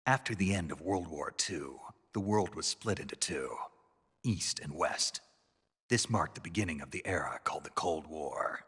After the end of World War II, the world was split into two, East and West. This marked the beginning of the era called the Cold War.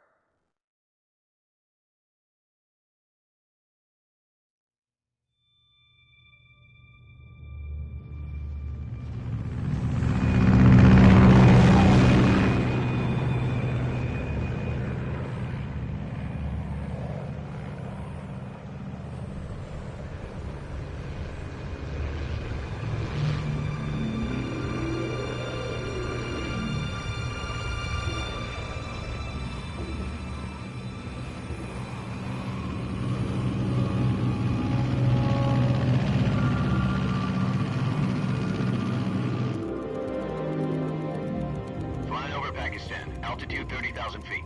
Altitude 30,000 feet.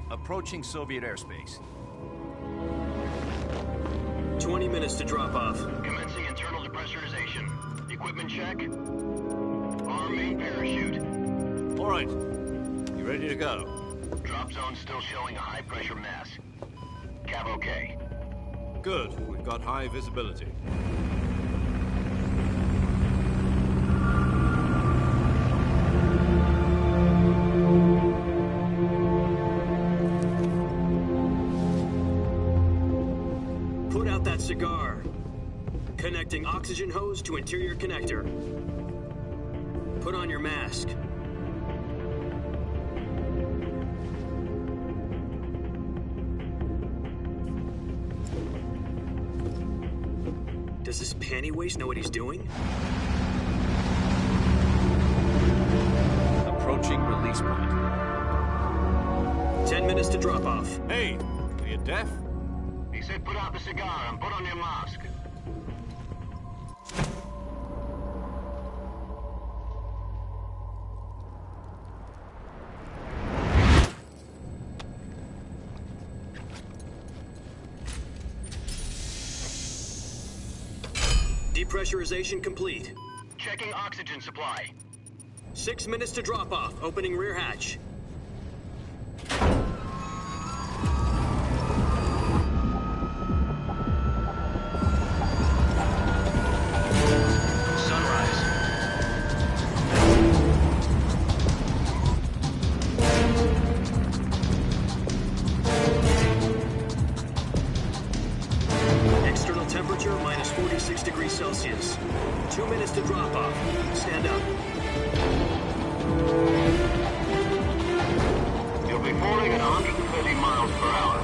Approaching Soviet airspace. 20 minutes to drop off. Commencing internal depressurization. Equipment check. Arm main parachute. All right. You ready to go? Drop zone still showing a high pressure mass. Cav okay. Good. We've got high visibility. Cigar. Connecting oxygen hose to interior connector. Put on your mask. Does this panty waste know what he's doing? Approaching release point. 10 minutes to drop off. Hey, are you deaf? He said put out the cigar and put on your mask. Depressurization complete. Checking oxygen supply. 6 minutes to drop off. Opening rear hatch. Temperature minus 46 degrees Celsius. 2 minutes to drop off. Stand up. You'll be falling at 130 miles per hour.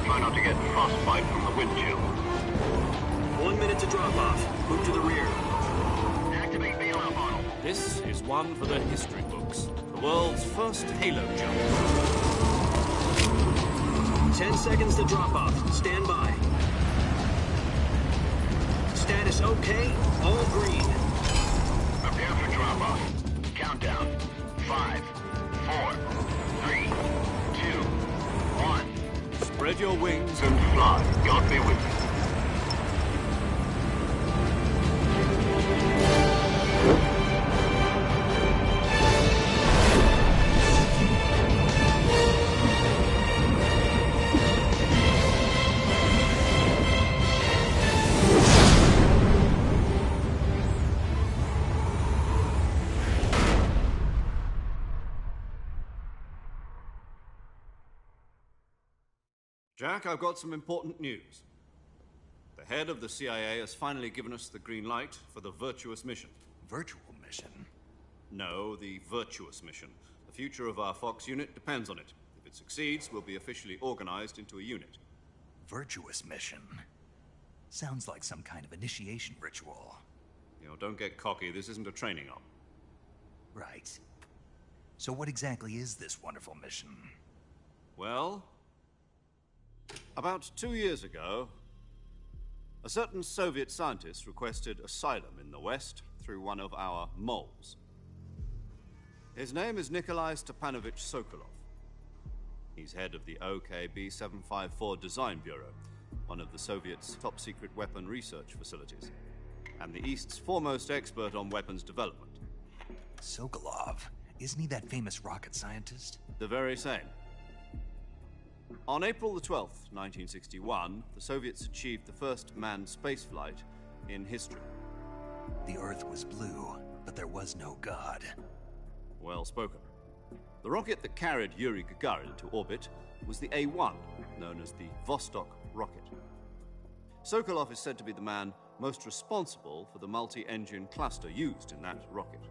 Try not to get frostbite from the wind chill. 1 minute to drop off. Move to the rear. Activate bailout model. This is one for the history books. The world's first halo jump. 10 seconds to drop off. Stand by. Status okay, all green. Prepare for drop-off. Countdown. 5, 4, 3, 2, 1. Spread your wings And fly. God be with you. Jack, I've got some important news. The head of the CIA has finally given us the green light for the Virtuous mission. Virtual mission? No, the Virtuous mission. The future of our Fox unit depends on it. If it succeeds, we'll be officially organized into a unit. Virtuous mission? Sounds like some kind of initiation ritual. You know, don't get cocky. This isn't a training op. Right. So what exactly is this wonderful mission? Well, about 2 years ago, a certain Soviet scientist requested asylum in the West through one of our moles. His name is Nikolai Stepanovich Sokolov. He's head of the OKB-754 Design Bureau, one of the Soviets' top-secret weapon research facilities, and the East's foremost expert on weapons development. Sokolov? Isn't he that famous rocket scientist? The very same. On April the 12th, 1961, the Soviets achieved the first manned spaceflight in history. The Earth was blue, but there was no God. Well spoken. The rocket that carried Yuri Gagarin to orbit was the A-1, known as the Vostok rocket. Sokolov is said to be the man most responsible for the multi-engine cluster used in that rocket.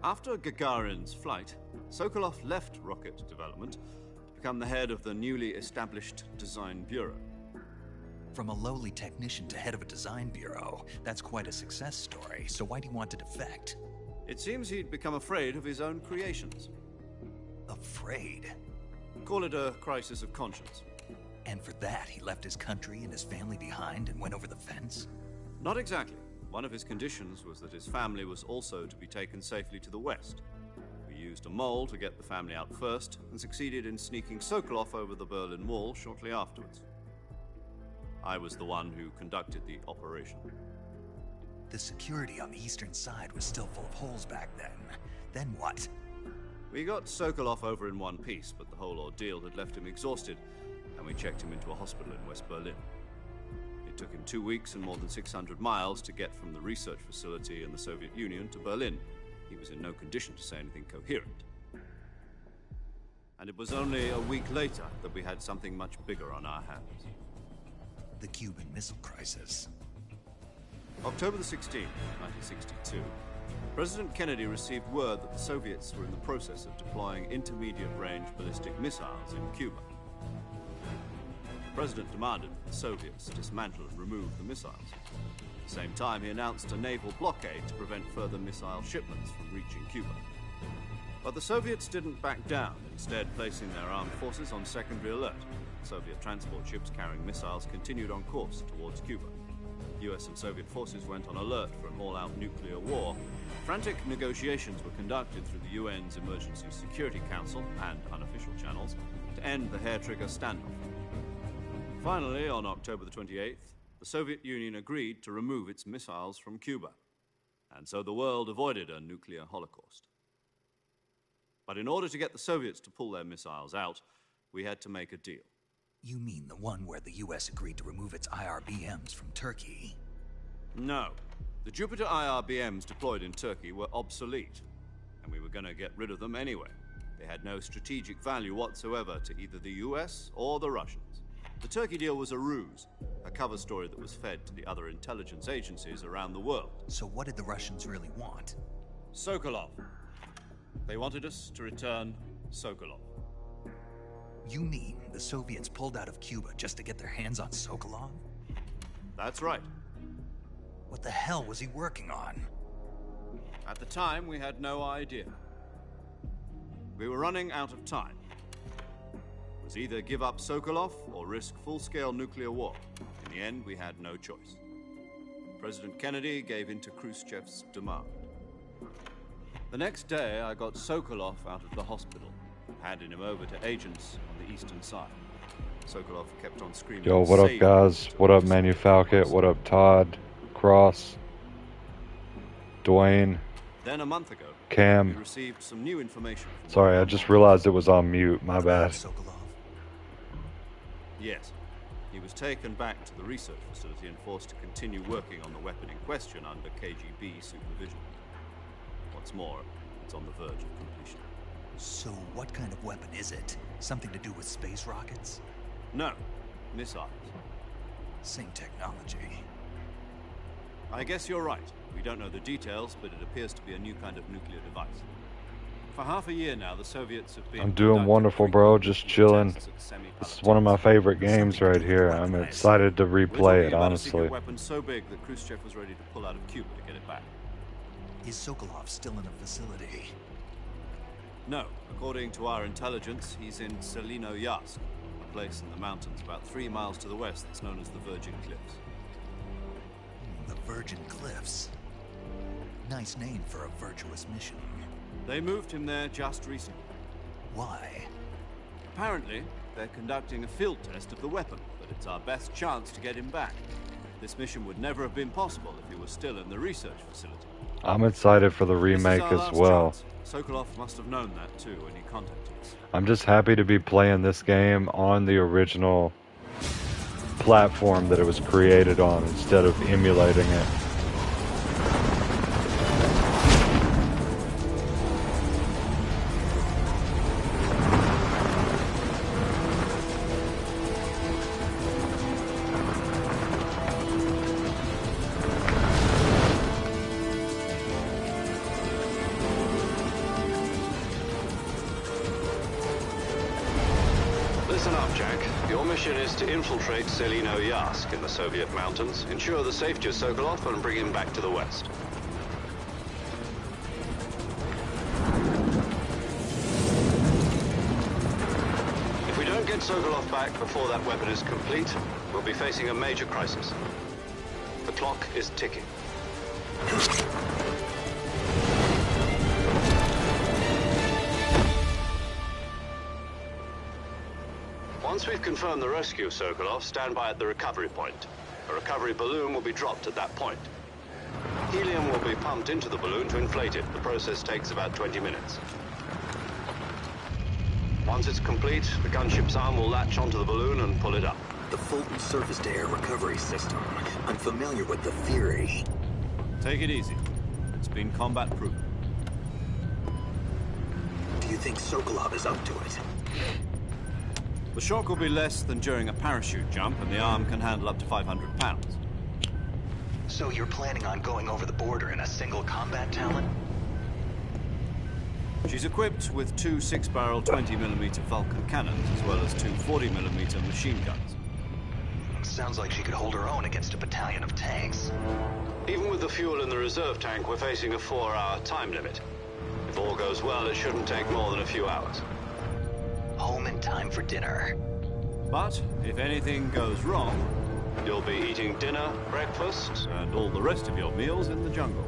After Gagarin's flight, Sokolov left rocket development to become the head of the newly established Design Bureau. From a lowly technician to head of a design bureau, that's quite a success story, so why'd he want to defect? It seems he'd become afraid of his own creations. Afraid? Call it a crisis of conscience. And for that, he left his country and his family behind and went over the fence? Not exactly. One of his conditions was that his family was also to be taken safely to the west. We used a mole to get the family out first, and succeeded in sneaking Sokolov over the Berlin Wall shortly afterwards. I was the one who conducted the operation. The security on the eastern side was still full of holes back then. Then what? We got Sokolov over in one piece, but the whole ordeal had left him exhausted, and we checked him into a hospital in West Berlin. It took him 2 weeks and more than 600 miles to get from the research facility in the Soviet Union to Berlin. He was in no condition to say anything coherent. And it was only a week later that we had something much bigger on our hands. The Cuban Missile Crisis. October the 16th, 1962, President Kennedy received word that the Soviets were in the process of deploying intermediate-range ballistic missiles in Cuba. The President demanded that the Soviets dismantle and remove the missiles. At the same time, he announced a naval blockade to prevent further missile shipments from reaching Cuba. But the Soviets didn't back down, instead placing their armed forces on secondary alert. Soviet transport ships carrying missiles continued on course towards Cuba. US and Soviet forces went on alert for an all-out nuclear war. Frantic negotiations were conducted through the UN's Emergency Security Council and unofficial channels to end the hair-trigger standoff. Finally, on October the 28th, the Soviet Union agreed to remove its missiles from Cuba, and so the world avoided a nuclear holocaust. But in order to get the Soviets to pull their missiles out, we had to make a deal. You mean the one where the US agreed to remove its IRBMs from Turkey? No. The Jupiter IRBMs deployed in Turkey were obsolete, and we were going to get rid of them anyway. They had no strategic value whatsoever to either the US or the Russians. The Turkey deal was a ruse, a cover story that was fed to the other intelligence agencies around the world. So what did the Russians really want? Sokolov. They wanted us to return Sokolov. You mean the Soviets pulled out of Cuba just to get their hands on Sokolov? That's right. What the hell was he working on? At the time, we had no idea. We were running out of time. It was either give up Sokolov or risk full-scale nuclear war. In the end, we had no choice. President Kennedy gave in to Khrushchev's demand. The next day, I got Sokolov out of the hospital, handed him over to agents on the eastern side. Sokolov kept on screaming. Yo, what up, guys? What up, Manufalcon? What up, Todd, Cross, Dwayne, Then a month ago, we Cam? received some new information. Sorry, I just realized it was on mute. My bad. Sokolov? Yes. He was taken back to the research facility and forced to continue working on the weapon in question under KGB supervision. What's more, it's on the verge of completion. So what kind of weapon is it? Something to do with space rockets? No, missiles. Same technology. I guess you're right. We don't know the details, but it appears to be a new kind of nuclear device. For half a year now, the Soviets have been... I'm doing wonderful, bro. Just chilling. This is one of my favorite games right here. I'm excited to replay it, honestly. A weapon so big that Khrushchev was ready to pull out of Cuba to get it back. Is Sokolov still in a facility? No. According to our intelligence, he's in Selino Yask, a place in the mountains about 3 miles to the west that's known as the Virgin Cliffs. The Virgin Cliffs. Nice name for a virtuous mission. They moved him there just recently. Why? Apparently, they're conducting a field test of the weapon, but it's our best chance to get him back. This mission would never have been possible if he was still in the research facility. I'm excited for the remake as well. Sokolov must have known that too when he contacted us. I'm just happy to be playing this game on the original platform that it was created on instead of emulating it. Listen up, Jack. Your mission is to infiltrate Selino Yask in the Soviet mountains, ensure the safety of Sokolov, and bring him back to the west. If we don't get Sokolov back before that weapon is complete, we'll be facing a major crisis. The clock is ticking. Once we've confirmed the rescue of Sokolov, stand by at the recovery point. A recovery balloon will be dropped at that point. Helium will be pumped into the balloon to inflate it. The process takes about 20 minutes. Once it's complete, the gunship's arm will latch onto the balloon and pull it up. The Fulton surface-to-air recovery system. I'm familiar with the theory. Take it easy. It's been combat-proven. Do you think Sokolov is up to it? The shock will be less than during a parachute jump, and the arm can handle up to 500 pounds. So you're planning on going over the border in a single combat Talon? She's equipped with two 6-barrel 20mm Vulcan cannons, as well as two 40mm machine guns. Sounds like she could hold her own against a battalion of tanks. Even with the fuel in the reserve tank, we're facing a 4-hour time limit. If all goes well, it shouldn't take more than a few hours. Home in time for dinner. But if anything goes wrong, You'll be eating dinner, breakfast, and all the rest of your meals in the jungle.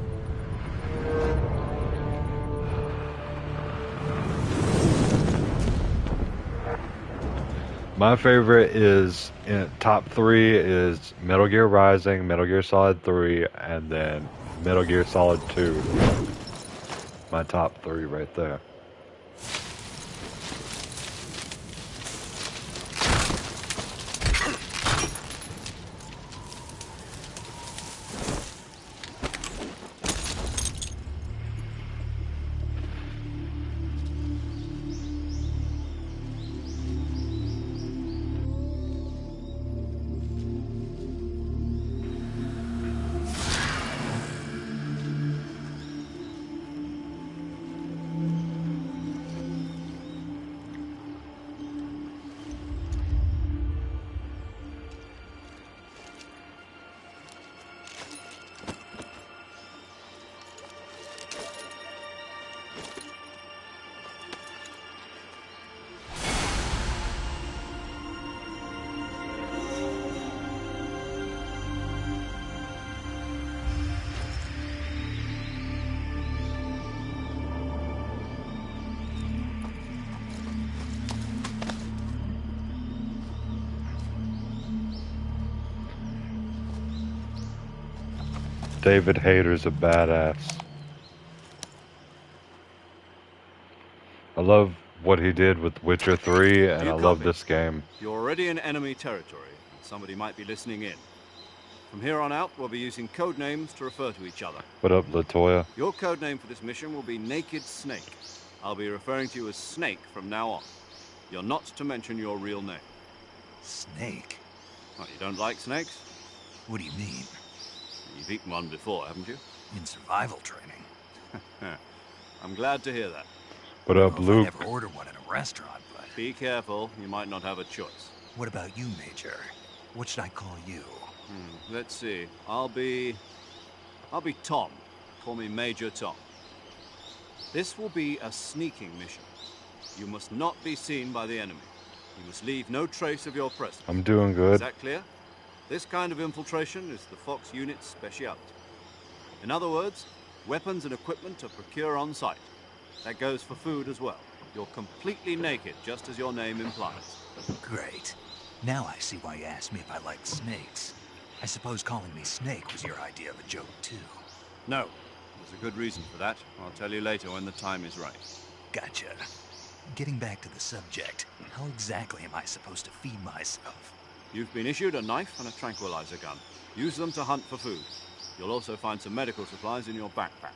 My favorite is, in top 3 is Metal Gear Rising, Metal Gear Solid 3, and then Metal Gear Solid 2. My top 3 right there. David Hayter's a badass. I love what he did with Witcher 3, and I love this game. You're already in enemy territory. Somebody might be listening in. From here on out, we'll be using code names to refer to each other. What up, Latoya? Your code name for this mission will be Naked Snake. I'll be referring to you as Snake from now on. You're not to mention your real name. Snake? Oh, you don't like snakes? What do you mean? You've eaten one before, haven't you? In survival training. I'm glad to hear that. What up, I Luke? never ordered one in a restaurant, but... Be careful, you might not have a choice. What about you, Major? What should I call you? Let's see. I'll be Tom. Call me Major Tom. This will be a sneaking mission. You must not be seen by the enemy. You must leave no trace of your presence. I'm doing Is good. that clear? This kind of infiltration is the Fox unit's specialty. In other words, weapons and equipment are procured on site. That goes for food as well. You're completely naked, just as your name implies. Great. Now I see why you asked me if I liked snakes. I suppose calling me Snake was your idea of a joke, too. No, there's a good reason for that. I'll tell you later when the time is right. Gotcha. Getting back to the subject, how exactly am I supposed to feed myself? You've been issued a knife and a tranquilizer gun. Use them to hunt for food. You'll also find some medical supplies in your backpack.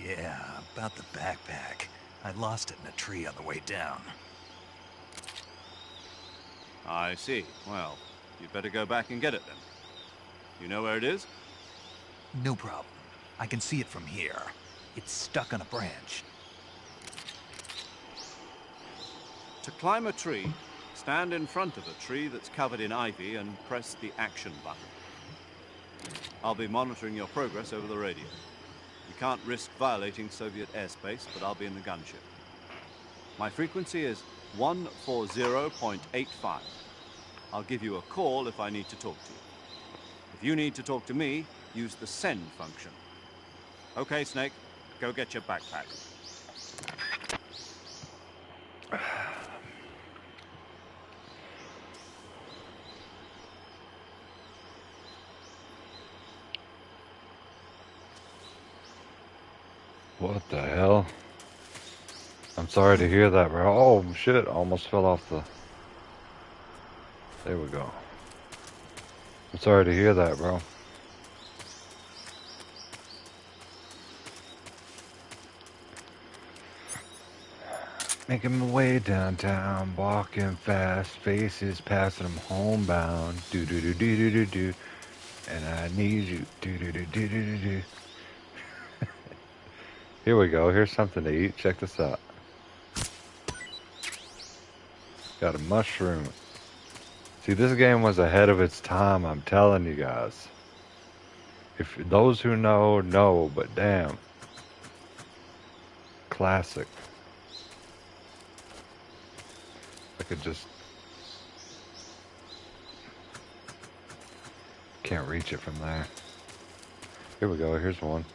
Yeah, about the backpack. I lost it in a tree on the way down. I see. Well, you'd better go back and get it then. You know where it is? No problem. I can see it from here. It's stuck on a branch. To climb a tree, stand in front of a tree that's covered in ivy and press the action button. I'll be monitoring your progress over the radio. You can't risk violating Soviet airspace, but I'll be in the gunship. My frequency is 140.85. I'll give you a call if I need to talk to you. If you need to talk to me, use the send function. Okay, Snake, go get your backpack. What the hell? I'm sorry to hear that, bro. Oh, shit. Almost fell off the... There we go. I'm sorry to hear that, bro. Making my way downtown, walking fast, faces passing them homebound. Do-do-do-do-do-do-do. And I need you. Do-do-do-do-do-do-do. Here we go. Here's something to eat. Check this out. Got a mushroom. See, this game was ahead of its time, I'm telling you guys. If those who know, know, but damn. Classic. I could just... Can't reach it from there. Here we go. Here's one.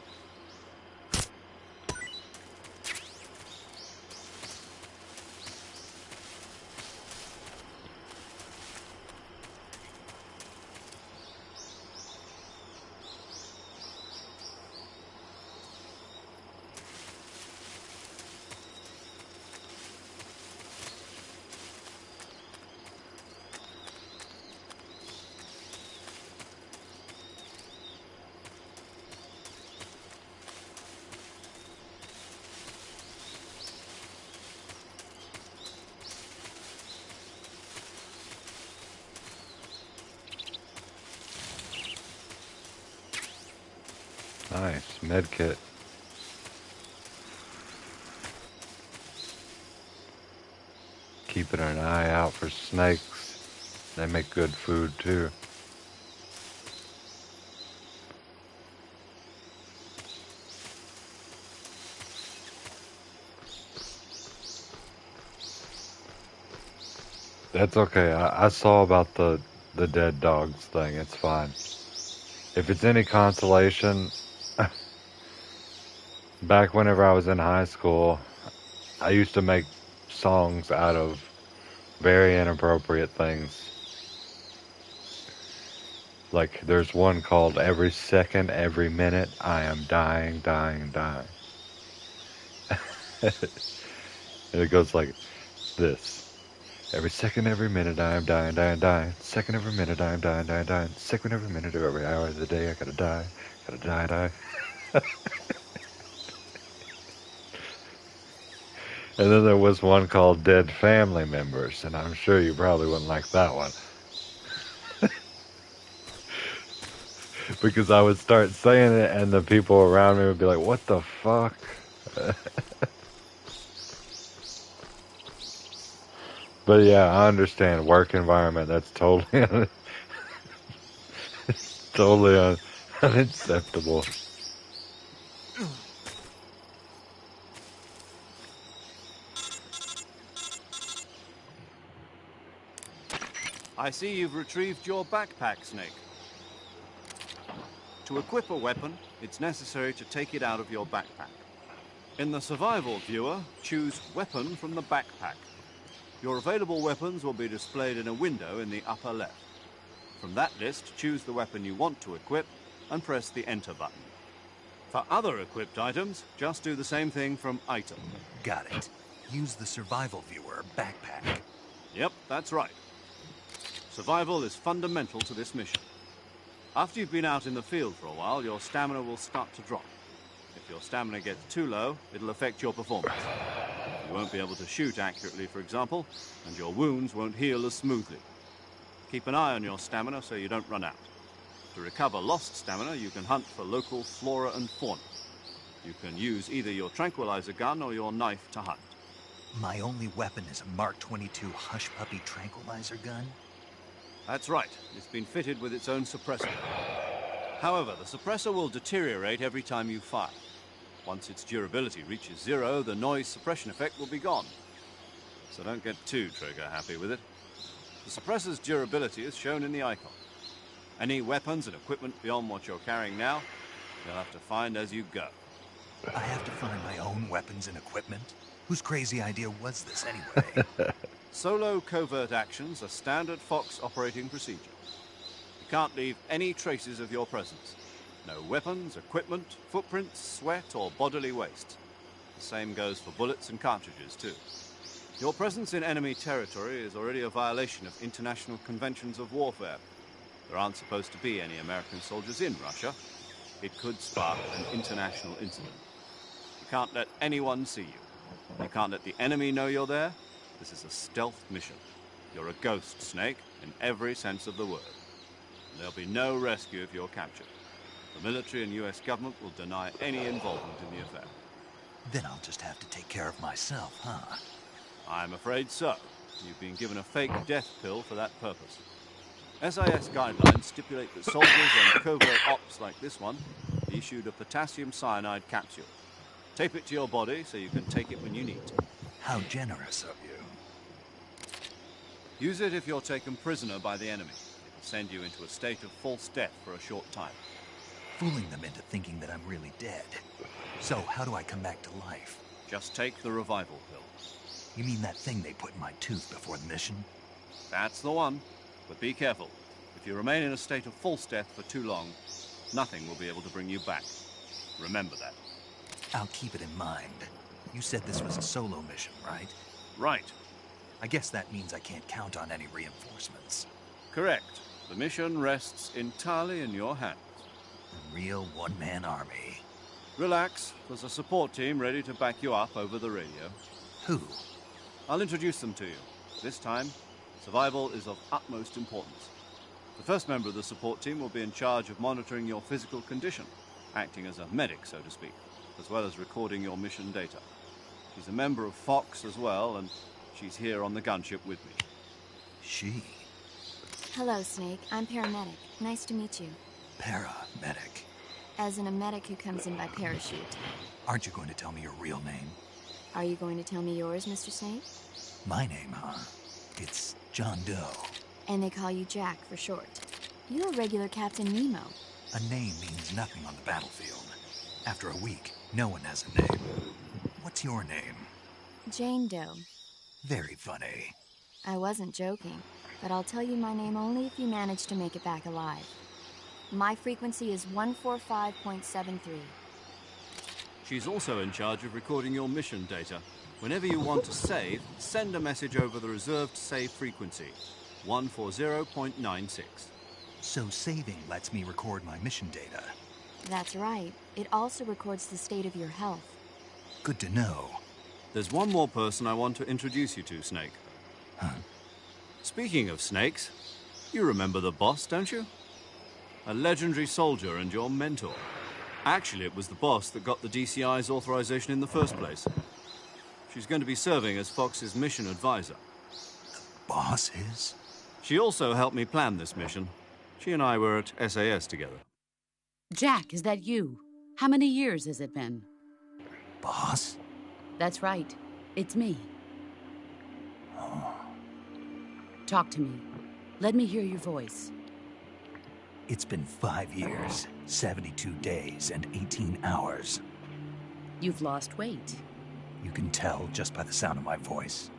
Nice, medkit. Keeping an eye out for snakes. They make good food too. That's okay. I saw about the dead dogs thing. It's fine. If it's any consolation, back whenever I was in high school, I used to make songs out of very inappropriate things. Like, there's one called Every Second, Every Minute, I Am Dying, Dying, Dying. And it goes like this. Every second, every minute, I am dying, dying, dying. Second, every minute, I am dying, dying, dying. Second, every minute of every hour of the day, I gotta die, die. And then there was one called Dead Family Members, and I'm sure you probably wouldn't like that one. Because I would start saying it, and the people around me would be like, what the fuck? But yeah, I understand. Work environment, that's totally totally unacceptable. I see you've retrieved your backpack, Snake. To equip a weapon, it's necessary to take it out of your backpack. In the survival viewer, choose Weapon from the backpack. Your available weapons will be displayed in a window in the upper left. From that list, choose the weapon you want to equip and press the Enter button. For other equipped items, just do the same thing from Item. Got it. Use the survival viewer backpack. Yep, that's right. Survival is fundamental to this mission. After you've been out in the field for a while, your stamina will start to drop. If your stamina gets too low, it'll affect your performance. You won't be able to shoot accurately, for example, and your wounds won't heal as smoothly. Keep an eye on your stamina so you don't run out. To recover lost stamina, you can hunt for local flora and fauna. You can use either your tranquilizer gun or your knife to hunt. My only weapon is a Mark 22 Hush Puppy tranquilizer gun? That's right. It's been fitted with its own suppressor. However, the suppressor will deteriorate every time you fire. Once its durability reaches 0, the noise suppression effect will be gone. So don't get too trigger happy with it. The suppressor's durability is shown in the icon. Any weapons and equipment beyond what you're carrying now, you'll have to find as you go. I have to find my own weapons and equipment? Whose crazy idea was this anyway? Solo covert actions are standard Fox operating procedure. You can't leave any traces of your presence. No weapons, equipment, footprints, sweat, or bodily waste. The same goes for bullets and cartridges, too. Your presence in enemy territory is already a violation of international conventions of warfare. There aren't supposed to be any American soldiers in Russia. It could spark an international incident. You can't let anyone see you. You can't let the enemy know you're there. This is a stealth mission. You're a ghost, Snake, in every sense of the word. And there'll be no rescue if you're captured. The military and US government will deny any involvement in the affair. Then I'll just have to take care of myself, huh? I'm afraid so. You've been given a fake death pill for that purpose. SIS guidelines stipulate that soldiers on covert ops like this one be issued a potassium cyanide capsule. Tape it to your body so you can take it when you need to. How generous of you. Use it if you're taken prisoner by the enemy. It'll send you into a state of false death for a short time. Fooling them into thinking that I'm really dead. So, how do I come back to life? Just take the revival pill. You mean that thing they put in my tooth before the mission? That's the one. But be careful. If you remain in a state of false death for too long, nothing will be able to bring you back. Remember that. I'll keep it in mind. You said this was a solo mission, right? Right. I guess that means I can't count on any reinforcements. Correct. The mission rests entirely in your hands. A real one-man army. Relax. There's a support team ready to back you up over the radio. Who? I'll introduce them to you. This time, survival is of utmost importance. The first member of the support team will be in charge of monitoring your physical condition, acting as a medic, so to speak, as well as recording your mission data. She's a member of Fox as well, and she's here on the gunship with me. She? Hello, Snake. I'm paramedic. Nice to meet you. Paramedic. As in a medic who comes in by parachute. Aren't you going to tell me your real name? Are you going to tell me yours, Mr. Snake? My name, huh? It's John Doe. And they call you Jack for short. You're a regular Captain Nemo. A name means nothing on the battlefield. After a week, no one has a name. What's your name? Jane Doe. Very funny. I wasn't joking, but I'll tell you my name only if you manage to make it back alive. My frequency is 145.73. She's also in charge of recording your mission data. Whenever you want to save, send a message over the reserved save frequency, 140.96. So saving lets me record my mission data. That's right. It also records the state of your health. Good to know. There's one more person I want to introduce you to, Snake. Huh? Speaking of snakes, you remember the boss, don't you? A legendary soldier and your mentor. Actually, it was the boss that got the DCI's authorization in the first place. She's going to be serving as Fox's mission advisor. Boss is? She also helped me plan this mission. She and I were at SAS together. Jack, is that you? How many years has it been? Boss? That's right. It's me. Oh. Talk to me. Let me hear your voice. It's been 5 years, 72 days, and 18 hours. You've lost weight. You can tell just by the sound of my voice.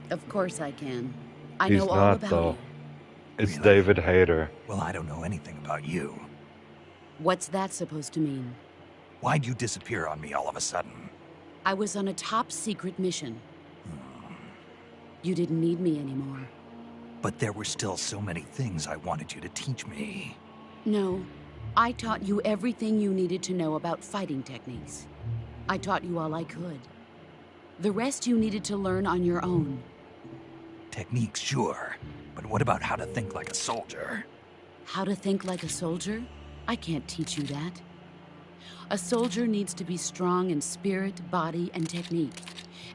Of course I can. I He's know all not, about though. you. It's Really? David Hayter. Well, I don't know anything about you. What's that supposed to mean? Why'd you disappear on me all of a sudden? I was on a top-secret mission. You didn't need me anymore. But there were still so many things I wanted you to teach me. No, I taught you everything you needed to know about fighting techniques. I taught you all I could. The rest you needed to learn on your own. Techniques, sure. But what about how to think like a soldier? How to think like a soldier? I can't teach you that. A soldier needs to be strong in spirit, body, and technique.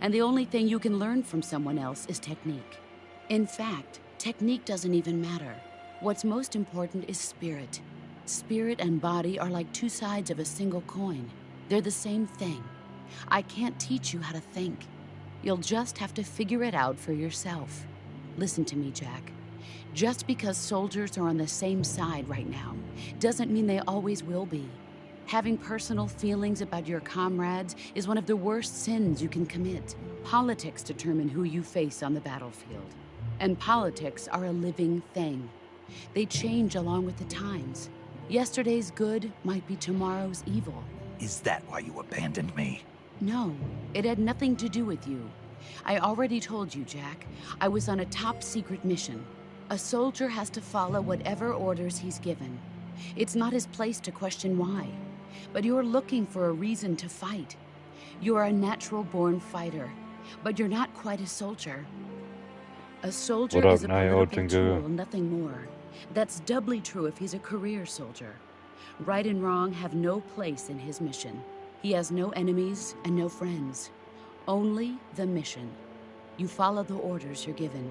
And the only thing you can learn from someone else is technique. In fact, technique doesn't even matter. What's most important is spirit. Spirit and body are like two sides of a single coin. They're the same thing. I can't teach you how to think. You'll just have to figure it out for yourself. Listen to me, Jack. Just because soldiers are on the same side right now doesn't mean they always will be. Having personal feelings about your comrades is one of the worst sins you can commit. Politics determine who you face on the battlefield. And politics are a living thing. They change along with the times. Yesterday's good might be tomorrow's evil. Is that why you abandoned me? No, it had nothing to do with you. I already told you, Jack. I was on a top-secret mission. A soldier has to follow whatever orders he's given. It's not his place to question why. But you're looking for a reason to fight. You are a natural-born fighter, but you're not quite a soldier. A soldier What up, is a Naya political Otengu? tool, nothing more. That's doubly true if he's a career soldier. Right and wrong have no place in his mission. He has no enemies and no friends. Only the mission. You follow the orders you're given.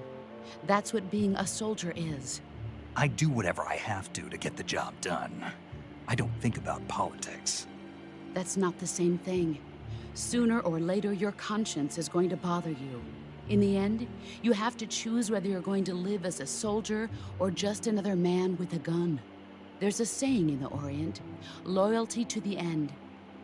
That's what being a soldier is. I do whatever I have to get the job done. I don't think about politics. That's not the same thing. Sooner or later, your conscience is going to bother you. In the end, you have to choose whether you're going to live as a soldier or just another man with a gun. There's a saying in the Orient, loyalty to the end.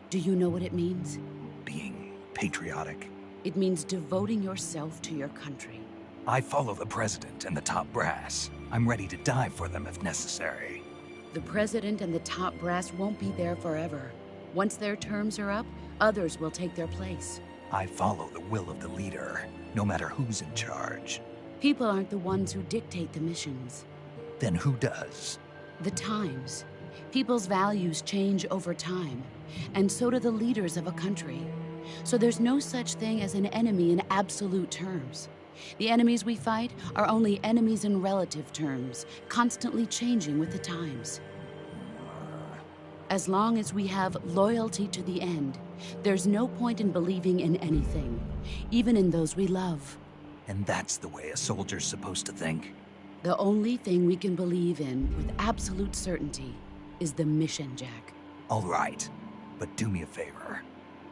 Do you know what it means? Being patriotic. It means devoting yourself to your country. I follow the president and the top brass. I'm ready to die for them if necessary. The president and the top brass won't be there forever. Once their terms are up, others will take their place. I follow the will of the leader, no matter who's in charge. People aren't the ones who dictate the missions. Then who does? The times. People's values change over time, and so do the leaders of a country. So there's no such thing as an enemy in absolute terms. The enemies we fight are only enemies in relative terms, constantly changing with the times. As long as we have loyalty to the end, there's no point in believing in anything, even in those we love. And that's the way a soldier's supposed to think? The only thing we can believe in with absolute certainty is the mission, Jack. All right, but do me a favor.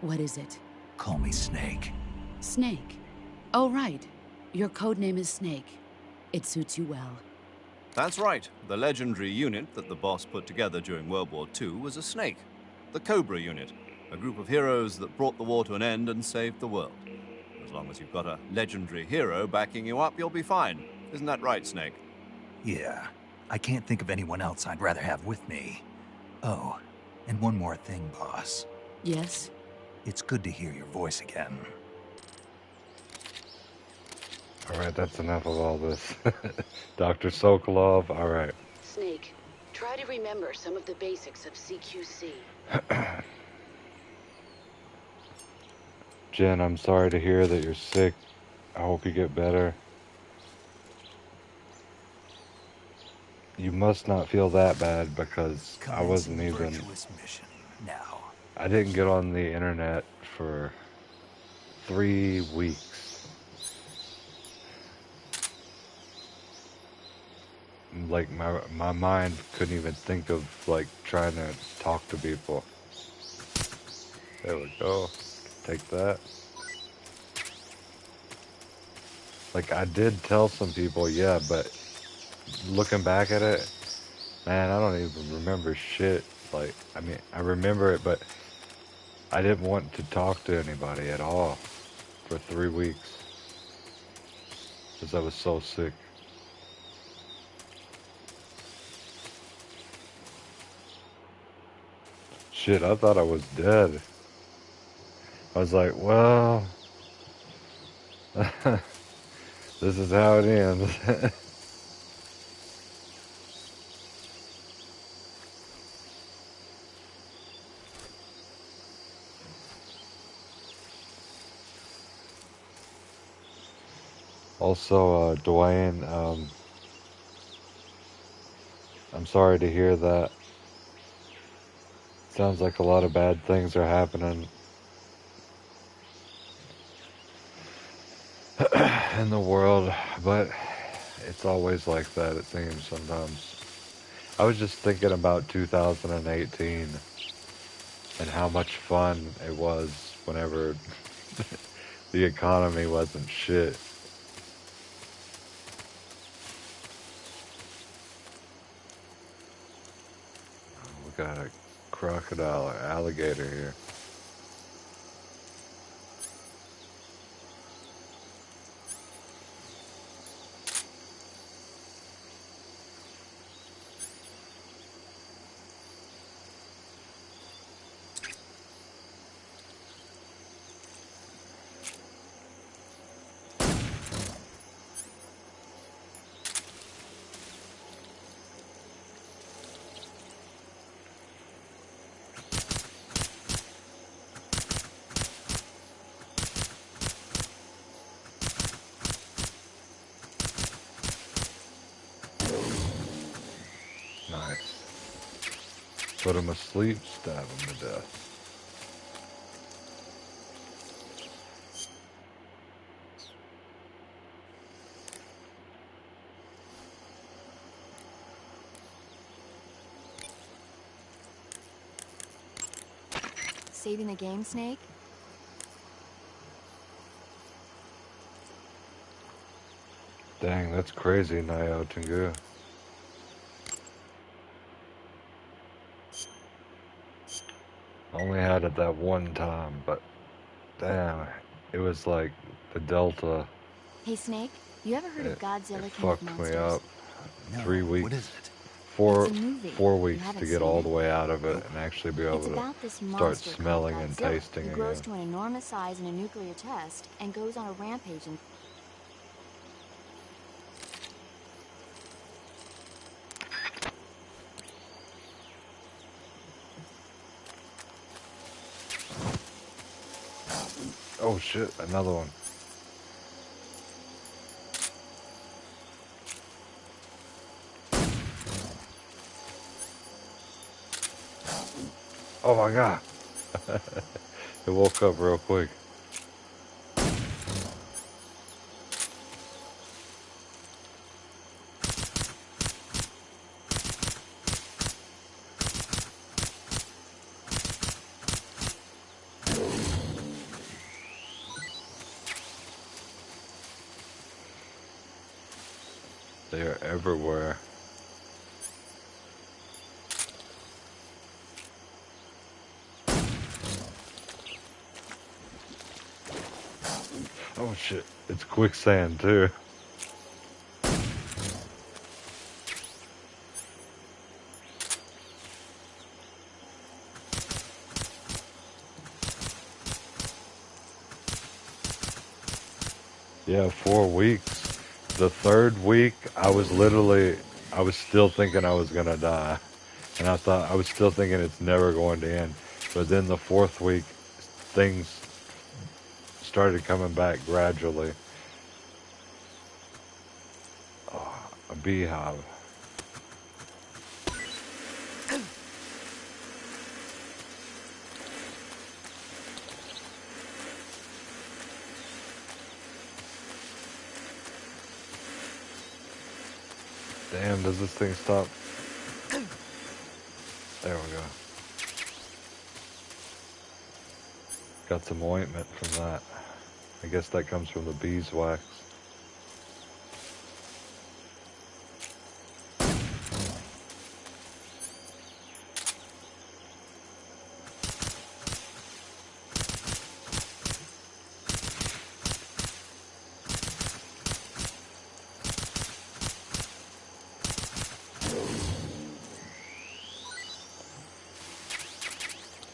What is it? Call me Snake. Snake. Oh, right. Your codename is Snake. It suits you well. That's right. The legendary unit that the boss put together during World War II was a snake. The Cobra unit. A group of heroes that brought the war to an end and saved the world. As long as you've got a legendary hero backing you up, you'll be fine. Isn't that right, Snake? Yeah. I can't think of anyone else I'd rather have with me. Oh, and one more thing, boss. Yes? It's good to hear your voice again. Alright, that's enough of all this. Dr. Sokolov, alright. Snake, try to remember some of the basics of CQC. Jen, I'm sorry to hear that you're sick. I hope you get better. You must not feel that bad because I wasn't even... Virtuous mission now. I didn't get on the internet for 3 weeks. Like my mind couldn't even think of like trying to talk to people. There we go. Take that. Like I did tell some people, yeah, but looking back at it, man, I don't even remember shit. Like, I mean, I remember it, but I didn't want to talk to anybody at all for 3 weeks because I was so sick. Shit, I thought I was dead. I was like, well, this is how it ends. Also, Dwayne, I'm sorry to hear that. Sounds like a lot of bad things are happening in the world, but it's always like that, it seems, sometimes. I was just thinking about 2018 and how much fun it was whenever the economy wasn't shit. We got a crocodile or alligator here. Nice. Put him asleep, stab him to death. Saving the game, Snake? Dang, that's crazy, Nio Tengu. Only had it that one time, but damn, it was like the Delta. Hey, Snake, you ever heard of It Godzilla King of fucked me Monsters? up. No, 3 weeks. what is it? Four, It's a movie. 4 You weeks haven't to get seen all it. the way out of it and actually be able It's to about this start monster called smelling and Godzilla tasting who again. grows to an enormous size in a nuclear test and goes on a rampage and... Oh shit, another one. Oh my god. It woke up real quick. They are everywhere. Oh shit, it's quicksand too. Yeah, 4 weeks. The third week, I was still thinking I was gonna die. And I was still thinking it's never going to end. But then the fourth week, things started coming back gradually. Oh, a beehive. Damn, does this thing stop? There we go. Got some ointment from that. I guess that comes from the beeswax.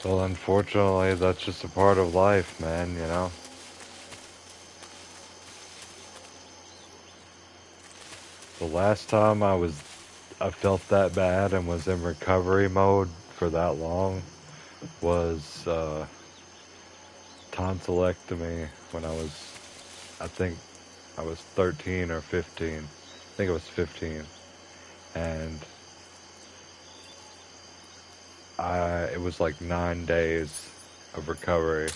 Well, unfortunately, that's just a part of life, man, you know? The last time I felt that bad and was in recovery mode for that long was tonsillectomy when I was, I think, I was 13 or 15. I think it was 15. And it was like 9 days of recovery.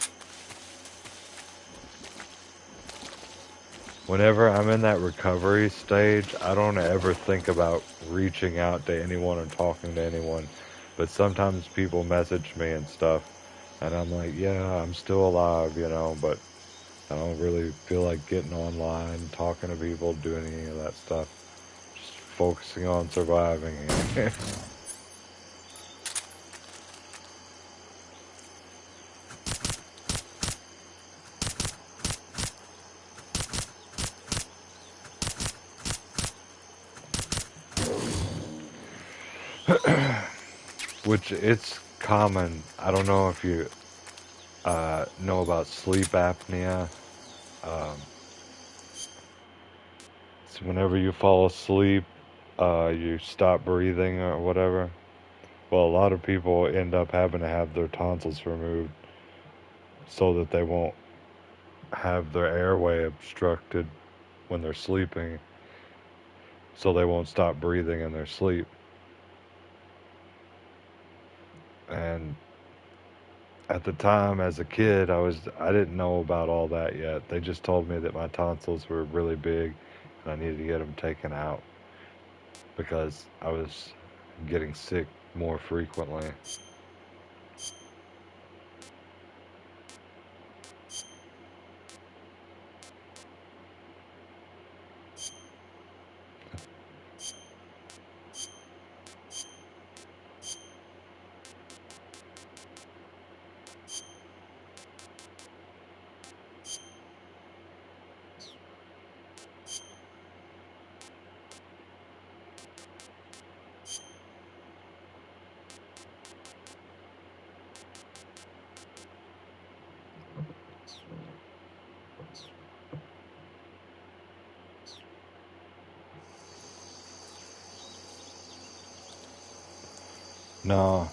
Whenever I'm in that recovery stage, I don't ever think about reaching out to anyone or talking to anyone. But sometimes people message me and stuff, and I'm like, yeah, I'm still alive, you know, but I don't really feel like getting online, talking to people, doing any of that stuff. Just focusing on surviving. Which it's common. I don't know if you know about sleep apnea. So whenever you fall asleep, you stop breathing or whatever. Well, a lot of people end up having to have their tonsils removed so that they won't have their airway obstructed when they're sleeping, so they won't stop breathing in their sleep. And at the time, as a kid, I didn't know about all that yet. They just told me that my tonsils were really big and I needed to get them taken out because I was getting sick more frequently. No.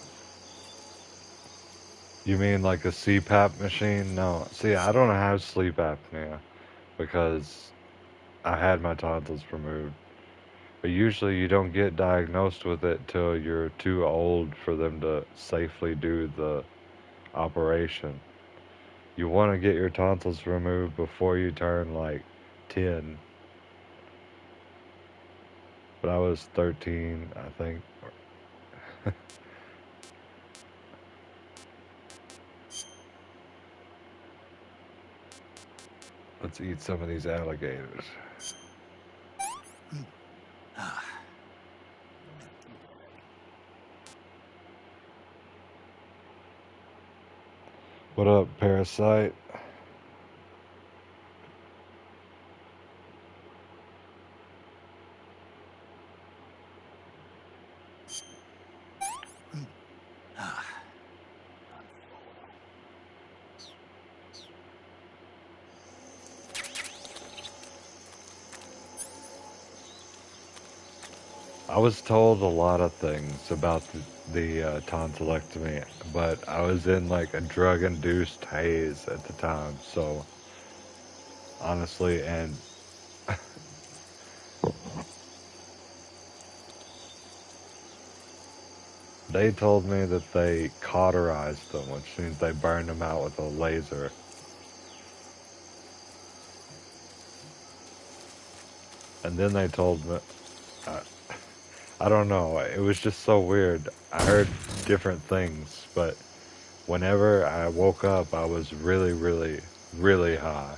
You mean like a CPAP machine? No. See, I don't have sleep apnea because I had my tonsils removed. But usually you don't get diagnosed with it till you're too old for them to safely do the operation. You want to get your tonsils removed before you turn like 10. But I was 13, I think. Let's eat some of these alligators. What up, Parasite? I was told a lot of things about the tonsillectomy, but I was in like a drug-induced haze at the time, so honestly, and they told me that they cauterized them, which means they burned them out with a laser. And then they told me, uh, I don't know, it was just so weird. I heard different things, but whenever I woke up, I was really, really, really high.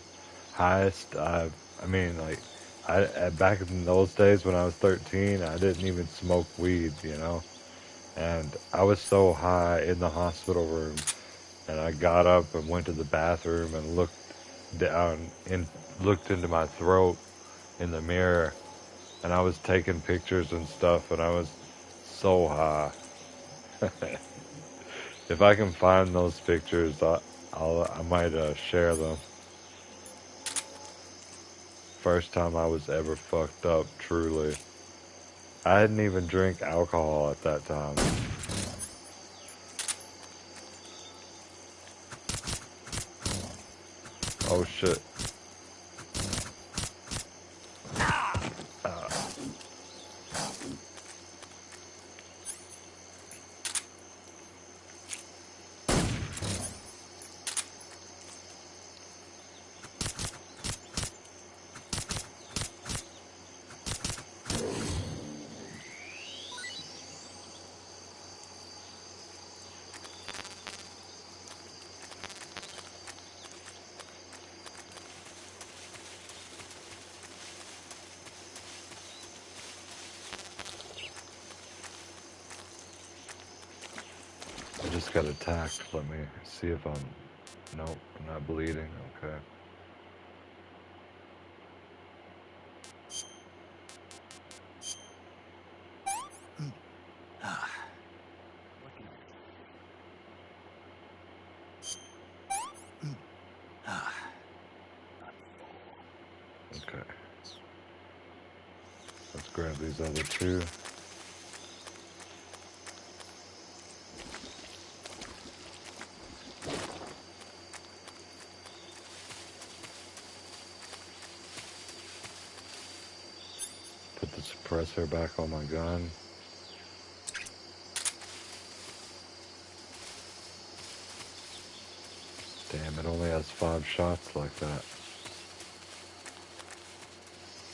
Highest I mean, like, back in those days when I was 13, I didn't even smoke weed, you know? And I was so high in the hospital room, and I got up and went to the bathroom and looked down and looked into my throat in the mirror, and I was taking pictures and stuff, and I was so high. If I can find those pictures, I might share them. First time I was ever fucked up, truly. I hadn't even drank alcohol at that time. Oh shit. just got attacked. Let me see if I'm... Nope, I'm not bleeding. Okay. Okay. Let's grab these other two. Put the suppressor back on my gun. Damn, it only has 5 shots like that.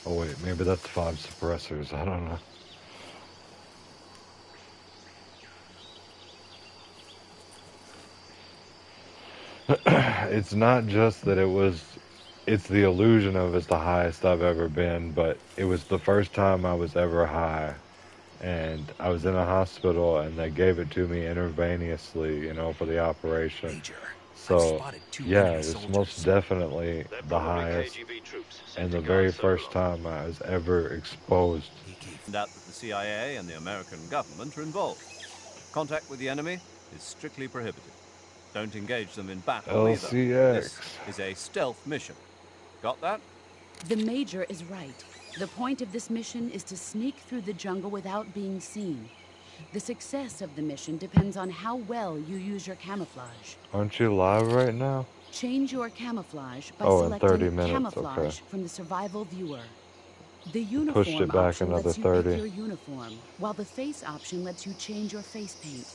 Oh wait, maybe that's 5 suppressors, I don't know. It's not just that it's the illusion of it's the highest I've ever been, but it was the first time I was ever high. And I was in a hospital and they gave it to me intravenously, you know, for the operation. Major, So, yeah, it was most definitely the highest and the very first time I was ever exposed. Found out that the CIA and the American government are involved. Contact with the enemy is strictly prohibited. Don't engage them in battle either. LCX. This is a stealth mission. Got that? The Major is right. The point of this mission is to sneak through the jungle without being seen. The success of the mission depends on how well you use your camouflage. Aren't you live right now? Change your camouflage by Oh, in 30 selecting minutes, camouflage okay. from the survival viewer. The uniform Pushed it back option another lets you 30. pick your uniform, while the face option lets you change your face paint.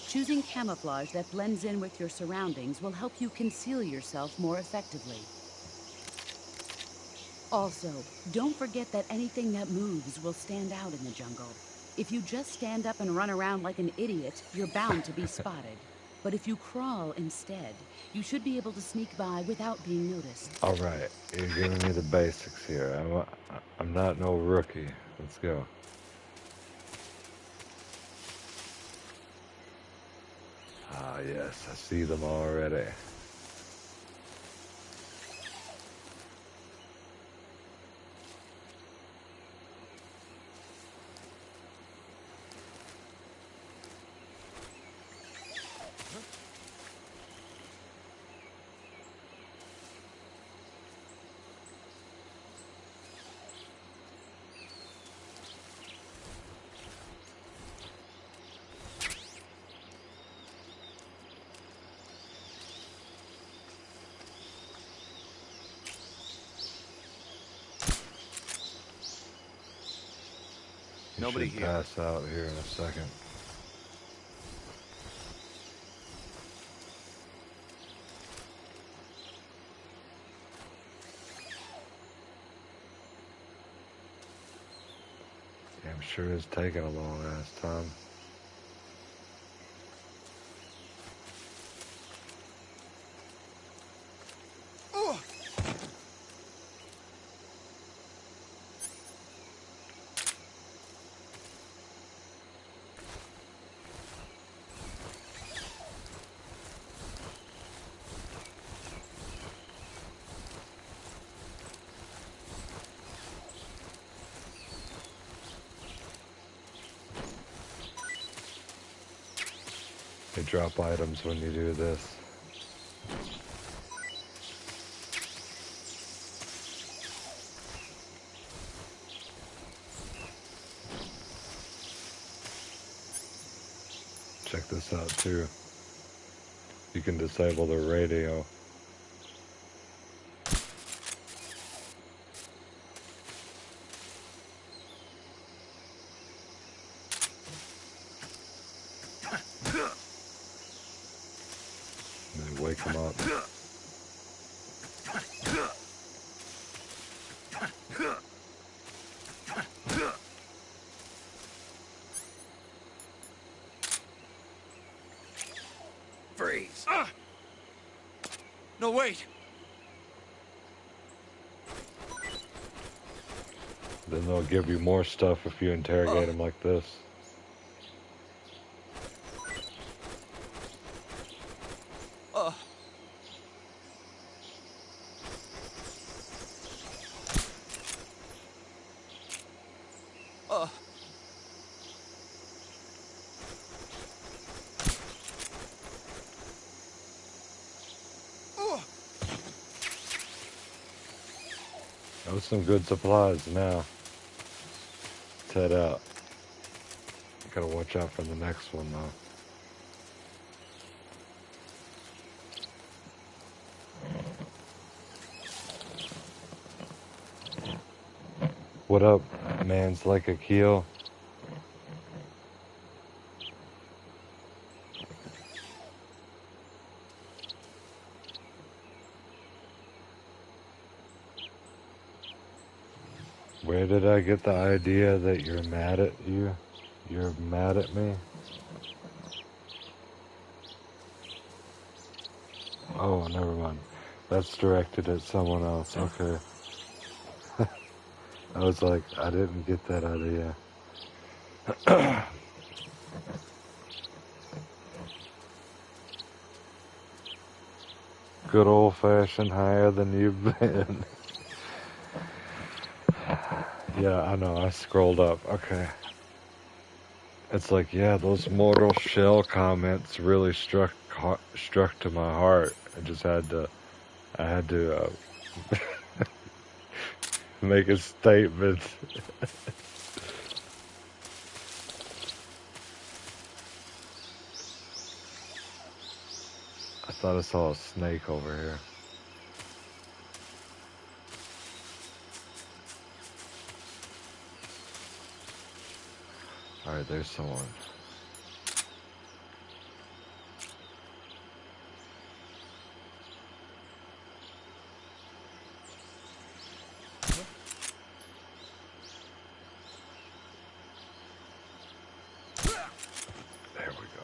Choosing camouflage that blends in with your surroundings will help you conceal yourself more effectively. Also, don't forget that anything that moves will stand out in the jungle. If you just stand up and run around like an idiot, you're bound to be spotted. But if you crawl instead, you should be able to sneak by without being noticed. All right, you're giving me the basics here. I'm not no rookie. Let's go. Ah, yes, I see them already. Nobody should here. pass out here in a second. Damn sure is taking a long ass time. They drop items when you do this. Check this out too. You can disable the radio. And they wake them up. Freeze. No, wait! Then they'll give you more stuff if you interrogate them like this. That was some good supplies now. Let's head out. Gotta watch out for the next one though. What up, man's like a keel? Where did I get the idea that you're mad at you? You're mad at me? Oh, never mind. That's directed at someone else. Okay. I was like, I didn't get that idea. Good old-fashioned higher than you've been. Yeah, I know. I scrolled up. Okay. It's like, yeah, those Mortal Shell comments really struck to my heart. I had to make a statement. I thought I saw a snake over here. Alright, there's someone. There we go.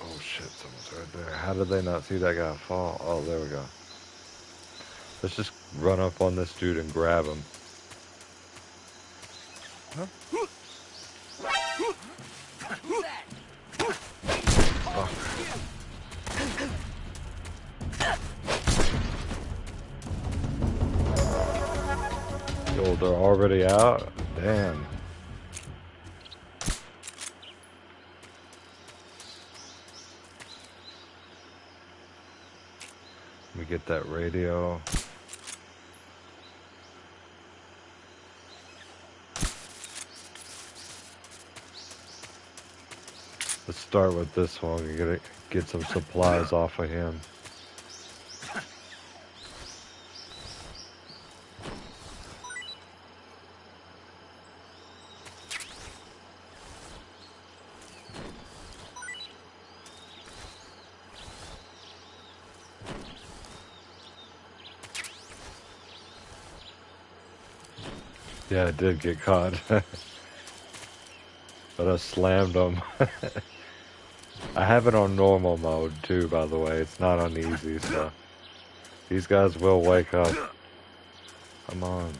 Oh shit, someone's right there. How did they not see that guy fall? Oh, there we go. Let's just run up on this dude and grab him. Huh? Oh, they're already out? Damn. Let me get that radio. Let's start with this one. We gotta get some supplies off of him. Yeah, I did get caught. But I slammed him. I have it on normal mode too, by the way. It's not on easy, so these guys will wake up. Come on.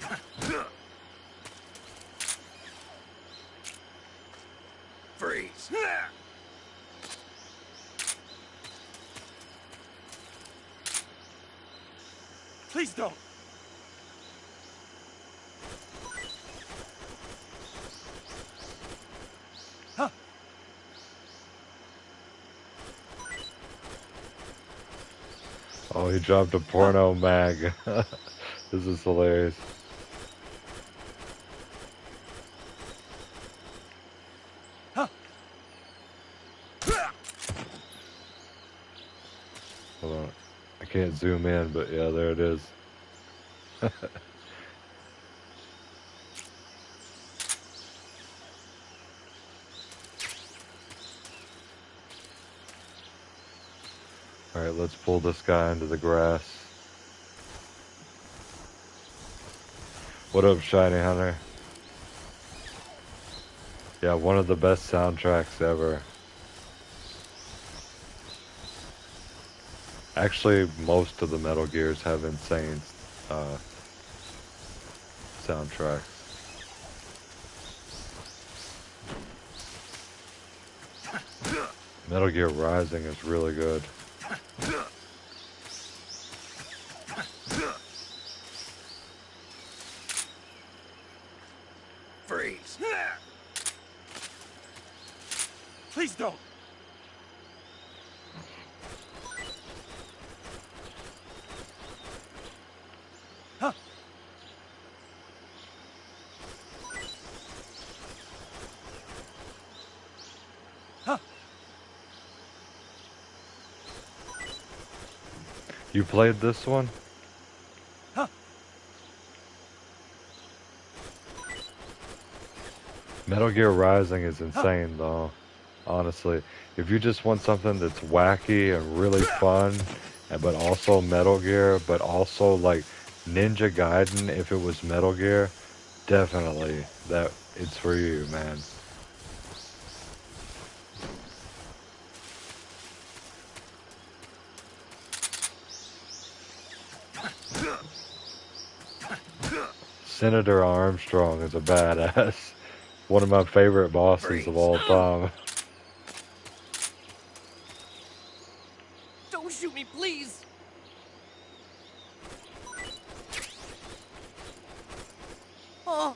Freeze. Please don't. Oh, he dropped a porno mag. This is hilarious. Hold on. I can't zoom in, but yeah, there it is. Alright, let's pull this guy into the grass. What up, Shiny Hunter? Yeah, one of the best soundtracks ever. Actually, most of the Metal Gears have insane soundtracks. Metal Gear Rising is really good. Freeze. Please don't. Huh. Huh. You played this one? Huh. Metal Gear Rising is insane though. Honestly, if you just want something that's wacky and really fun, but also Metal Gear, but also like Ninja Gaiden, if it was Metal Gear, definitely that it's for you, man. Senator Armstrong is a badass. One of my favorite bosses of all time. Don't shoot me, please. Oh.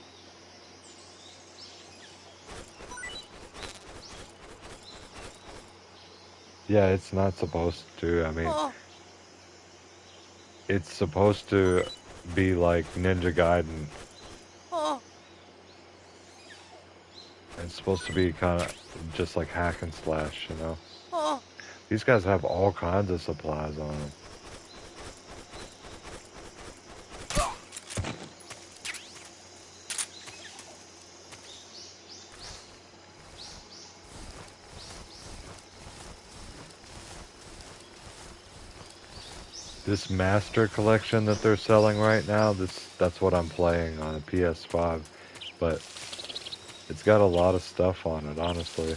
Yeah, it's not supposed to. I mean, it's supposed to be like Ninja Gaiden. Oh. It's supposed to be kind of just like hack and slash, you know? Oh. These guys have all kinds of supplies on them. This Master Collection that they're selling right now, that's what I'm playing on a PS5. But it's got a lot of stuff on it, honestly.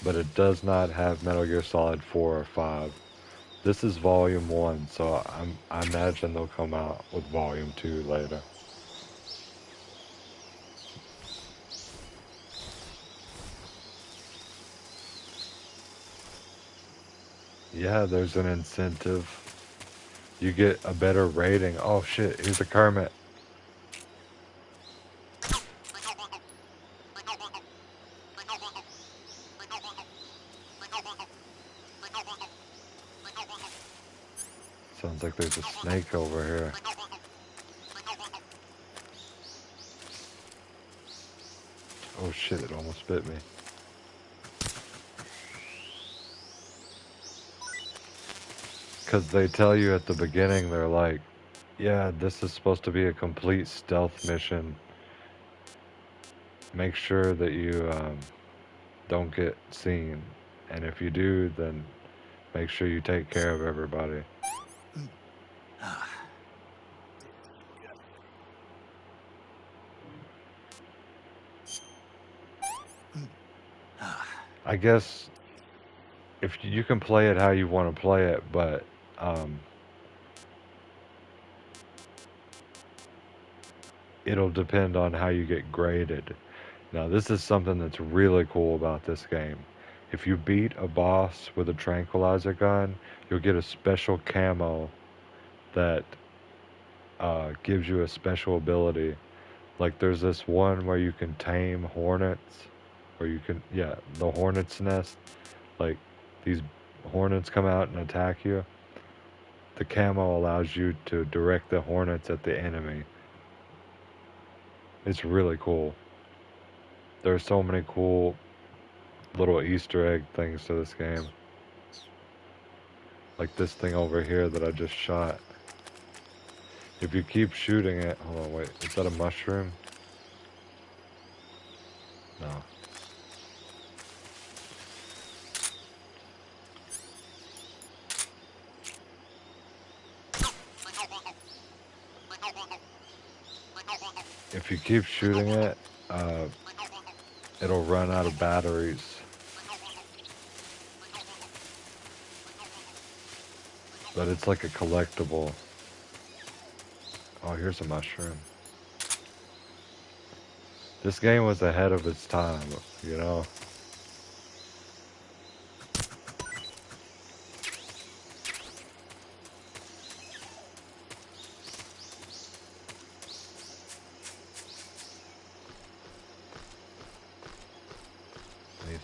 But it does not have Metal Gear Solid 4 or 5. This is Volume 1, so I imagine they'll come out with Volume 2 later. Yeah, there's an incentive. You get a better rating. Oh shit, here's a Kermit. Sounds like there's a snake over here. Oh shit, it almost bit me. Because they tell you at the beginning, they're like, yeah, this is supposed to be a complete stealth mission. Make sure that you don't get seen. And if you do, then make sure you take care of everybody. I guess if you can play it how you want to play it, but it'll depend on how you get graded. Now, this is something that's really cool about this game. If you beat a boss with a tranquilizer gun, you'll get a special camo that gives you a special ability. Like there's this one where you can tame hornets, or you can, yeah, the hornet's nest. Like these hornets come out and attack you. The camo allows you to direct the hornets at the enemy. It's really cool. There are so many cool little Easter egg things to this game. Like this thing over here that I just shot. If you keep shooting it, hold on, wait, is that a mushroom? No. If you keep shooting it, it'll run out of batteries. But it's like a collectible. Oh, here's a mushroom. This game was ahead of its time, you know?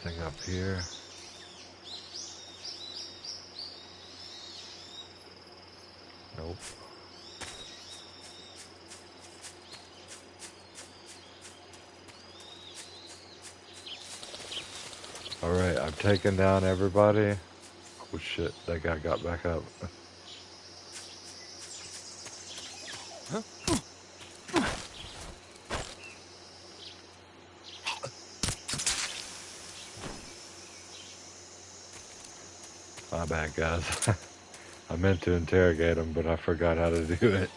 Anything up here? Nope. Alright, I've taken down everybody. Oh shit, that guy got back up. My bad, guys. I meant to interrogate him, but I forgot how to do it.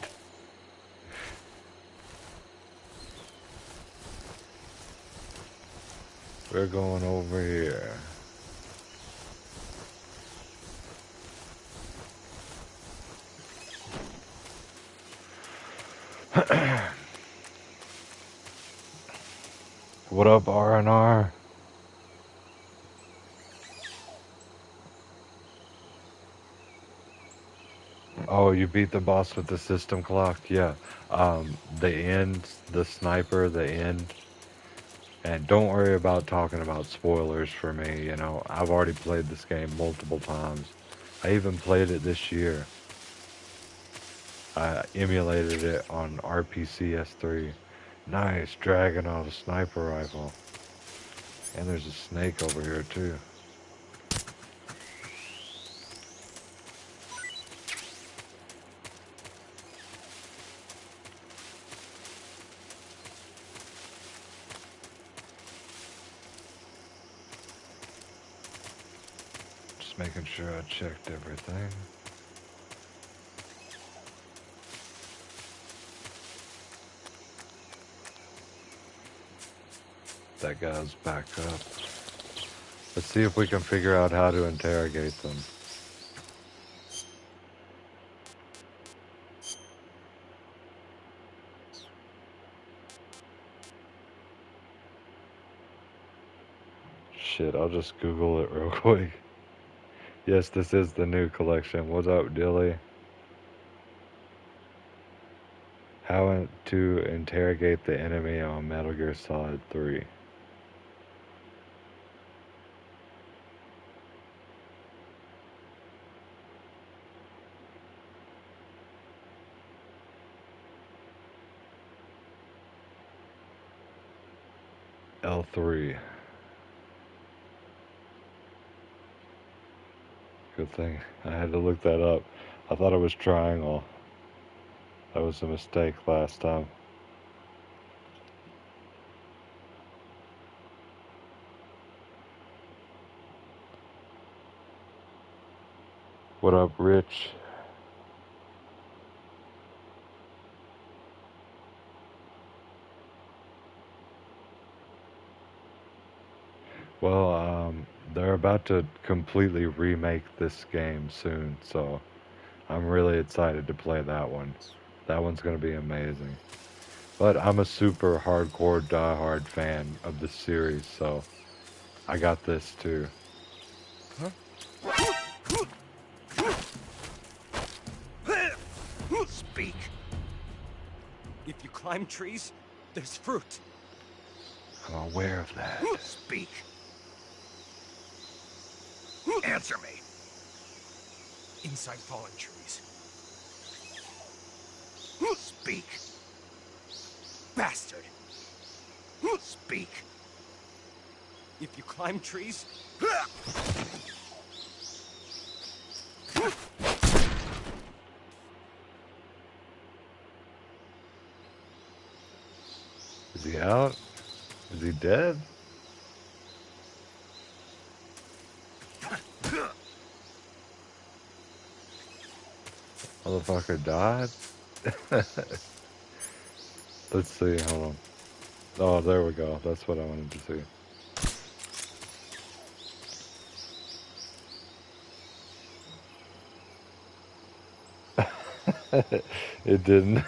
We're going over here. What up, R&R? Oh, you beat the boss with the system clock? Yeah. The end, the sniper, the end. And don't worry about talking about spoilers for me, you know. I've already played this game multiple times. I even played it this year. I emulated it on RPCS3. Nice, dragging out a sniper rifle. And there's a snake over here too. Just making sure I checked everything. That guy's back up. Let's see if we can figure out how to interrogate them. Shit, I'll just Google it real quick. Yes, this is the new collection. What's up, Dilly? How to interrogate the enemy on Metal Gear Solid 3. L3. Good thing I had to look that up. I thought it was triangle. That was a mistake last time. What up, Rich? Well, they're about to completely remake this game soon, so I'm really excited to play that one. That one's going to be amazing. But I'm a super hardcore, diehard fan of the series, so I got this too. Speak. If you climb trees, there's fruit. I'm aware of that. Speak. Answer me. Inside fallen trees. Speak. Bastard. Speak. If you climb trees... Is he out? Is he dead? Motherfucker died? Let's see, hold on. Oh, there we go. That's what I wanted to see. It didn't.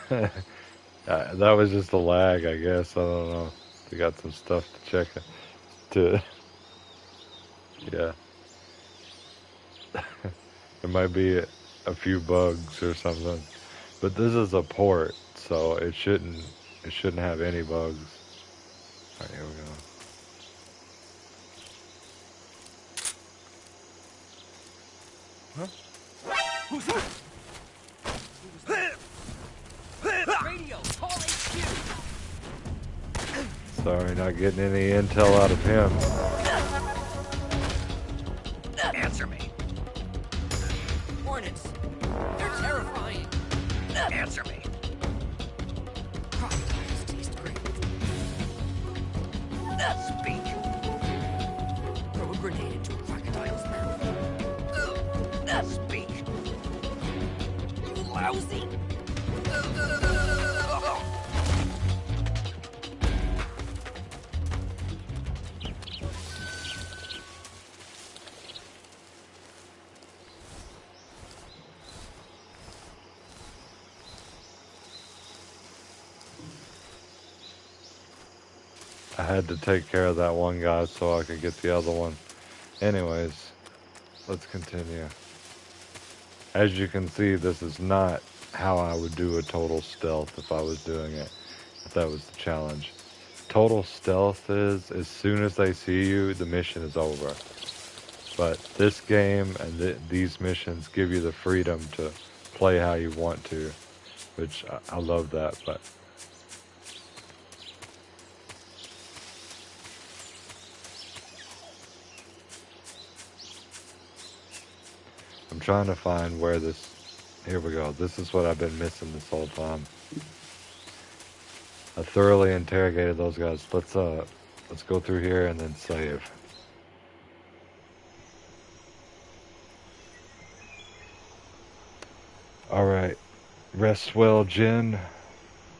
That was just a lag, I guess. I don't know. We got some stuff to check. Yeah. It might be a few bugs or something. But this is a port, so it shouldn't have any bugs. Alright, here we go. Who's that? Radio, call HQ. Sorry, not getting any intel out of him. Answer me. Hornets. They're terrifying. Answer me. Crocodiles taste great. Speak. Throw a grenade into a crocodile's mouth. Speak. You lousy. I had to take care of that one guy so I could get the other one. Anyways, let's continue. As you can see, this is not how I would do a total stealth if I was doing it, if that was the challenge. Total stealth is, as soon as they see you, the mission is over. But this game and these missions give you the freedom to play how you want to, which I love that, but I'm trying to find where this... Here we go. This is what I've been missing this whole time. I thoroughly interrogated those guys. Let's go through here and then save. Alright. Rest well, Jen.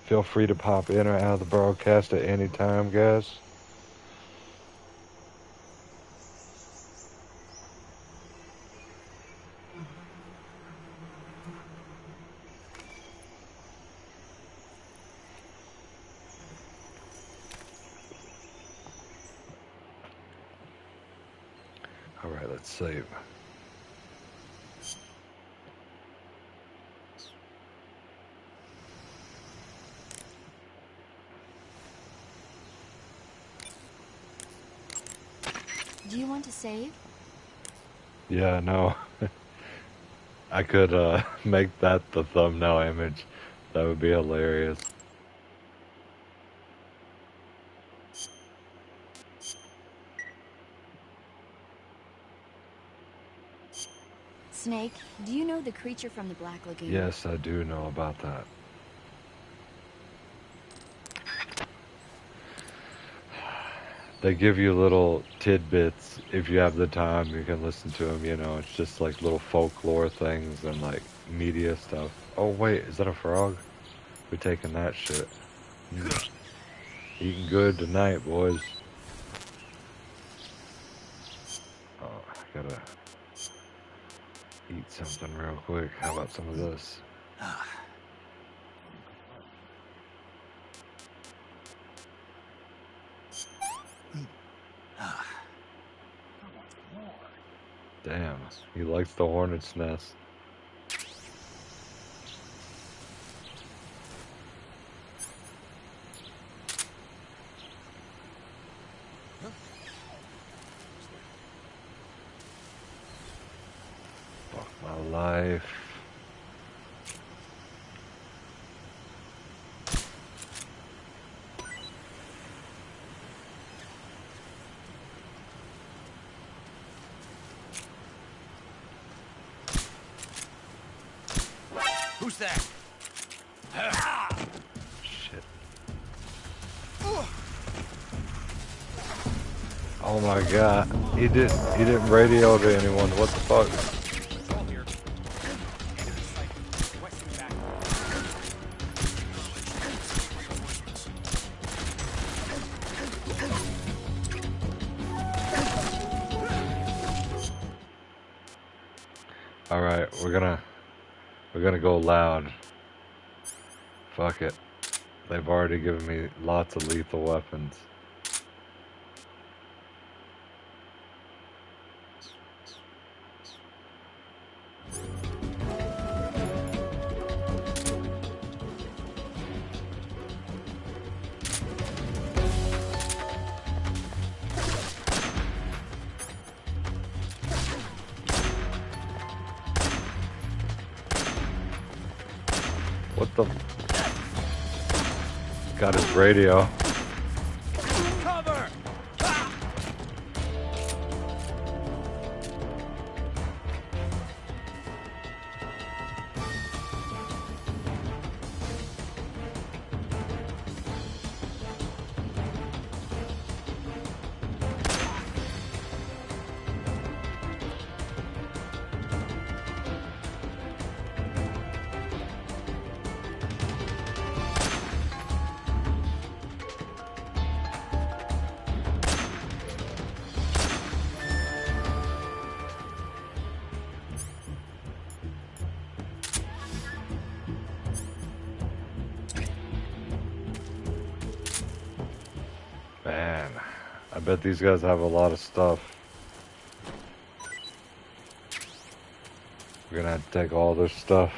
Feel free to pop in or out of the broadcast at any time, guys. Alright, let's save. Do you want to save? Yeah, no. I could make that the thumbnail image. That would be hilarious. Snake, do you know the creature from the Black Lagoon? Yes, I do know about that. They give you little tidbits if you have the time. You can listen to them, you know. It's just like little folklore things and like media stuff. Oh wait, is that a frog? We're taking that shit. Eating good tonight, boys. Oh, I gotta eat something real quick. How about some of this? Damn, he likes the hornet's nest. Fuck my life. Who's that? Shit. Oh my god. He didn't radio to anyone. What the fuck? Control here. Enemy sighted. Western back. Alright, we're gonna go loud. Fuck it. They've already given me lots of lethal weapons. The... Got his radio. Cover! Man, I bet these guys have a lot of stuff. We're gonna have to take all their stuff.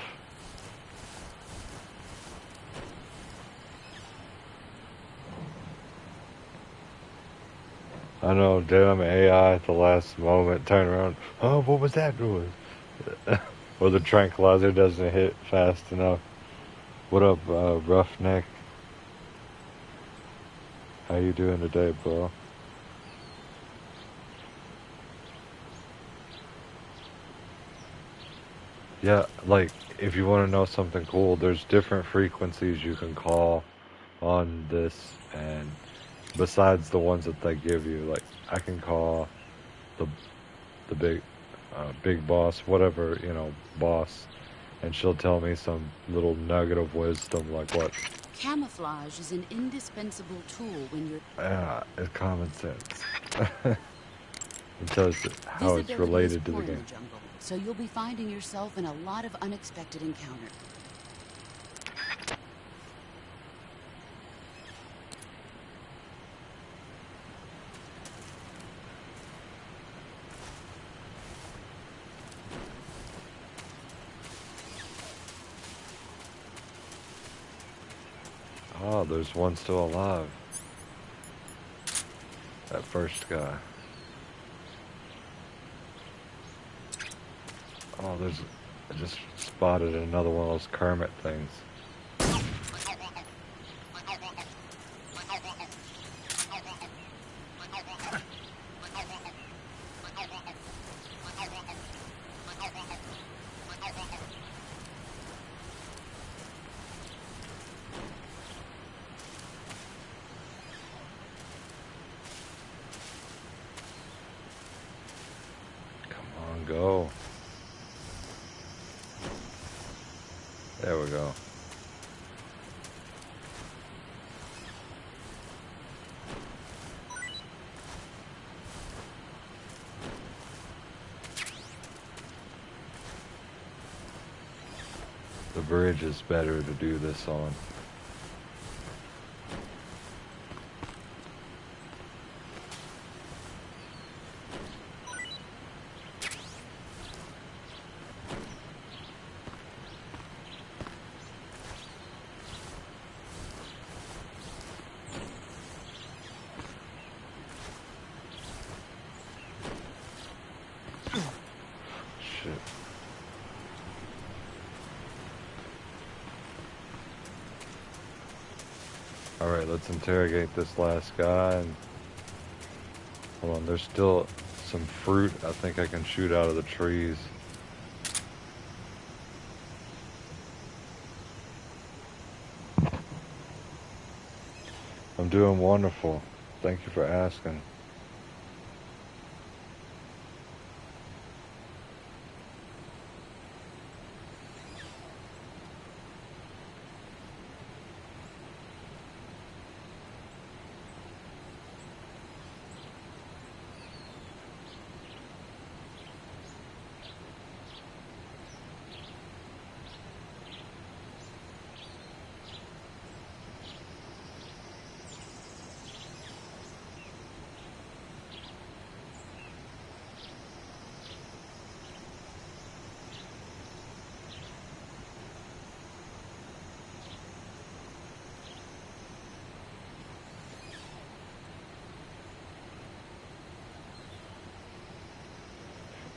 I know, damn AI at the last moment turn around. Oh, what was that noise? Or the tranquilizer doesn't hit fast enough. What up, Roughneck? How you doing today, bro? Yeah, like, if you want to know something cool, there's different frequencies you can call on this, and besides the ones that they give you, like, I can call the big boss, whatever, you know, boss, and she'll tell me some little nugget of wisdom, like what? Camouflage is an indispensable tool when you're... Yeah, it's common sense. It tells you how it's Visibility is related to poor the in game. jungle, so you'll be finding yourself in a lot of unexpected encounters. Oh, there's one still alive. That first guy. Oh, I just spotted another one of those Kermit things. Come on, go. There we go. The bridge is better to do this on. Shit. Alright, let's interrogate this last guy. And hold on, there's still some fruit I think I can shoot out of the trees. I'm doing wonderful. Thank you for asking.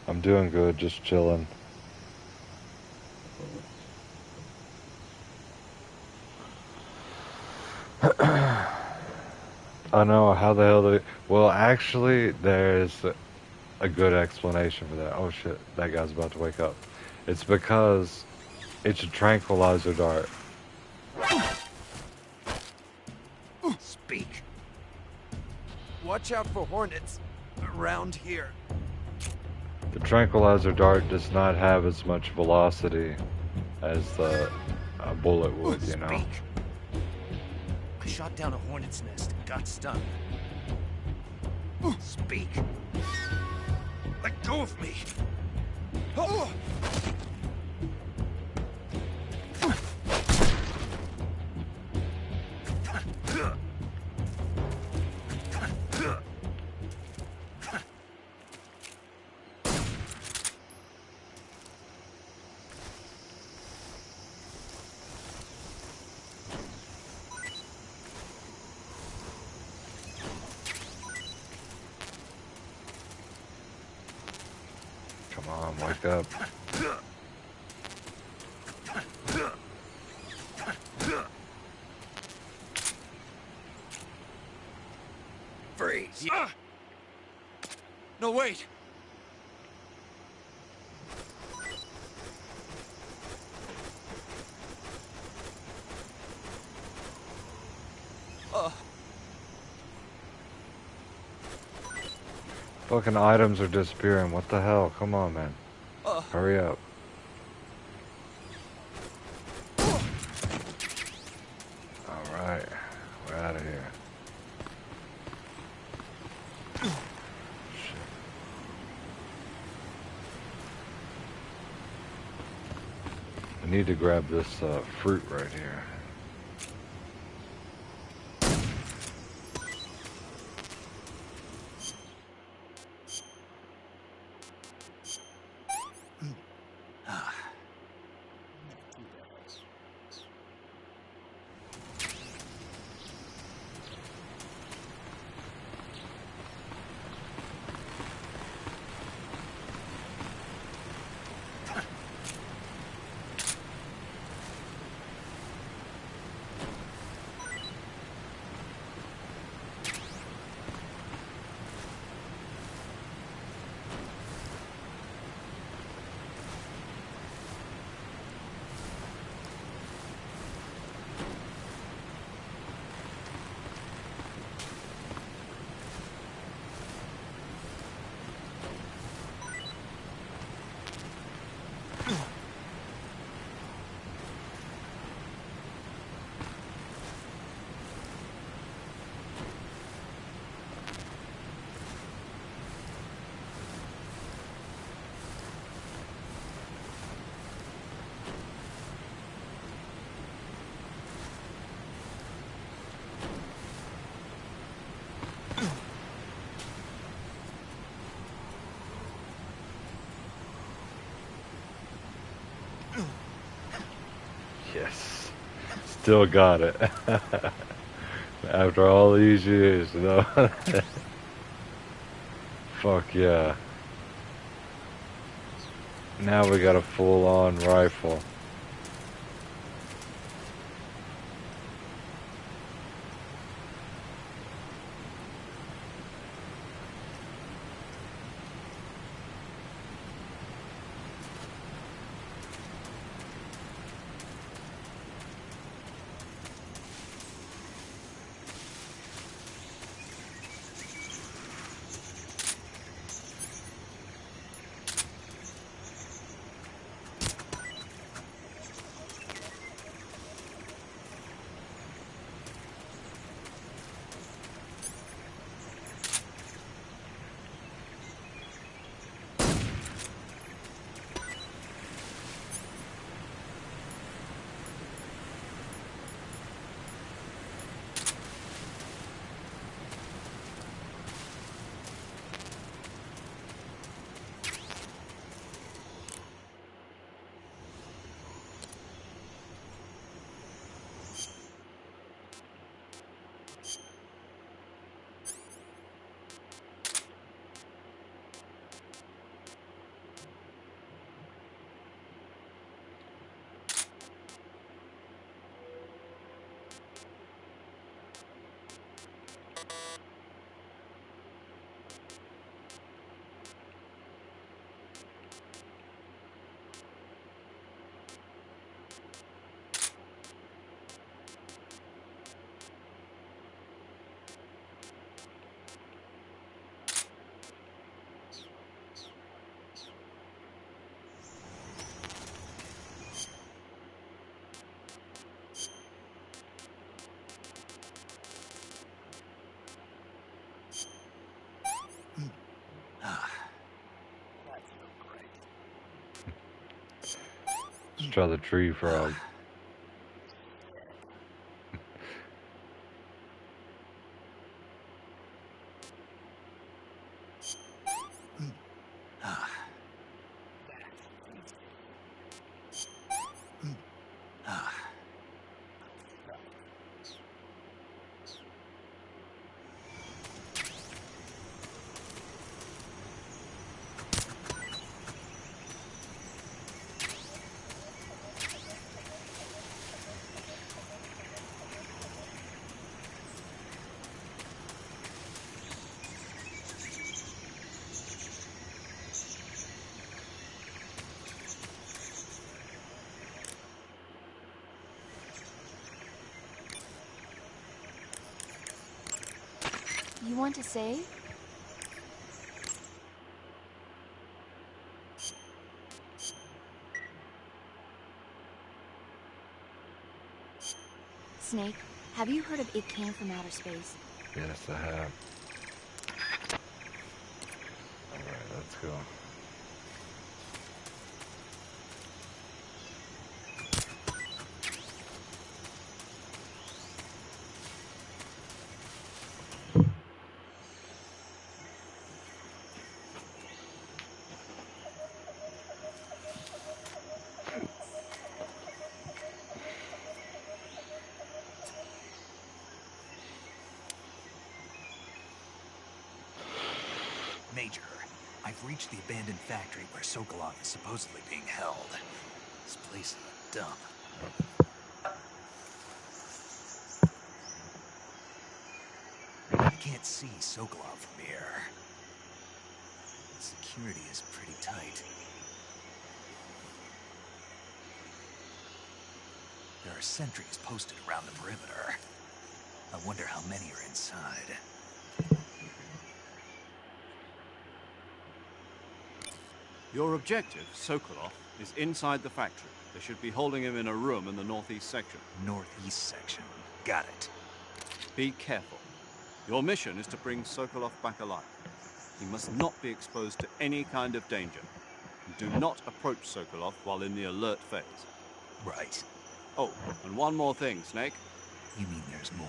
I'm doing good, just chilling. I know, how the hell do they... Well, actually, there's a good explanation for that. Oh shit, that guy's about to wake up. It's because it's a tranquilizer dart. Speak. Watch out for hornets around here. The tranquilizer dart does not have as much velocity as a bullet would, you know. Speak. I shot down a hornet's nest and got stunned. Speak. Let go of me. Oh. Come on, wake up. Freeze. No, wait. Fucking items are disappearing. What the hell? Come on, man. Hurry up. Alright. We're out of here. Shit. I need to grab this fruit right here. Yes. Still got it. After all these years, you know. Fuck yeah. Now we got a full-on rifle. try the tree frog. You want to save? Snake, have you heard of It Came from Outer Space? Yes, I have. Alright, let's go. Major, I've reached the abandoned factory where Sokolov is supposedly being held. This place is a dump. I can't see Sokolov from here. Security is pretty tight. There are sentries posted around the perimeter. I wonder how many are inside. Your objective, Sokolov, is inside the factory. They should be holding him in a room in the northeast section. Northeast section. Got it. Be careful. Your mission is to bring Sokolov back alive. He must not be exposed to any kind of danger. Do not approach Sokolov while in the alert phase. Right. Oh, and one more thing, Snake. You mean there's more?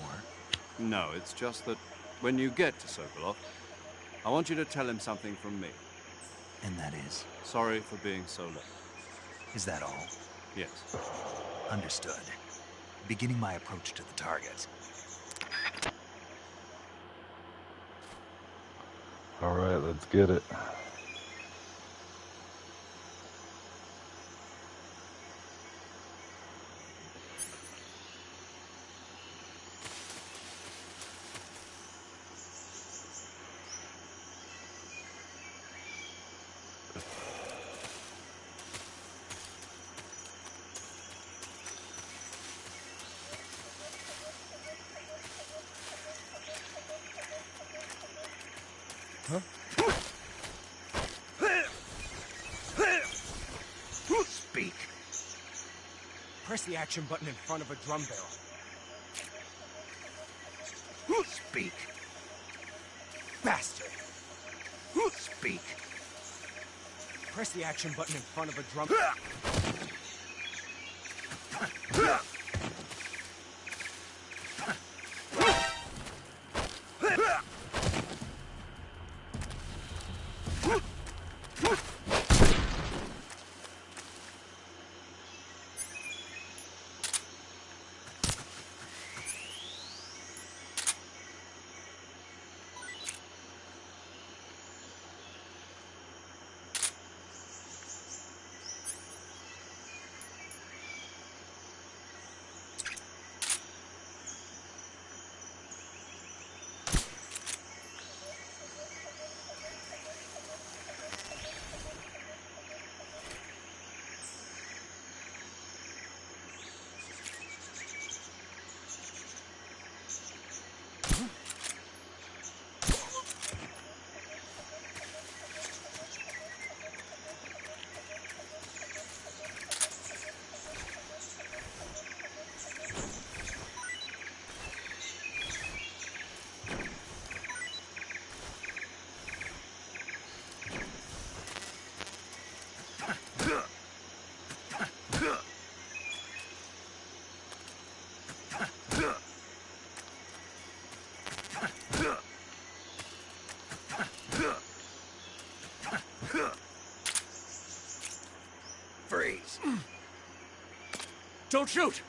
No, it's just that when you get to Sokolov, I want you to tell him something from me. And that is? Sorry for being so late. Is that all? Yes. Understood. Beginning my approach to the target. Alright, let's get it. Speak. Press the action button in front of a drum barrel. Speak. Bastard! Speak. Press the action button in front of a drum... Don't shoot!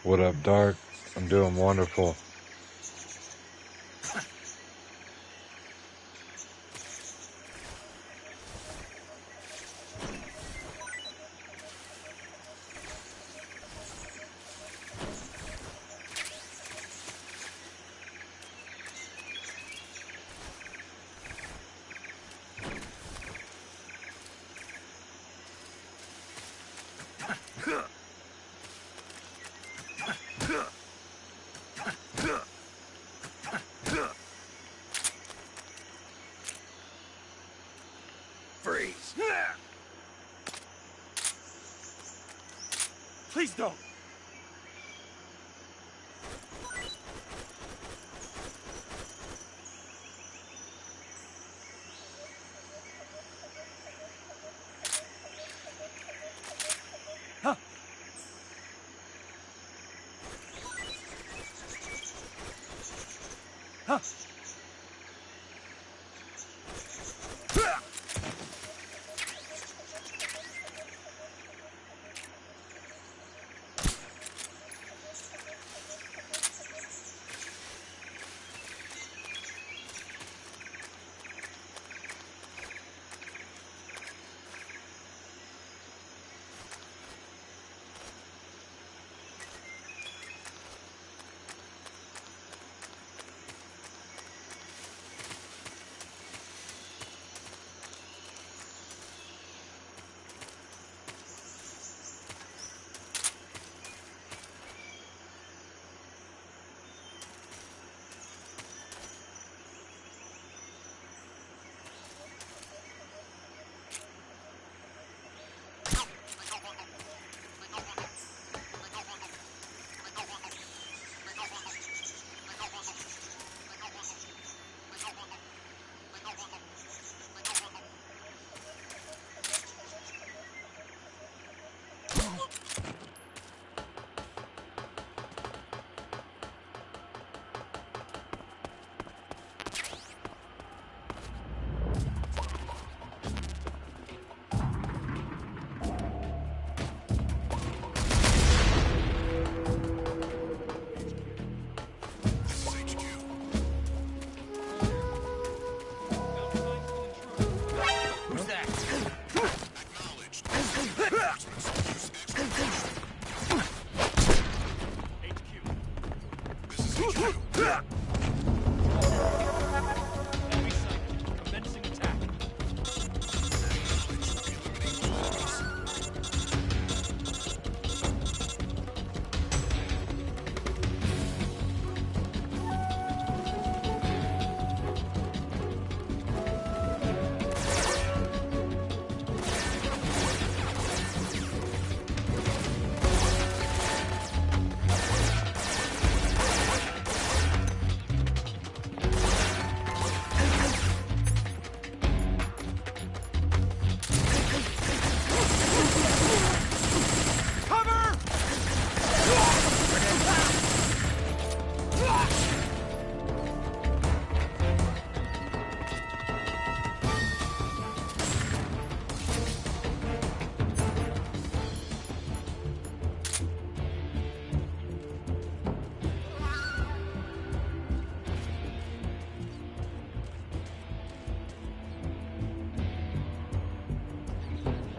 What up, Dark? I'm doing wonderful. Freeze! Please don't! Huh? Huh?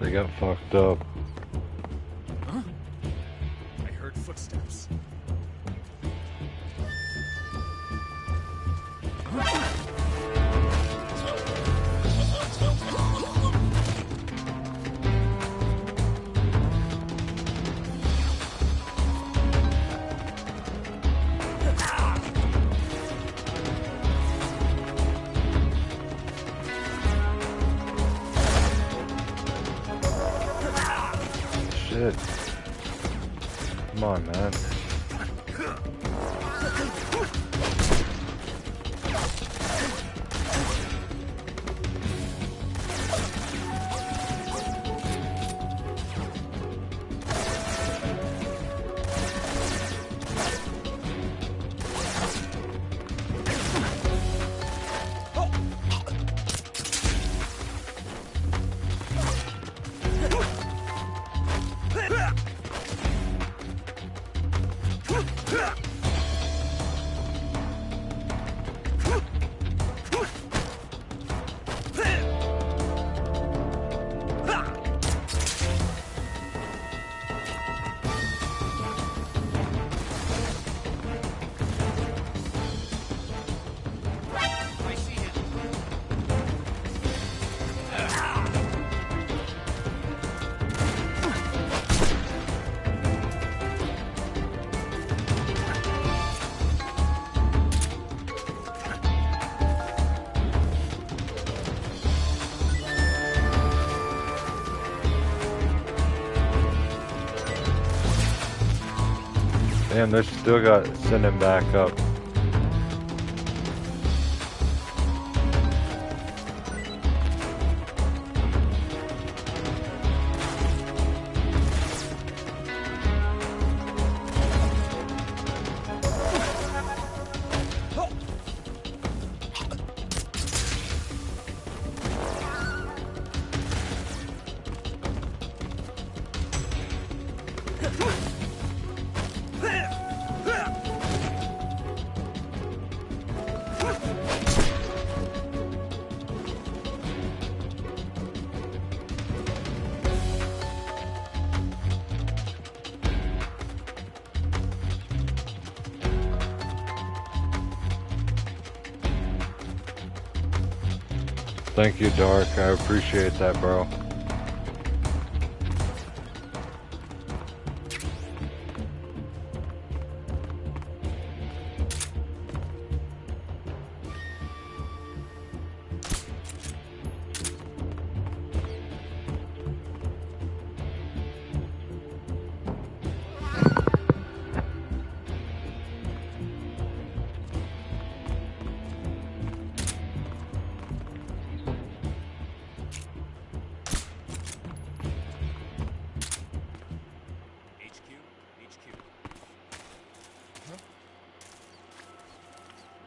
They got fucked up. Huh? I heard footsteps. Shit. Come on, man. Damn, they still got send him back up. Thank you, Dark. I appreciate that, bro.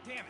Damn it!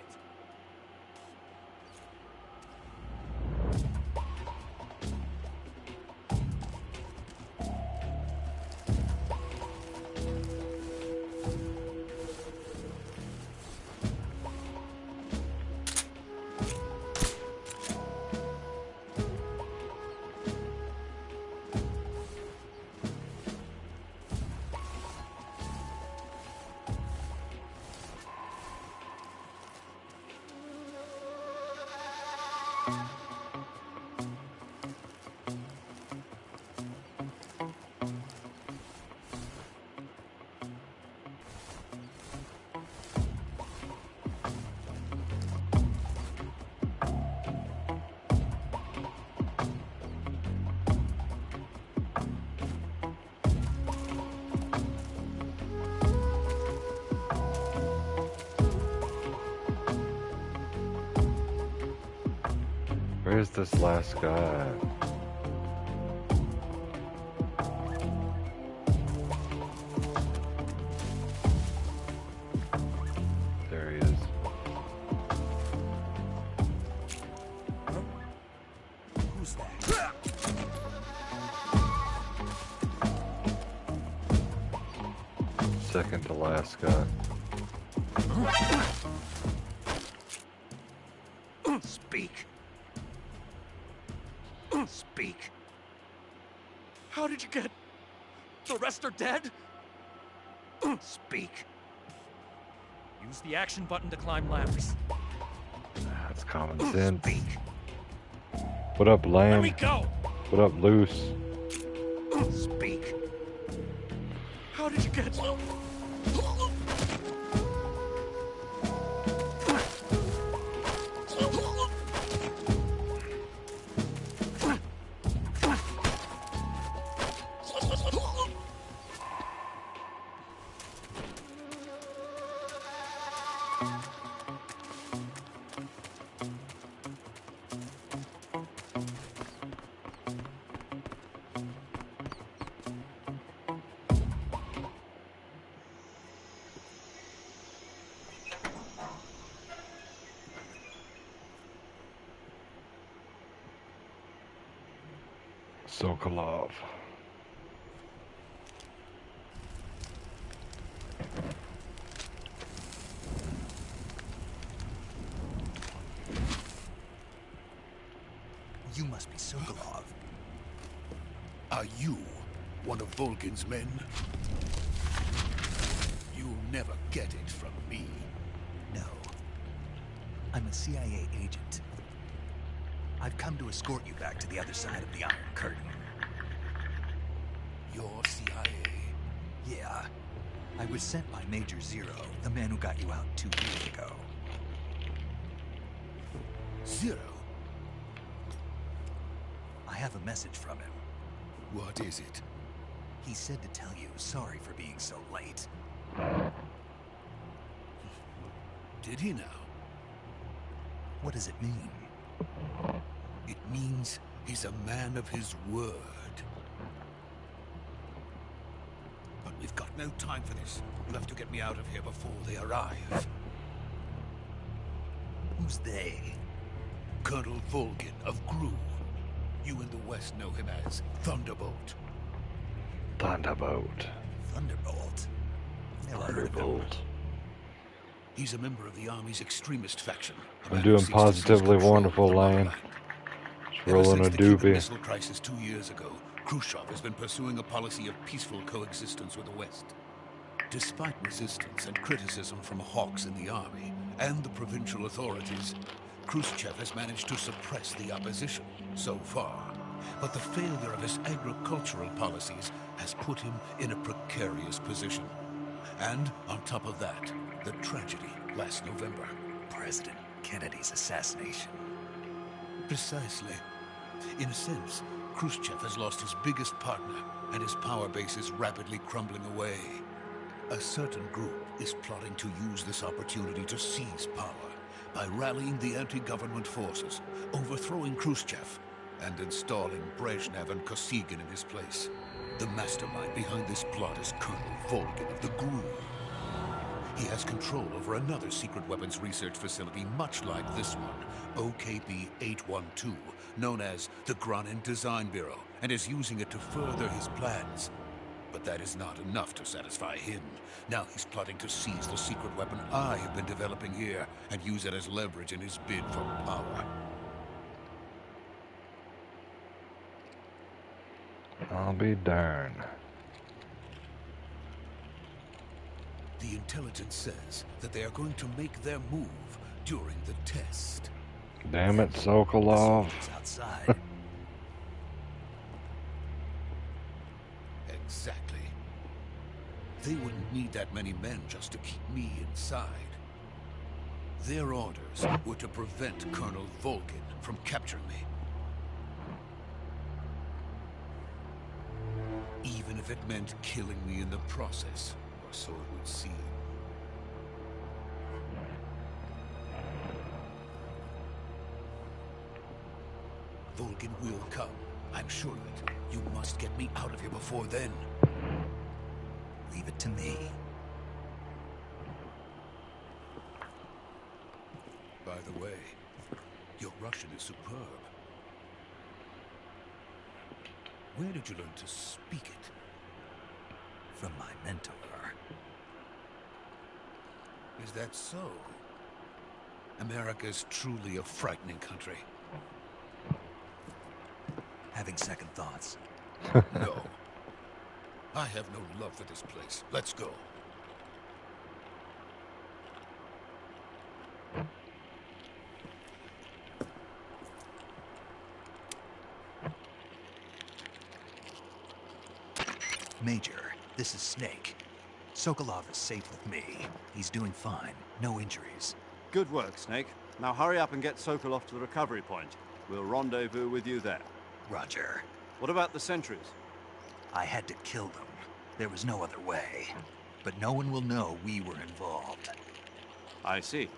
Where's this last guy? There he is. Who's that? Second to last guy. Speak. Speak. How did you get... The rest are dead? Speak. Use the action button to climb ladders. That's common sense. Speak. What up, Let Lamb? me go! What up, Loose? Speak. How did you get... Sokolov. You must be Sokolov. Are you one of Volgin's men? You'll never get it from me. No. I'm a CIA agent. I've come to escort you back to the other side of the Iron Curtain. You're CIA? Yeah. I was sent by Major Zero, the man who got you out 2 years ago. Zero? I have a message from him. What is it? He said to tell you sorry for being so late. Did he now? What does it mean? It means he's a man of his word. But we've got no time for this. You'll have to get me out of here before they arrive. Who's they? Colonel Volgin of Gru. You in the West know him as Thunderbolt. Thunderbolt. Thunderbolt? Never heard of him. Thunderbolt. He's a member of the Army's extremist faction. I'm doing positively wonderful, Lane. Just rolling a Since the Cuban doobie. Missile Crisis 2 years ago, Khrushchev has been pursuing a policy of peaceful coexistence with the West. Despite resistance and criticism from hawks in the army and the provincial authorities, Khrushchev has managed to suppress the opposition so far. But the failure of his agricultural policies has put him in a precarious position. And on top of that, the tragedy last November. President Kennedy's assassination. Precisely. In a sense, Khrushchev has lost his biggest partner, and his power base is rapidly crumbling away. A certain group is plotting to use this opportunity to seize power by rallying the anti-government forces, overthrowing Khrushchev, and installing Brezhnev and Kosygin in his place. The mastermind behind this plot is Colonel Volgin of the GRU. He has control over another secret weapons research facility much like this one, OKB-812, known as the Granin Design Bureau, and is using it to further his plans. But that is not enough to satisfy him. Now he's plotting to seize the secret weapon I have been developing here and use it as leverage in his bid for power. I'll be darned. The intelligence says that they are going to make their move during the test. Damn it, Sokolov. Soldiers outside. Exactly. They wouldn't need that many men just to keep me inside. Their orders were to prevent Colonel Volgin from capturing me. Even if it meant killing me in the process, or so it would seem. Volgin will come. I'm sure of it. You must get me out of here before then. Leave it to me. By the way, your Russian is superb. Where did you learn to speak it? From my mentor. Is that so? America is truly a frightening country. Having second thoughts. No. I have no love for this place. Let's go. Major, this is Snake. Sokolov is safe with me. He's doing fine. No injuries. Good work, Snake. Now hurry up and get Sokolov to the recovery point. We'll rendezvous with you there. Roger. What about the sentries? I had to kill them. There was no other way. But no one will know we were involved. I see.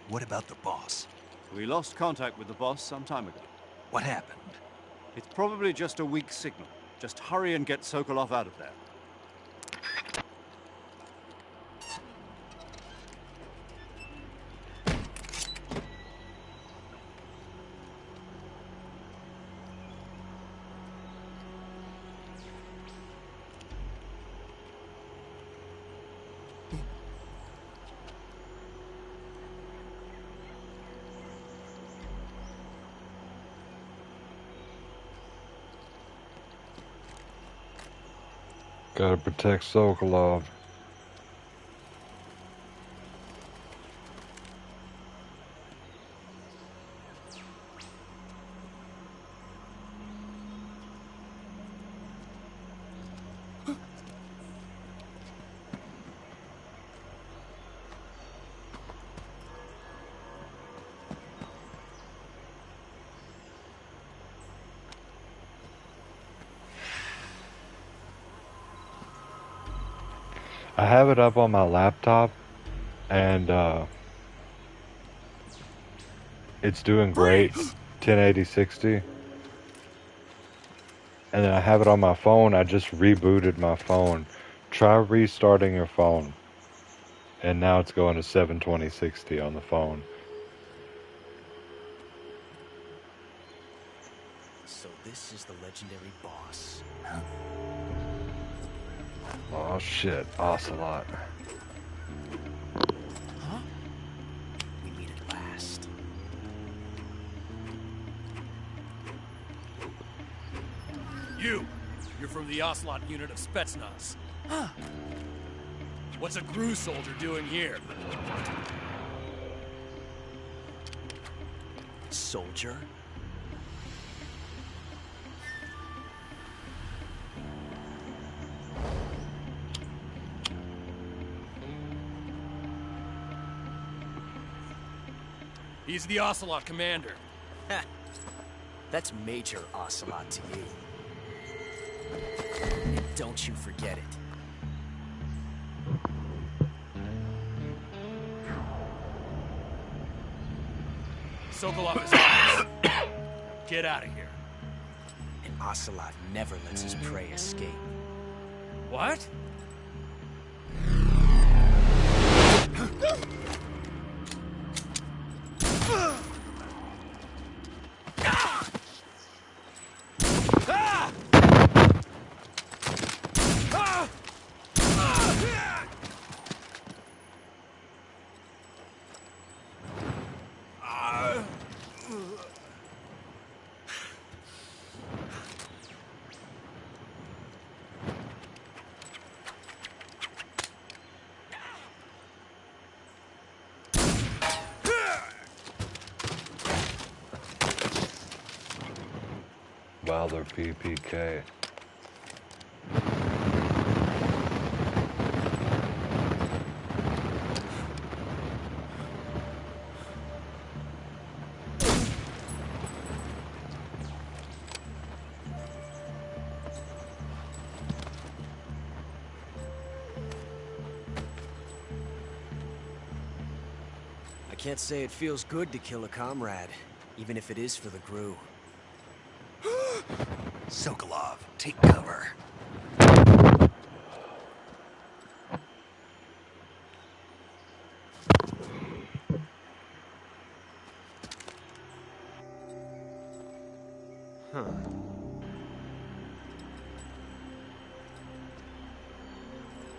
What about the boss? We lost contact with the boss some time ago. What happened? It's probably just a weak signal. Just hurry and get Sokolov out of there. Gotta protect Sokolov. I have it up on my laptop, and it's doing great, 1080 60. And then I have it on my phone. I just rebooted my phone. Try restarting your phone, and now it's going to 720 60 on the phone. So this is the legendary boss. Oh shit, Ocelot. Huh? We meet at last. You're from the Ocelot unit of Spetsnaz. Huh. What's a GRU soldier doing here? Soldier? He's the Ocelot commander. Ha! That's Major Ocelot to you. Don't you forget it. Sokolov is ours. Get out of here. And Ocelot never lets his prey escape. What? Wilder PPK. I can't say it feels good to kill a comrade, even if it is for the GRU. Sokolov, take cover. Huh.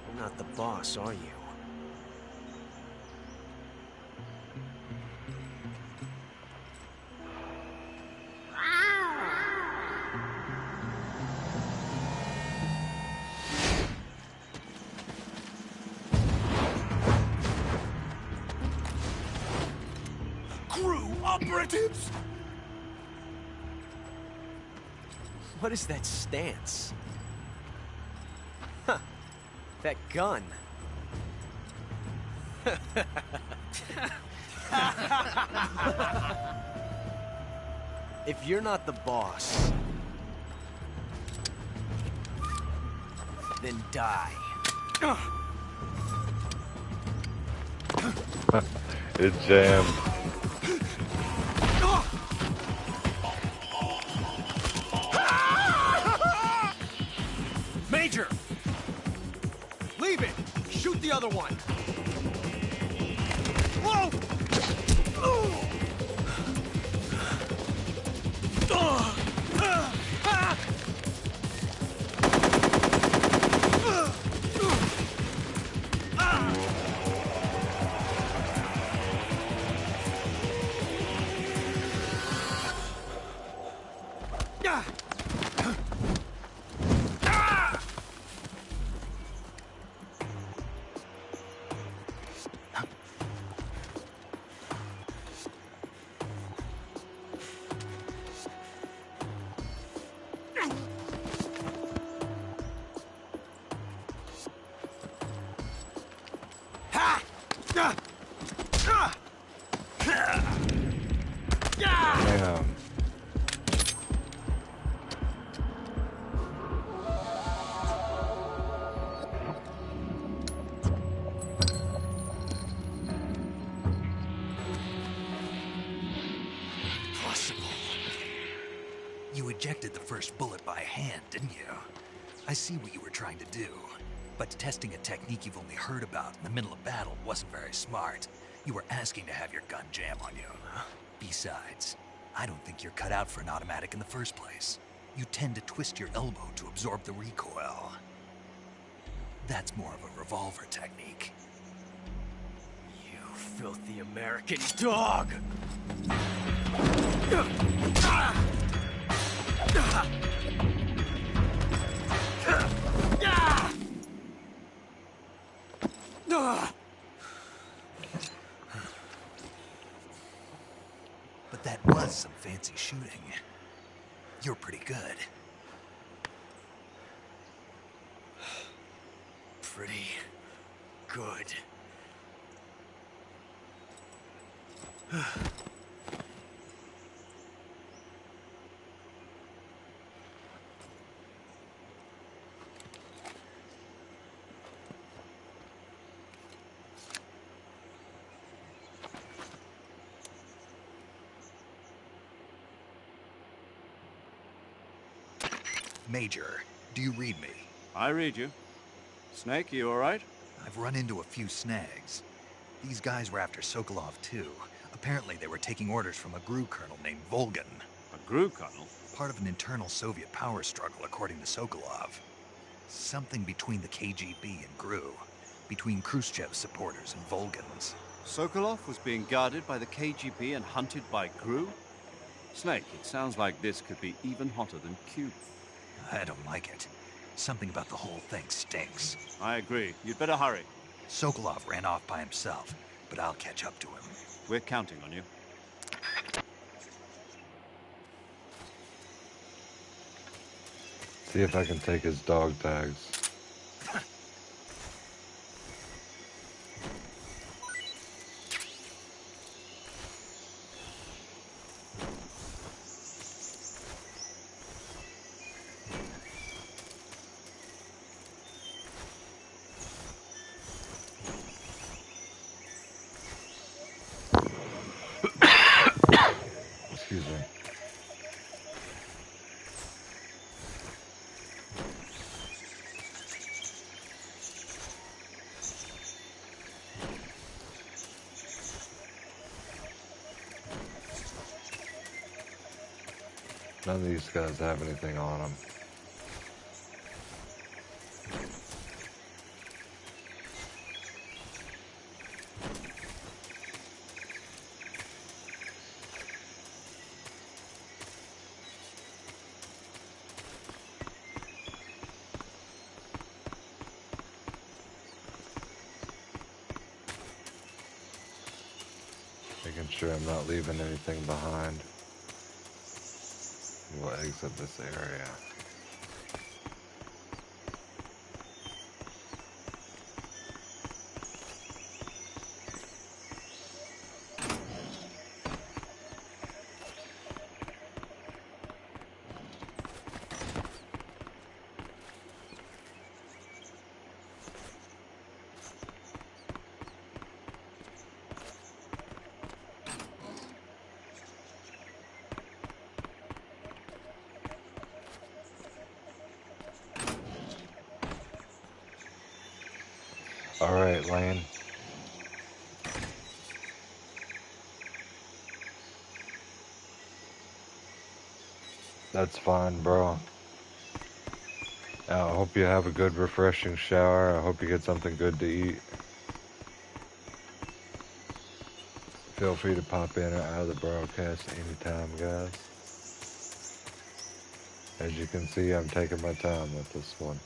You're not the boss, are you? new operatives? What is that stance? Huh. That gun. If you're not the boss, then die. It jammed. Major! Leave it! Shoot the other one! Whoa! Damn. Possible. You ejected the first bullet by hand, didn't you? I see what you were trying to do. But testing a technique you've only heard about in the middle of battle wasn't very smart. You were asking to have your gun jam on you. Besides, I don't think you're cut out for an automatic in the first place. You tend to twist your elbow to absorb the recoil. That's more of a revolver technique. You filthy American dog! But that was some fancy shooting. You're pretty good. Pretty good. Major, do you read me? I read you. Snake, you all right? I've run into a few snags. These guys were after Sokolov too. Apparently they were taking orders from a GRU colonel named Volgan. A GRU colonel? Part of an internal Soviet power struggle, according to Sokolov. Something between the KGB and GRU. Between Khrushchev's supporters and Volgan's. Sokolov was being guarded by the KGB and hunted by GRU? Snake, it sounds like this could be even hotter than Cuba. I don't like it. Something about the whole thing stinks. I agree. You'd better hurry. Sokolov ran off by himself, but I'll catch up to him. We're counting on you. See if I can take his dog tags. Excuse me. None of these guys have anything on them. sure I'm not leaving anything behind. We'll exit this area. Alright, Lane. That's fine, bro. I hope you have a good, refreshing shower. I hope you get something good to eat. Feel free to pop in or out of the broadcast anytime, guys. As you can see, I'm taking my time with this one.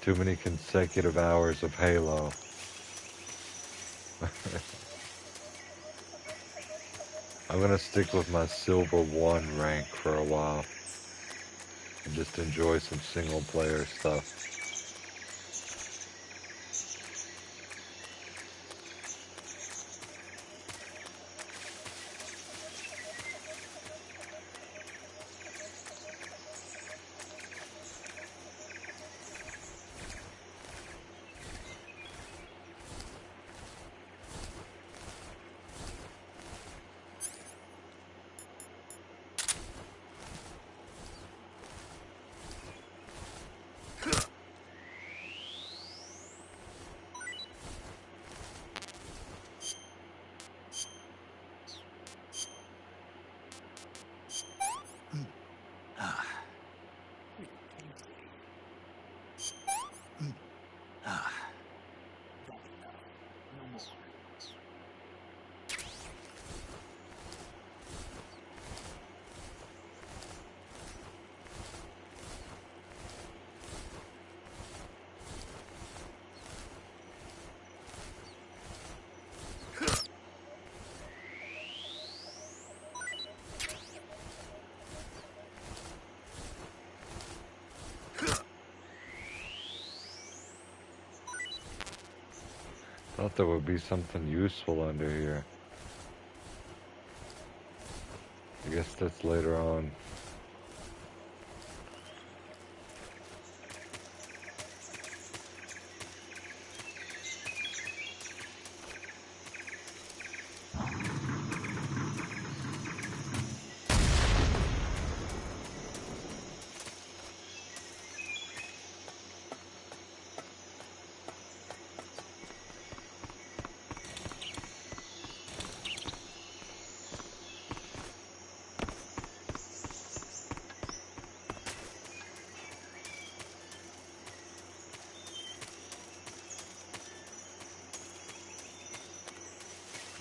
Too many consecutive hours of Halo. I'm gonna stick with my Silver 1 rank for a while. And just enjoy some single player stuff. Thought there would be something useful under here. I guess that's later on.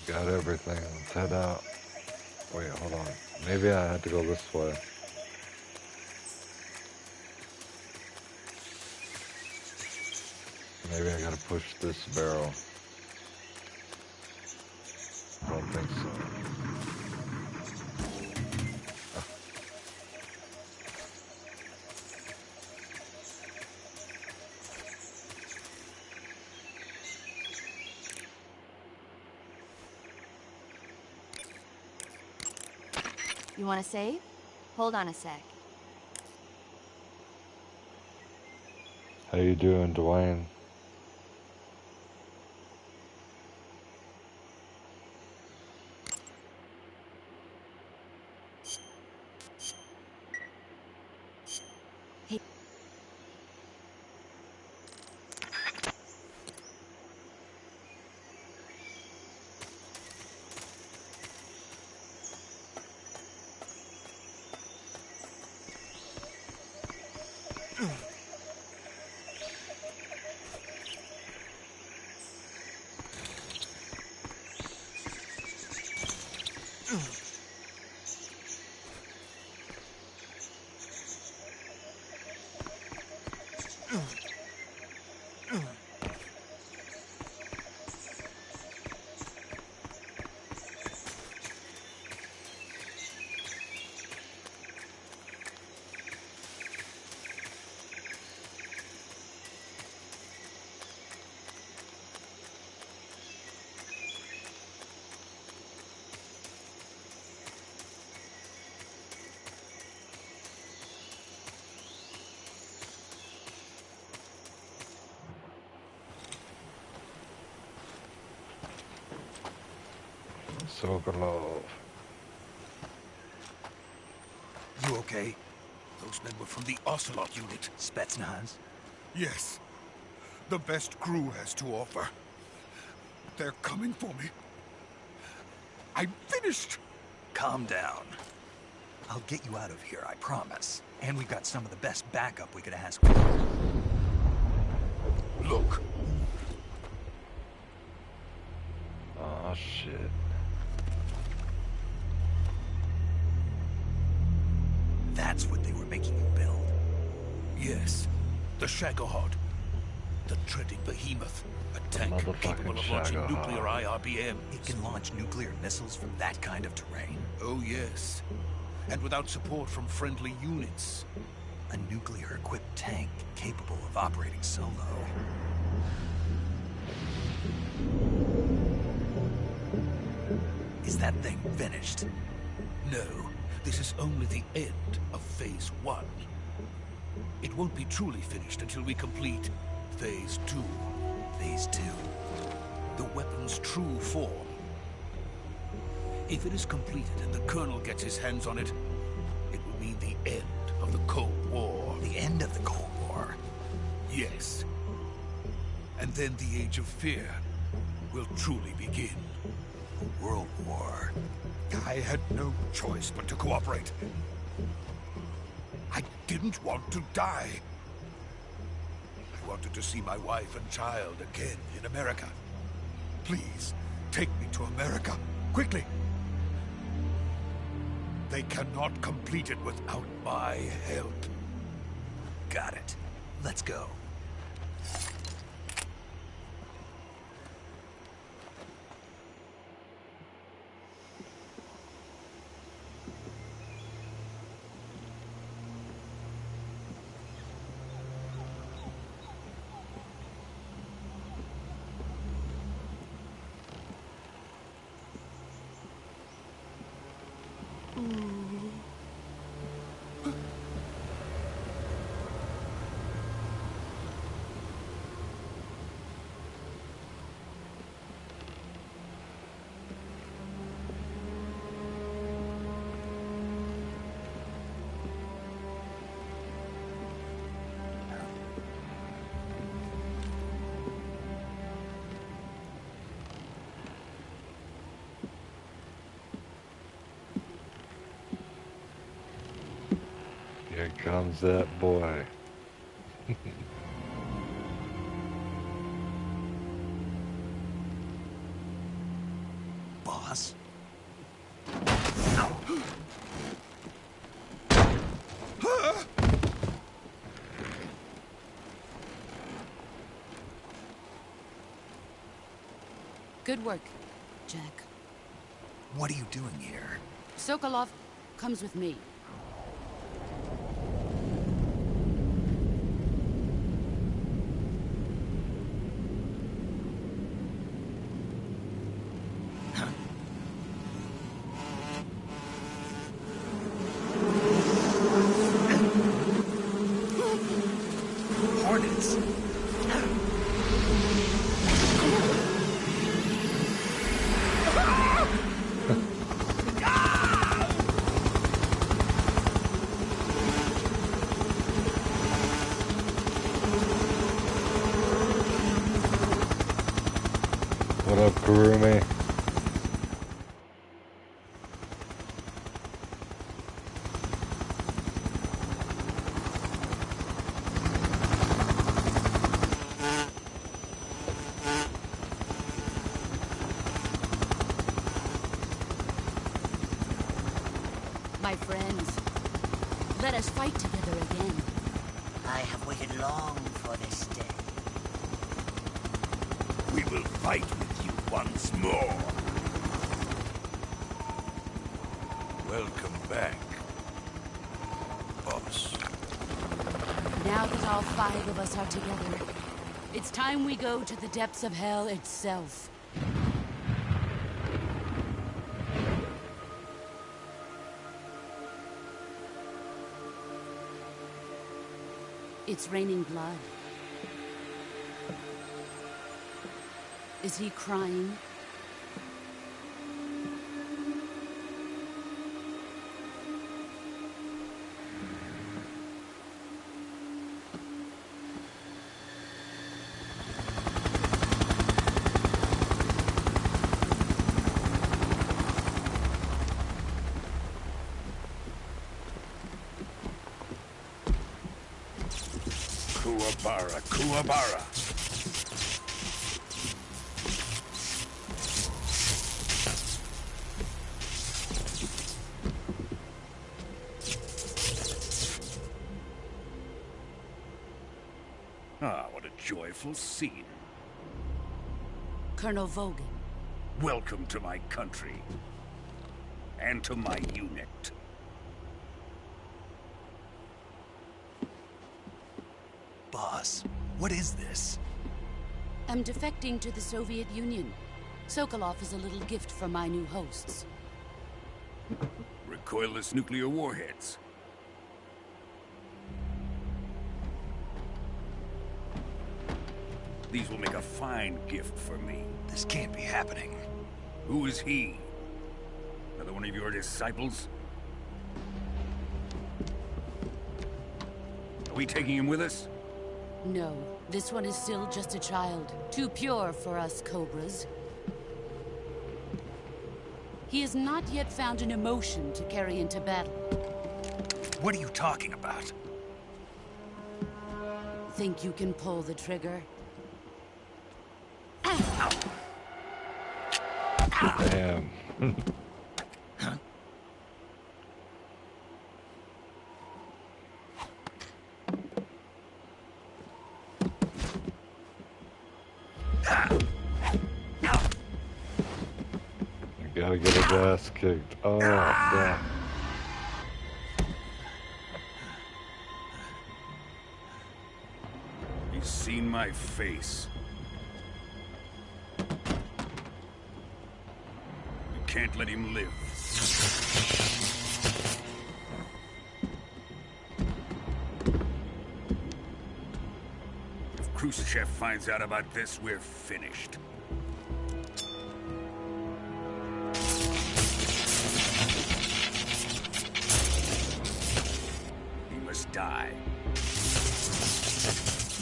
Got everything. Let's head out. Wait, hold on. Maybe I had to go this way. Maybe I gotta push this barrel. I don't think so. You want to save? Hold on a sec. How you doing, Dwayne? Hey. Sokolov. You okay? Those men were from the Ocelot unit. Spetsnaz? Yes. The best crew has to offer. They're coming for me. I'm finished! Calm down. I'll get you out of here, I promise. And we've got some of the best backup we could ask for. Look. Oh shit. That's what they were making you build. Yes. The Shagohod. The treading behemoth. A tank capable of launching nuclear IRBMs. It can launch nuclear missiles from that kind of terrain? Oh yes. And without support from friendly units. A nuclear-equipped tank capable of operating solo. Is that thing finished? No. This is only the end of Phase 1. It won't be truly finished until we complete Phase 2. Phase 2? The weapon's true form. If it is completed and the Colonel gets his hands on it, it will mean the end of the Cold War. The end of the Cold War? Yes. And then the Age of Fear will truly begin. A world war. I had no choice but to cooperate. I didn't want to die. I wanted to see my wife and child again in America. Please, take me to America, quickly. They cannot complete it without my help. Got it. Let's go. Here comes that boy. Boss? Good work, Jack. What are you doing here? Sokolov comes with me. Hornets? What up, Kurumi? My friends, let us fight together again. I have waited long for this day. We will fight with you once more. Welcome back, boss. Now that all 5 of us are together, it's time we go to the depths of hell itself. It's raining blood. Is he crying? Kuwabara, Kuwabara. Ah, what a joyful scene. Colonel Vogan. Welcome to my country. And to my unit. Boss, what is this? I'm defecting to the Soviet Union. Sokolov is a little gift from my new hosts. Recoilless nuclear warheads. These will make a fine gift for me. This can't be happening. Who is he? Another one of your disciples? Are we taking him with us? No, this one is still just a child. Too pure for us Cobras. He has not yet found an emotion to carry into battle. What are you talking about? Think you can pull the trigger? Damn. You gotta get his ass kicked. Oh, damn. He's seen my face. You can't let him live. If Khrushchev finds out about this, we're finished. He must die.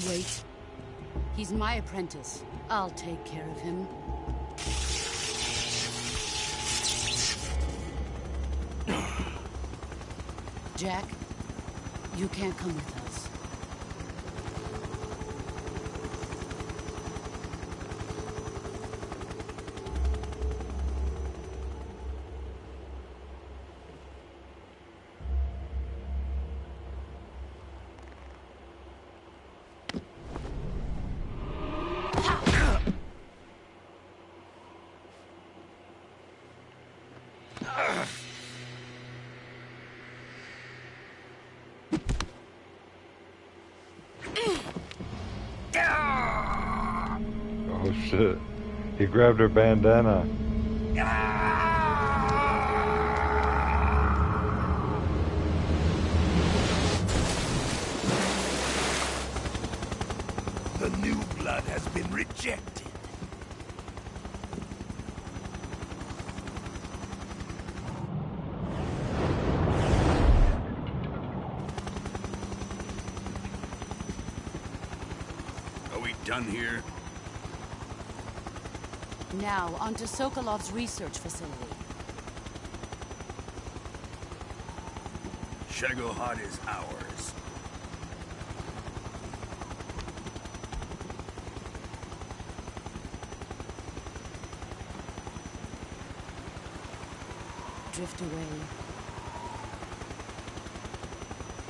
Wait. He's my apprentice. I'll take care of him. Jack, you can't come with us. Oh shit. He grabbed her bandana. The new blood has been rejected. Are we done here? Now, onto Sokolov's research facility. Shagohod is ours. Drift away.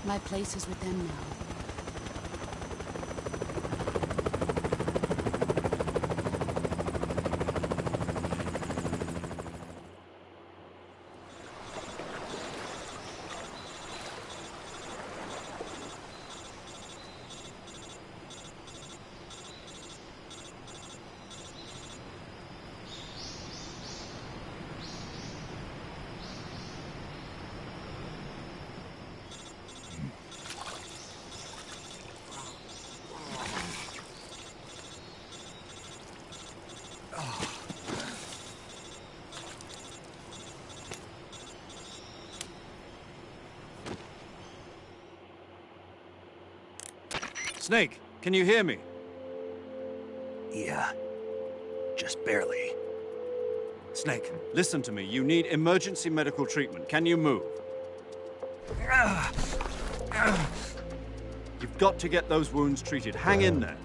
My place is with them now. Snake, can you hear me? Yeah, just barely. Snake, listen to me. You need emergency medical treatment. Can you move? You've got to get those wounds treated. Hang in there.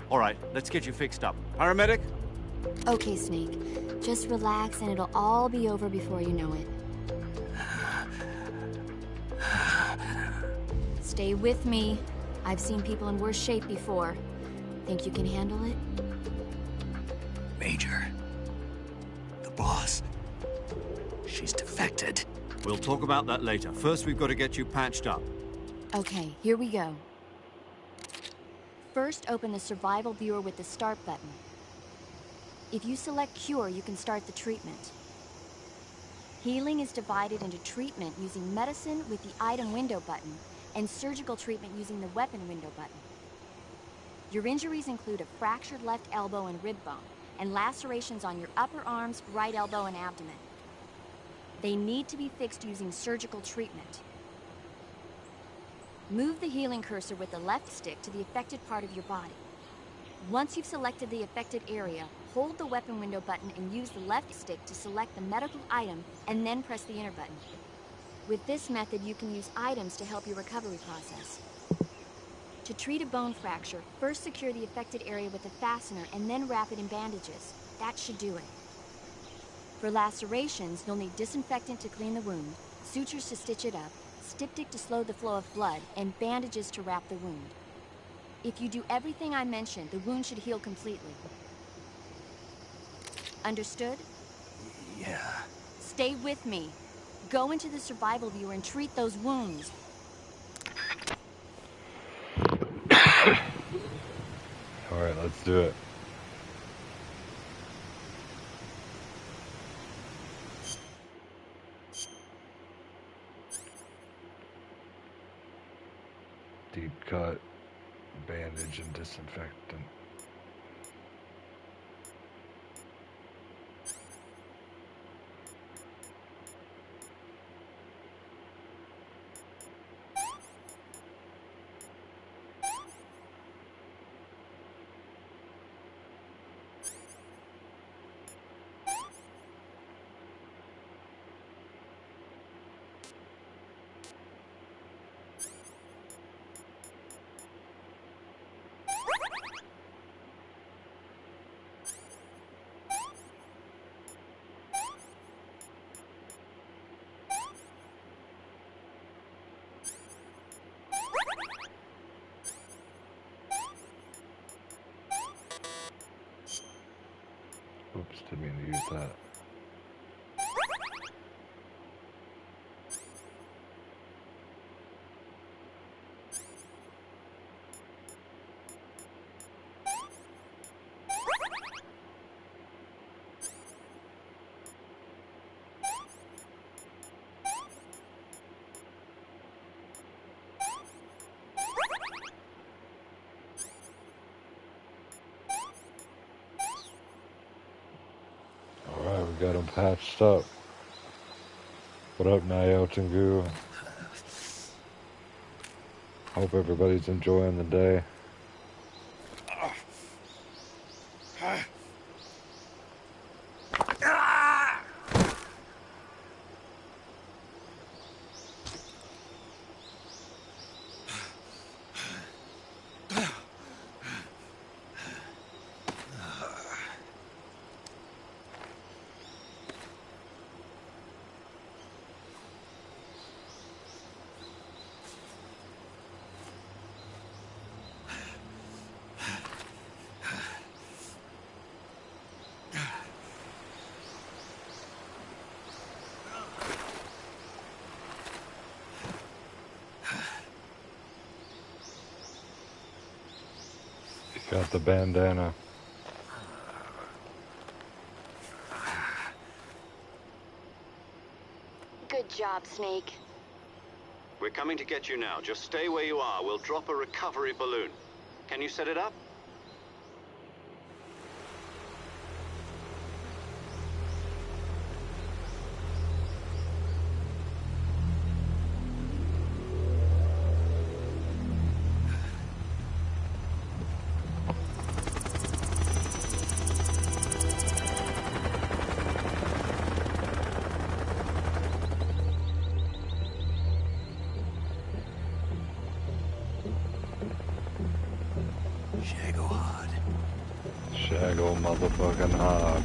All right, let's get you fixed up. Paramedic? Okay, Snake. Just relax and it'll all be over before you know it. Stay with me. I've seen people in worse shape before. Think you can handle it? Major. The boss. She's defected. We'll talk about that later. First, we've got to get you patched up. Okay, here we go. First, open the survival viewer with the start button. If you select cure, you can start the treatment. Healing is divided into treatment using medicine with the item window button and surgical treatment using the weapon window button. Your injuries include a fractured left elbow and rib bone, and lacerations on your upper arms, right elbow, and abdomen. They need to be fixed using surgical treatment. Move the healing cursor with the left stick to the affected part of your body. Once you've selected the affected area, hold the weapon window button and use the left stick to select the medical item, and then press the enter button. With this method, you can use items to help your recovery process. To treat a bone fracture, first secure the affected area with a fastener and then wrap it in bandages. That should do it. For lacerations, you'll need disinfectant to clean the wound, sutures to stitch it up, styptic to slow the flow of blood, and bandages to wrap the wound. If you do everything I mentioned, the wound should heal completely. Understood? Yeah. Stay with me. Go into the survival viewer and treat those wounds. Alright, let's do it. Deep cut, bandage, and disinfectant. Oops, didn't mean to use that. Got him patched up. What up, Nayo Tengu? Hope everybody's enjoying the day. Got the bandana. Good job, Snake. We're coming to get you now. Just stay where you are. We'll drop a recovery balloon. Can you set it up? I go motherfucking hard.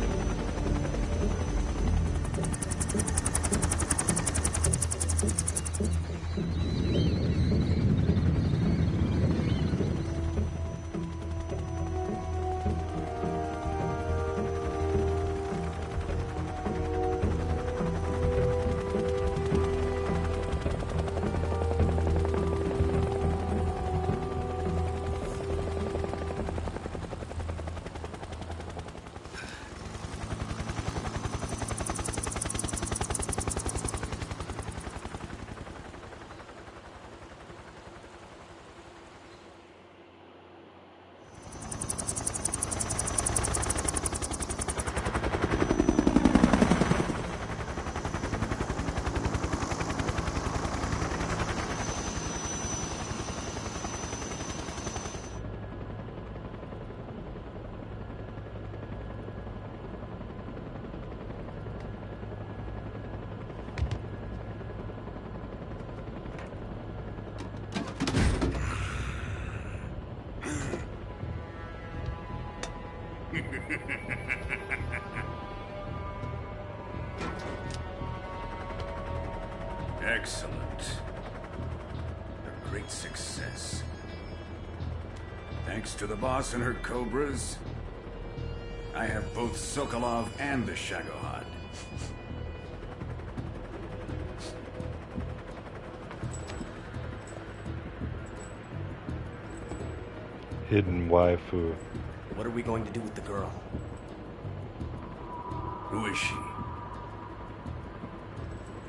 Excellent. A great success. Thanks to the boss and her cobras, I have both Sokolov and the Shagohod. Hidden waifu. What are we going to do with the girl? Who is she?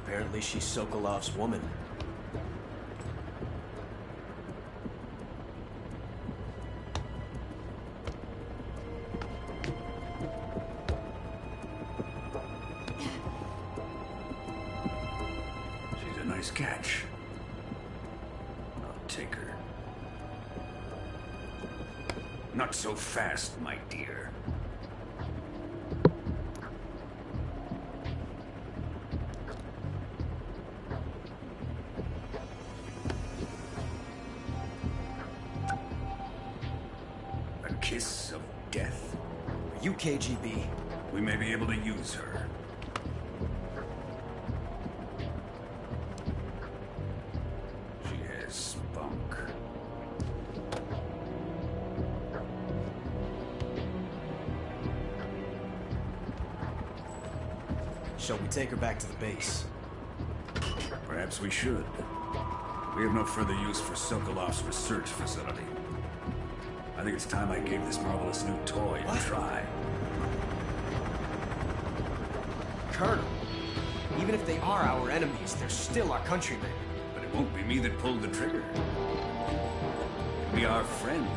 Apparently she's Sokolov's woman. She's a nice catch. I'll take her. Not so fast, my dear. A kiss of death. Are you KGB? We may be able to use her. She has spunk. Shall we take her back to the base? Perhaps we should. We have no further use for Sokolov's research facility. I think it's time I gave this marvelous new toy a try. Colonel, even if they are our enemies, they're still our countrymen. But it won't be me that pulled the trigger. It'll be our friend,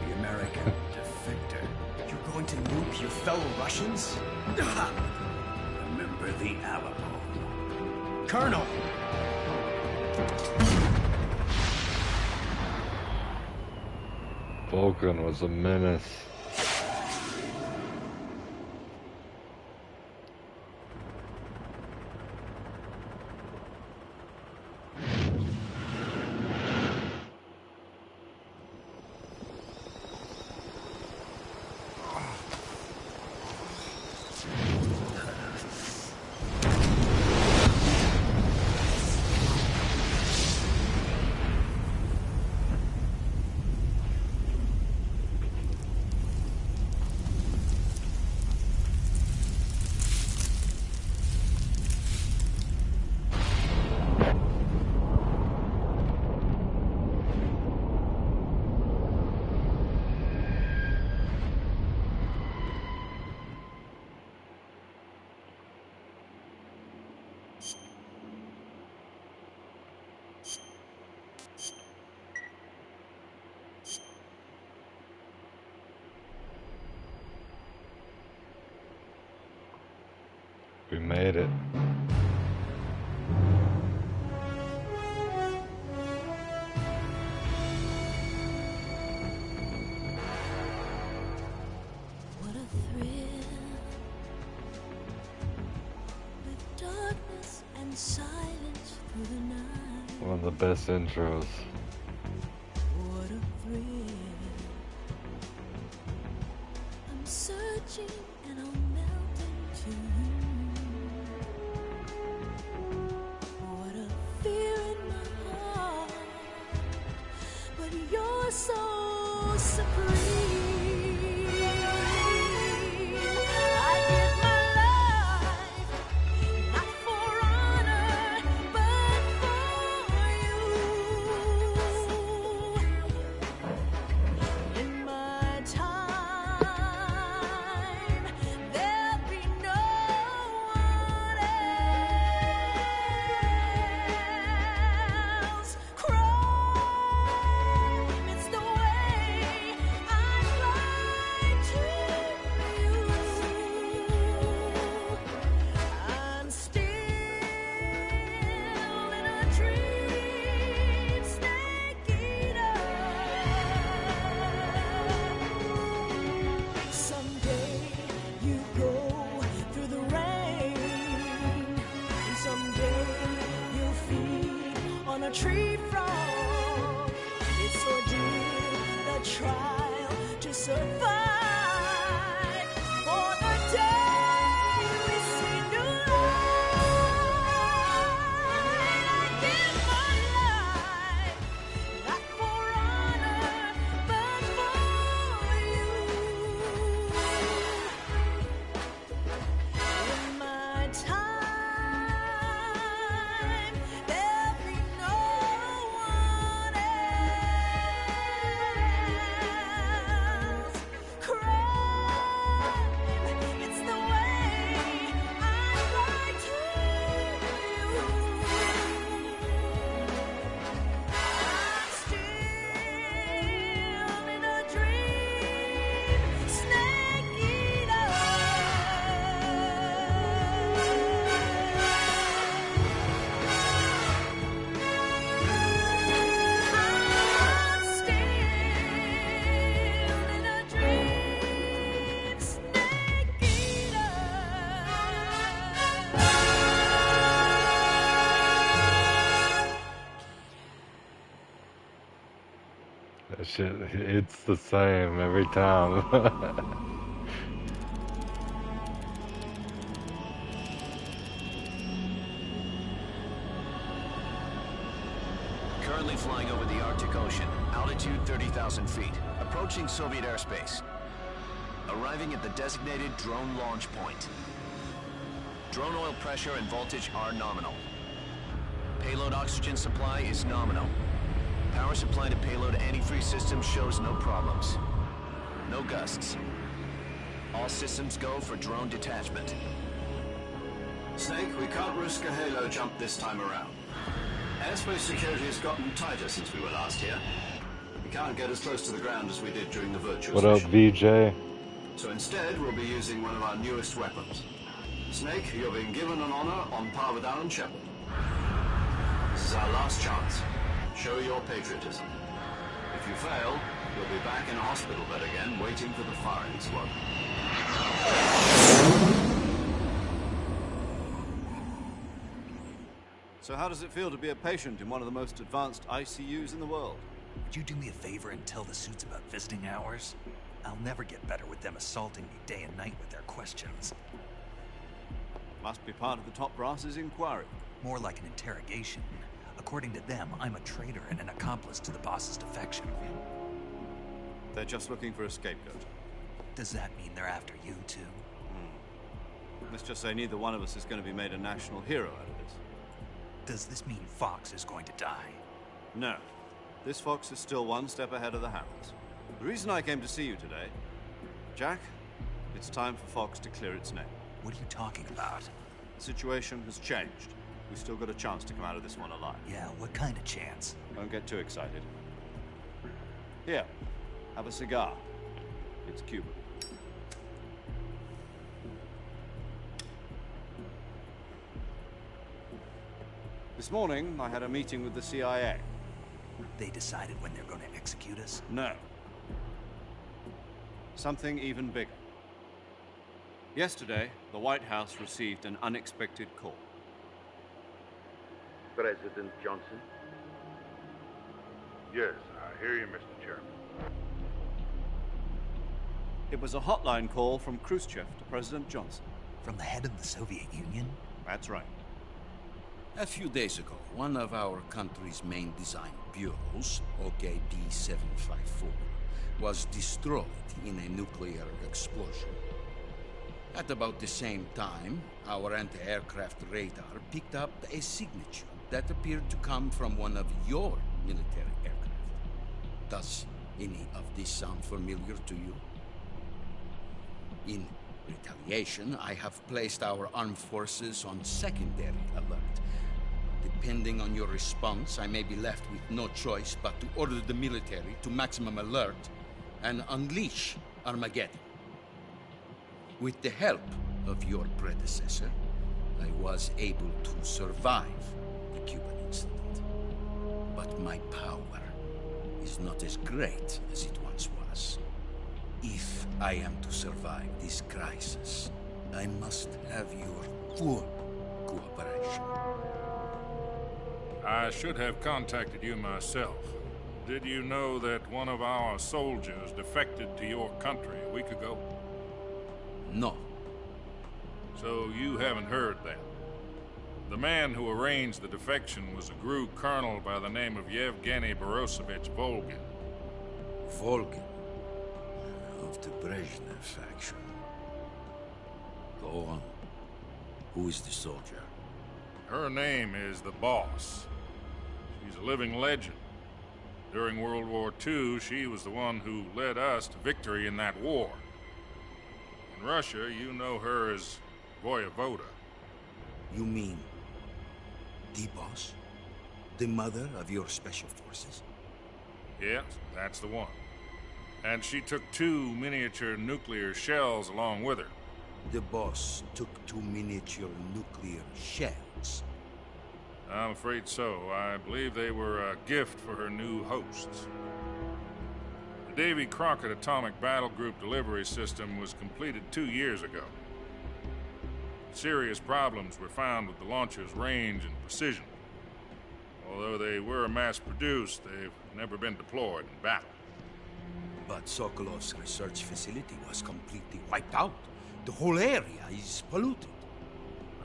the American defector. You're going to nuke your fellow Russians? Remember the Alamo. Colonel! Vulcan was a menace. We made it. What a thrill, with darkness and silence through the night. One of the best intros. What a thrill. I'm certain reaching and I'll melt into you. What a fear in my heart, but you're so supreme. I give my life, not for honor, but for you. In my time, there'll be no one else. Crime, it's the way I fly to you. I'm still in a dream, snake eater. Someday you go through the rain, and someday you'll feed on a tree frog. It's ordeal, the trial to survive for the day we see new light. I give my life, not for honor, but for you. In my time, there'll be no one else. Crime, it's the way I fly to you. I'm still in a dream, snake eater. I'm still in a dream, snake eater. That shit, it's the same every time. Currently flying over the Arctic Ocean, altitude 30,000 feet, approaching Soviet airspace. Arriving at the designated drone launch point. Drone oil pressure and voltage are nominal. Payload oxygen supply is nominal. Power supply to payload antifreeze system shows no problems. No gusts. All systems go for drone detachment. Snake, we can't risk a halo jump this time around. Airspace security has gotten tighter since we were last here. We can't get as close to the ground as we did during the virtual What up, mission. VJ? So instead, we'll be using one of our newest weapons. Snake, you're being given an honor on par with Alan Shepard. This is our last chance. Show your patriotism. If you fail, you'll be back in a hospital bed again, waiting for the firing squad. So how does it feel to be a patient in one of the most advanced ICUs in the world? Would you do me a favor and tell the suits about visiting hours? I'll never get better with them assaulting me day and night with their questions. Must be part of the top brass's inquiry. More like an interrogation. According to them, I'm a traitor and an accomplice to the boss's defection. They're just looking for a scapegoat. Does that mean they're after you, too? Let's just say neither one of us is going to be made a national hero out of this. Does this mean Fox is going to die? No. This Fox is still one step ahead of the Harrods. The reason I came to see you today, Jack, it's time for Fox to clear its name. What are you talking about? The situation has changed. We've still got a chance to come out of this one alive. Yeah, what kind of chance? Don't get too excited. Here, have a cigar. It's Cuban. This morning, I had a meeting with the CIA. They decided when they're going to execute us? No. Something even bigger. Yesterday, the White House received an unexpected call. President Johnson? Yes, I hear you, Mr. Chairman. It was a hotline call from Khrushchev to President Johnson. From the head of the Soviet Union? That's right. A few days ago, one of our country's main design bureaus, OKB-754, was destroyed in a nuclear explosion. At about the same time, our anti-aircraft radar picked up a signature that appeared to come from one of your military aircraft. Does any of this sound familiar to you? In retaliation, I have placed our armed forces on secondary alert. Depending on your response, I may be left with no choice but to order the military to maximum alert and unleash Armageddon. With the help of your predecessor, I was able to survive the Cuban incident. But my power is not as great as it once was. If I am to survive this crisis, I must have your full cooperation. I should have contacted you myself. Did you know that one of our soldiers defected to your country a week ago? No. So you haven't heard that. The man who arranged the defection was a GRU colonel by the name of Yevgeny Borisovich Volgin. Volgin? Of the Brezhnev faction. Go on. Who is the soldier? Her name is the Boss. She's a living legend. During World War II, she was the one who led us to victory in that war. In Russia, you know her as Voyevoda. You mean the Boss? The mother of your special forces? Yes, that's the one. And she took 2 miniature nuclear shells along with her. The Boss took 2 miniature nuclear shells? I'm afraid so. I believe they were a gift for her new hosts. The Davy Crockett Atomic Battle Group delivery system was completed 2 years ago. Serious problems were found with the launcher's range and precision. Although they were mass-produced, they've never been deployed in battle. But Sokolov's research facility was completely wiped out. The whole area is polluted.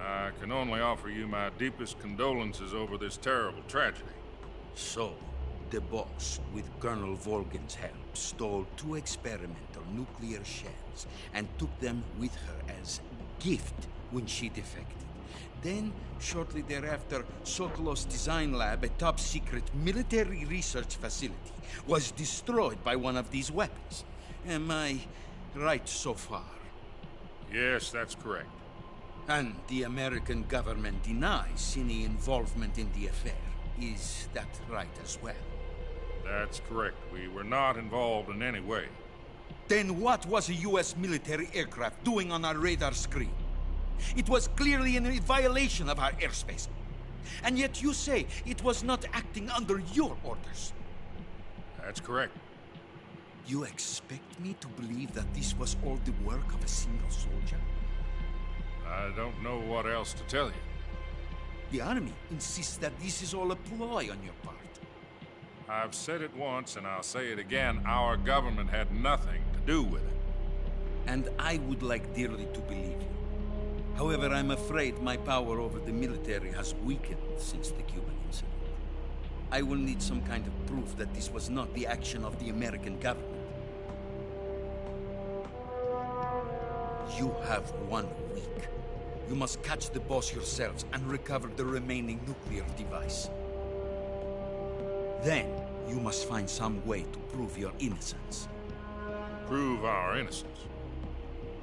I can only offer you my deepest condolences over this terrible tragedy. So, the Boss, with Colonel Volgin's help, stole 2 experimental nuclear shells and took them with her as gift when she defected. Then, shortly thereafter, Sokolov's design lab, a top-secret military research facility, was destroyed by one of these weapons. Am I right so far? Yes, that's correct. And the American government denies any involvement in the affair. Is that right as well? That's correct. We were not involved in any way. Then what was a U.S. military aircraft doing on our radar screen? It was clearly in violation of our airspace. And yet you say it was not acting under your orders. That's correct. You expect me to believe that this was all the work of a single soldier? I don't know what else to tell you. The Army insists that this is all a ploy on your part. I've said it once, and I'll say it again. Our government had nothing to do with it. And I would like dearly to believe you. However, I'm afraid my power over the military has weakened since the Cuban incident. I will need some kind of proof that this was not the action of the American government. You have 1 week. You must catch the Boss yourselves and recover the remaining nuclear device. Then, you must find some way to prove your innocence. Prove our innocence?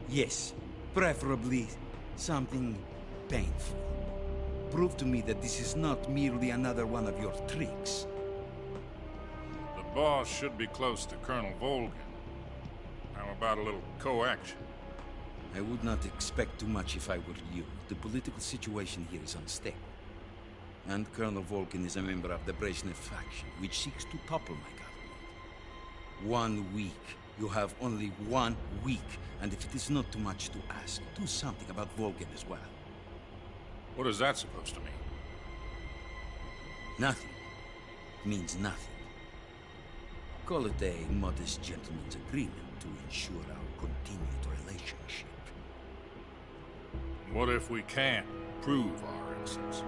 Yes, preferably something painful. Prove to me that this is not merely another one of your tricks. The Boss should be close to Colonel Volgin. How about a little co-action? I would not expect too much if I were you. The political situation here is unstable. And Colonel Volgin is a member of the Brezhnev faction, which seeks to topple my government. 1 week. You have only 1 week. And if it is not too much to ask, do something about Volgin as well. What is that supposed to mean? Nothing. It means nothing. Call it a modest gentleman's agreement to ensure our continued relationship. What if we can't prove our innocence?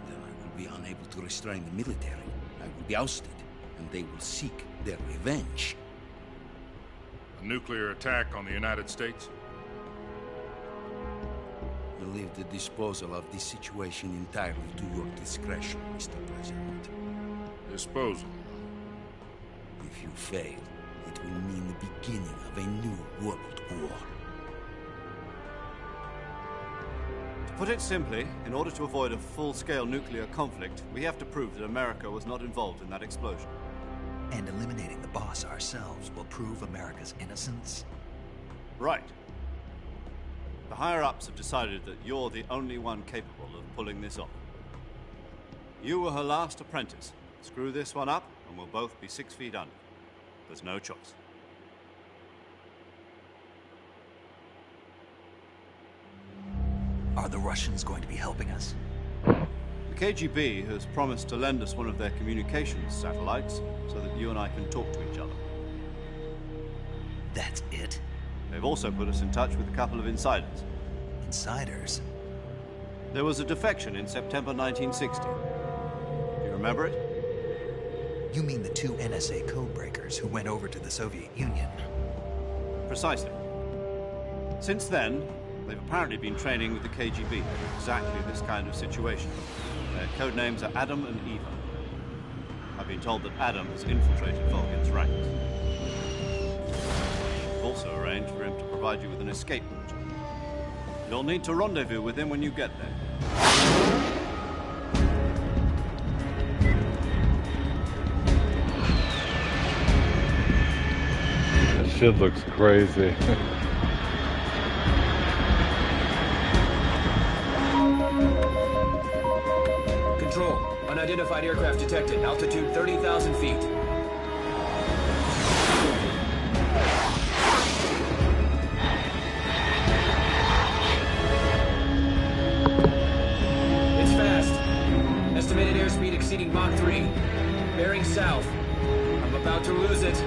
Then I will be unable to restrain the military. I will be ousted, and they will seek their revenge. A nuclear attack on the United States? I leave the disposal of this situation entirely to your discretion, Mr. President. Disposal? If you fail, it will mean the beginning of a new world war. To put it simply, in order to avoid a full-scale nuclear conflict, we have to prove that America was not involved in that explosion. And eliminating the boss ourselves will prove America's innocence? Right. The higher-ups have decided that you're the only one capable of pulling this off. You were her last apprentice. Screw this one up, and we'll both be 6 feet under. There's no choice. Are the Russians going to be helping us? The KGB has promised to lend us one of their communications satellites so that you and I can talk to each other. That's it? They've also put us in touch with a couple of insiders. Insiders? There was a defection in September 1960. Do you remember it? You mean the 2 NSA codebreakers who went over to the Soviet Union? Precisely. Since then, they've apparently been training with the KGB for exactly this kind of situation. Their code names are Adam and Eva. I've been told that Adam has infiltrated Volgin's ranks. We've also arranged for him to provide you with an escape route. You'll need to rendezvous with him when you get there. That shit looks crazy. Control. Unidentified aircraft detected. Altitude 30,000 feet. It's fast. Estimated airspeed exceeding Mach 3. Bearing south. I'm about to lose it.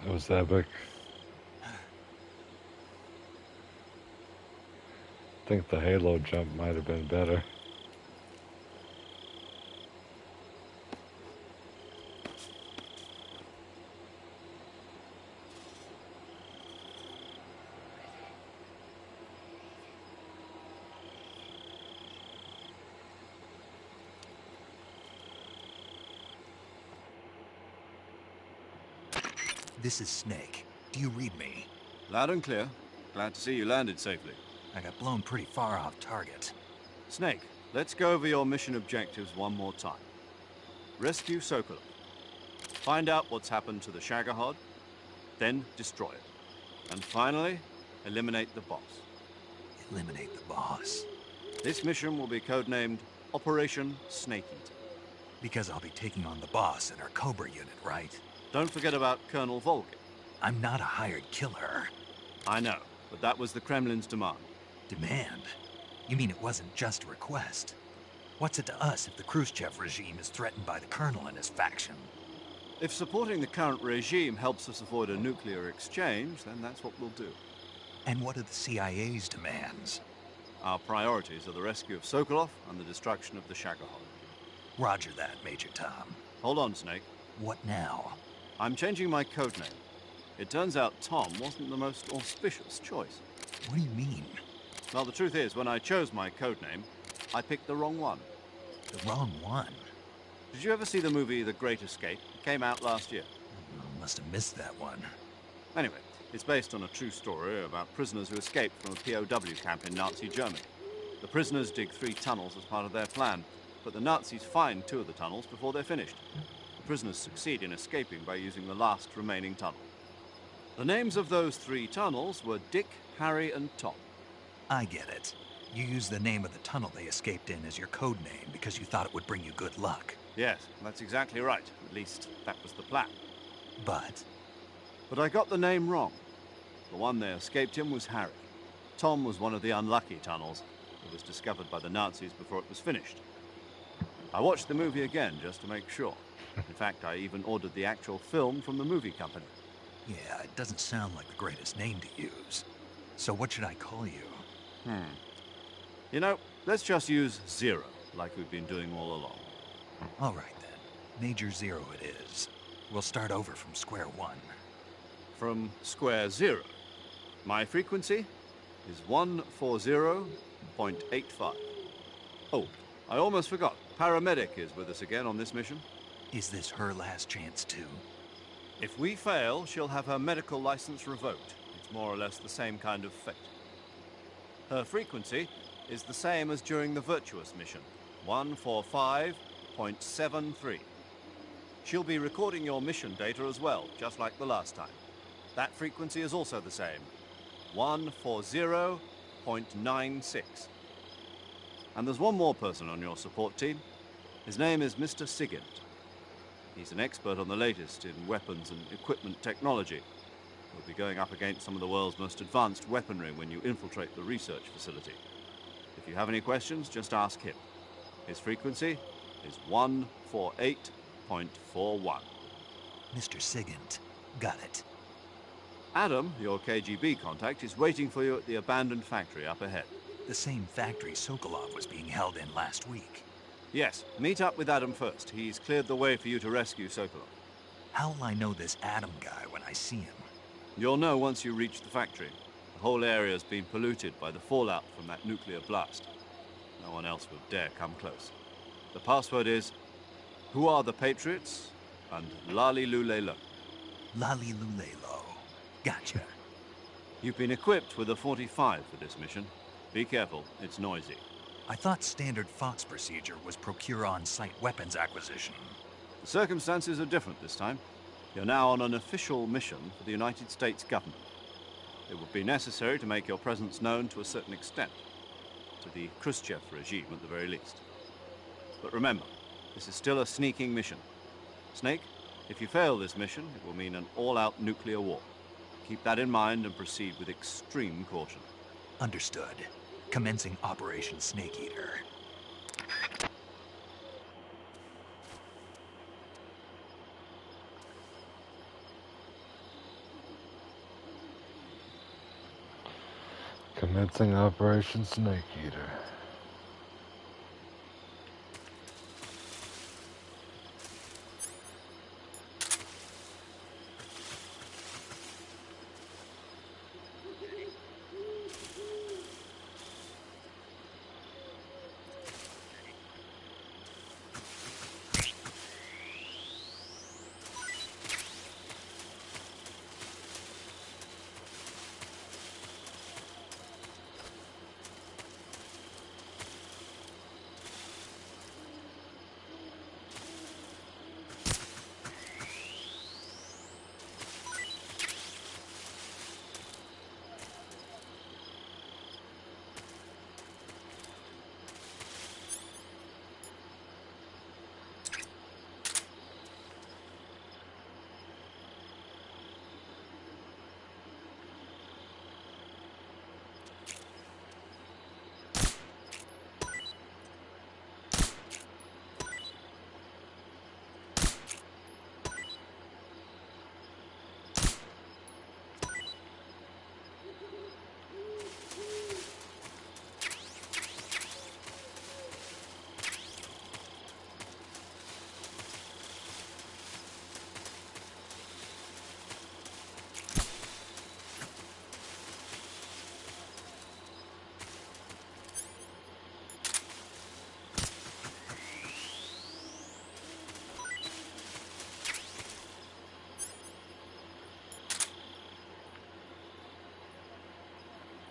That was epic. I think the Halo jump might have been better. This is Snake. Do you read me? Loud and clear. Glad to see you landed safely. I got blown pretty far off target. Snake, let's go over your mission objectives one more time. Rescue Sokolov. Find out what's happened to the Shagohod, then destroy it. And finally, eliminate the boss. Eliminate the boss? This mission will be codenamed Operation Snake Eater. Because I'll be taking on the boss and our Cobra unit, right? Don't forget about Colonel Volgin. I'm not a hired killer. I know, but that was the Kremlin's demand. Demand? You mean it wasn't just a request? What's it to us if the Khrushchev regime is threatened by the Colonel and his faction? If supporting the current regime helps us avoid a nuclear exchange, then that's what we'll do. And what are the CIA's demands? Our priorities are the rescue of Sokolov and the destruction of the Shagohod. Roger that, Major Tom. Hold on, Snake. What now? I'm changing my codename. It turns out Tom wasn't the most auspicious choice. What do you mean? Well, the truth is, when I chose my codename, I picked the wrong one. The wrong one. Did you ever see the movie The Great Escape? It came out last year. Must have missed that one. Anyway, it's based on a true story about prisoners who escaped from a POW camp in Nazi Germany. The prisoners dig 3 tunnels as part of their plan, but the Nazis find 2 of the tunnels before they're finished. The prisoners succeed in escaping by using the last remaining tunnel. The names of those 3 tunnels were Dick, Harry, and Tom. I get it. You used the name of the tunnel they escaped in as your code name because you thought it would bring you good luck. Yes, that's exactly right. At least, that was the plan. But I got the name wrong. The one they escaped in was Harry. Tom was one of the unlucky tunnels. It was discovered by the Nazis before it was finished. I watched the movie again just to make sure. In fact, I even ordered the actual film from the movie company. yeah, it doesn't sound like the greatest name to use. So what should I call you? You know, let's just use Zero, like we've been doing all along. All right then. Major Zero it is. We'll start over from square one. From square 0. My frequency is 140.85. Oh, I almost forgot. Paramedic is with us again on this mission. Is this her last chance too? If we fail, she'll have her medical license revoked. It's more or less the same kind of fate. Her frequency is the same as during the Virtuous mission, 145.73. She'll be recording your mission data as well, just like the last time. That frequency is also the same, 140.96. And there's one more person on your support team. His name is Mr. Sigint. He's an expert on the latest in weapons and equipment technology. You'll be going up against some of the world's most advanced weaponry when you infiltrate the research facility. If you have any questions, just ask him. His frequency is 148.41. Mr. Sigint. Got it. Adam, your KGB contact, is waiting for you at the abandoned factory up ahead. The same factory Sokolov was being held in last week. Yes, meet up with Adam first. He's cleared the way for you to rescue Sokolov. How'll I know this Adam guy when I see him? You'll know once you reach the factory. The whole area's been polluted by the fallout from that nuclear blast. No one else will dare come close. The password is, who are the Patriots? And Lali Lulelo. Lali Lulelo. Gotcha. You've been equipped with a 45 for this mission. Be careful, it's noisy. I thought standard Fox procedure was procure on-site weapons acquisition. The circumstances are different this time. You're now on an official mission for the United States government. It would be necessary to make your presence known to a certain extent. To the Khrushchev regime, at the very least. But remember, this is still a sneaking mission. Snake, if you fail this mission, it will mean an all-out nuclear war. Keep that in mind and proceed with extreme caution. Understood. Commencing Operation Snake Eater. Commencing Operation Snake Eater.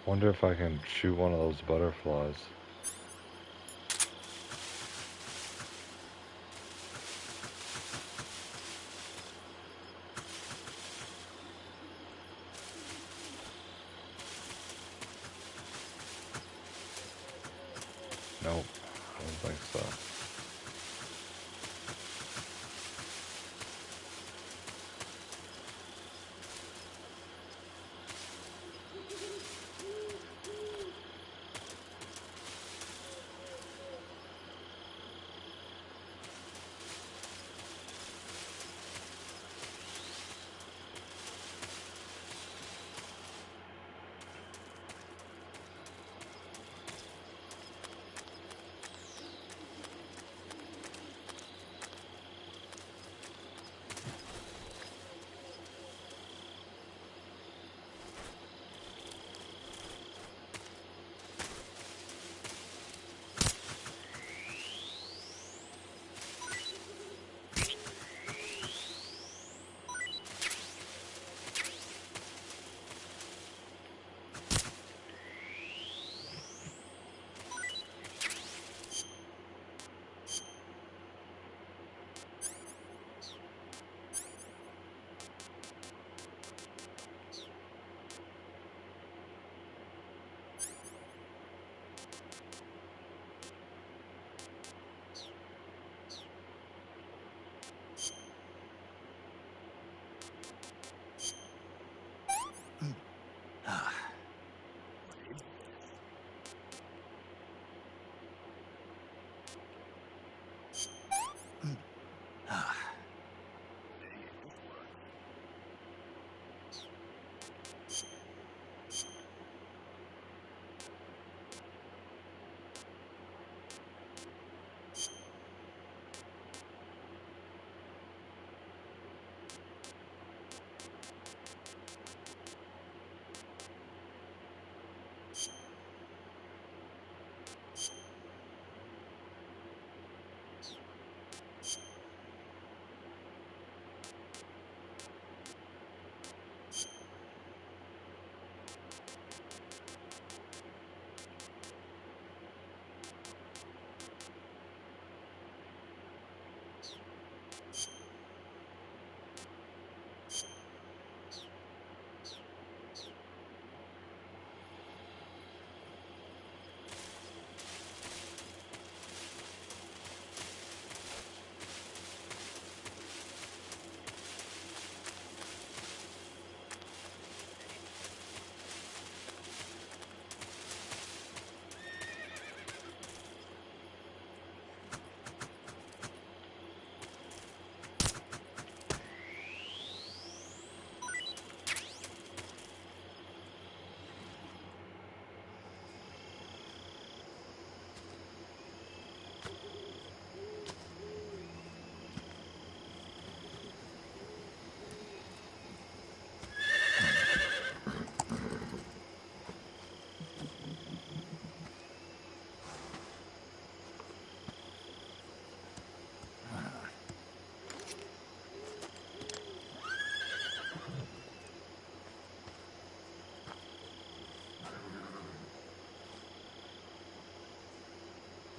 Wonder if I can shoot one of those butterflies. Nope, I don't think so.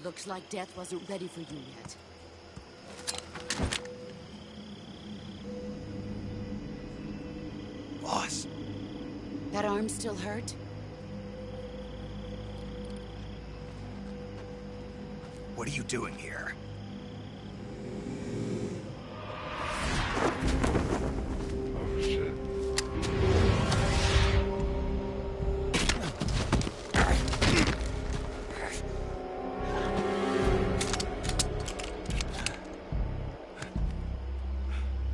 Looks like death wasn't ready for you yet. Boss. That arm still hurt? What are you doing here? Oh shit.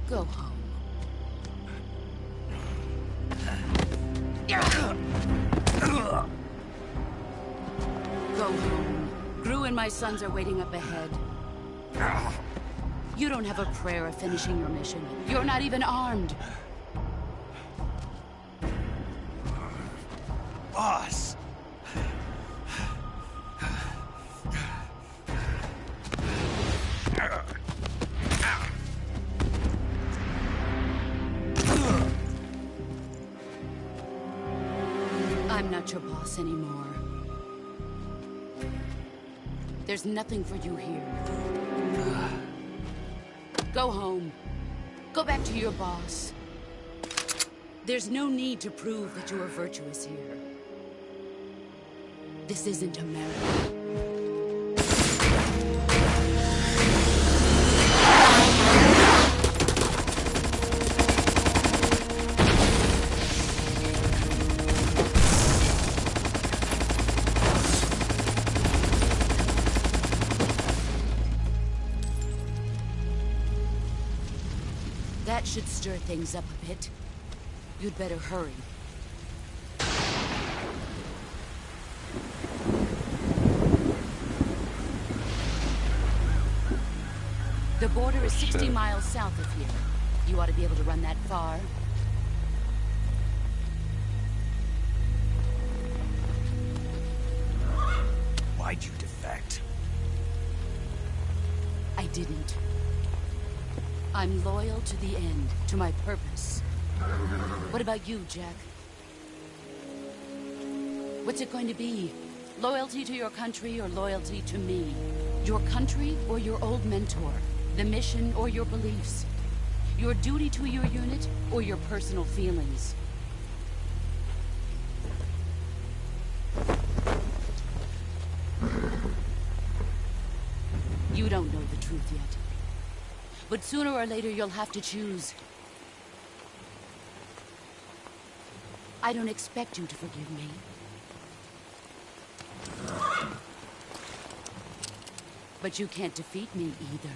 Go home. Go home. Gru and my sons are waiting up ahead. You don't have a prayer of finishing your mission. You're not even armed. Boss! I'm not not your boss anymore. There's nothing for you here. Go home. Go back to your boss. There's no need to prove that you are virtuous here. This isn't America. That should stir things up a bit. You'd better hurry. The border is 60 miles south of here. You ought to be able to run that far. Why'd you defect? I didn't. I'm loyal to the end, to my purpose. What about you, Jack? What's it going to be? Loyalty to your country or loyalty to me? Your country or your old mentor? The mission or your beliefs? Your duty to your unit or your personal feelings? You don't know the truth yet. But sooner or later you'll have to choose. I don't expect you to forgive me. But you can't defeat me either.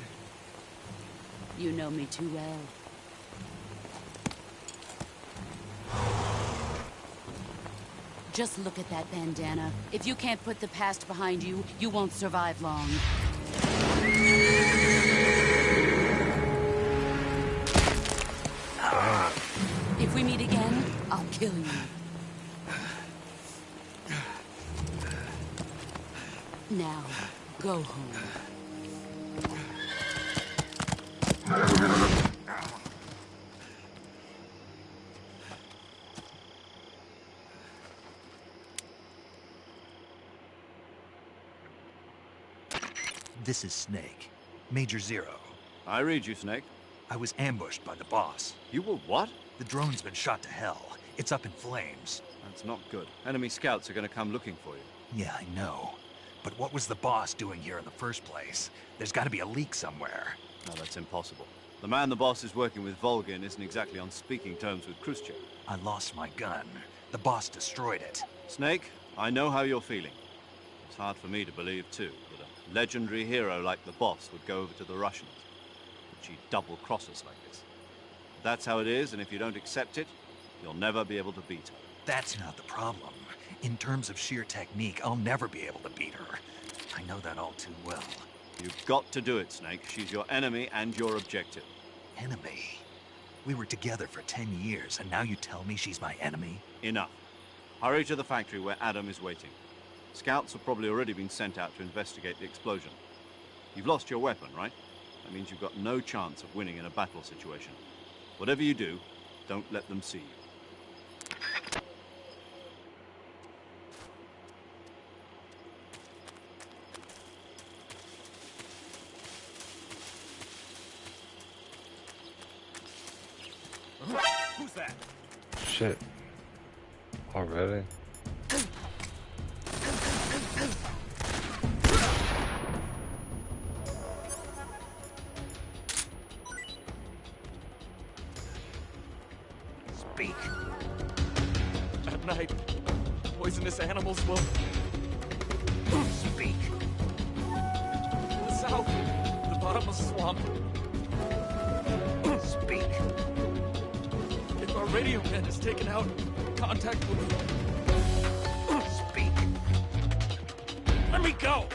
You know me too well. Just look at that bandana. If you can't put the past behind you, you won't survive long. If we meet again, I'll kill you. Now, go home. This is Snake. Major Zero. I read you, Snake. I was ambushed by the boss. You were what? The drone's been shot to hell. It's up in flames. That's not good. Enemy scouts are going to come looking for you. Yeah, I know. But what was the boss doing here in the first place? There's got to be a leak somewhere. No, that's impossible. The man the boss is working with, Volgin, isn't exactly on speaking terms with Khrushchev. I lost my gun. The boss destroyed it. Snake, I know how you're feeling. It's hard for me to believe, too, that a legendary hero like the boss would go over to the Russians. That she'd double-cross us like this. That's how it is, and if you don't accept it, you'll never be able to beat her. That's not the problem. In terms of sheer technique, I'll never be able to beat her. I know that all too well. You've got to do it, Snake. She's your enemy and your objective. Enemy? We were together for 10 years, and now you tell me she's my enemy? Enough. Hurry to the factory where Adam is waiting. Scouts have probably already been sent out to investigate the explosion. You've lost your weapon, right? That means you've got no chance of winning in a battle situation. Whatever you do, don't let them see you. Who's that? Shit. Already? Speak. At night, poisonous animals will... Speak. In the south, the bottomless swamp. Speak. If our radio man is taken out, contact will be... Speak. Let me go!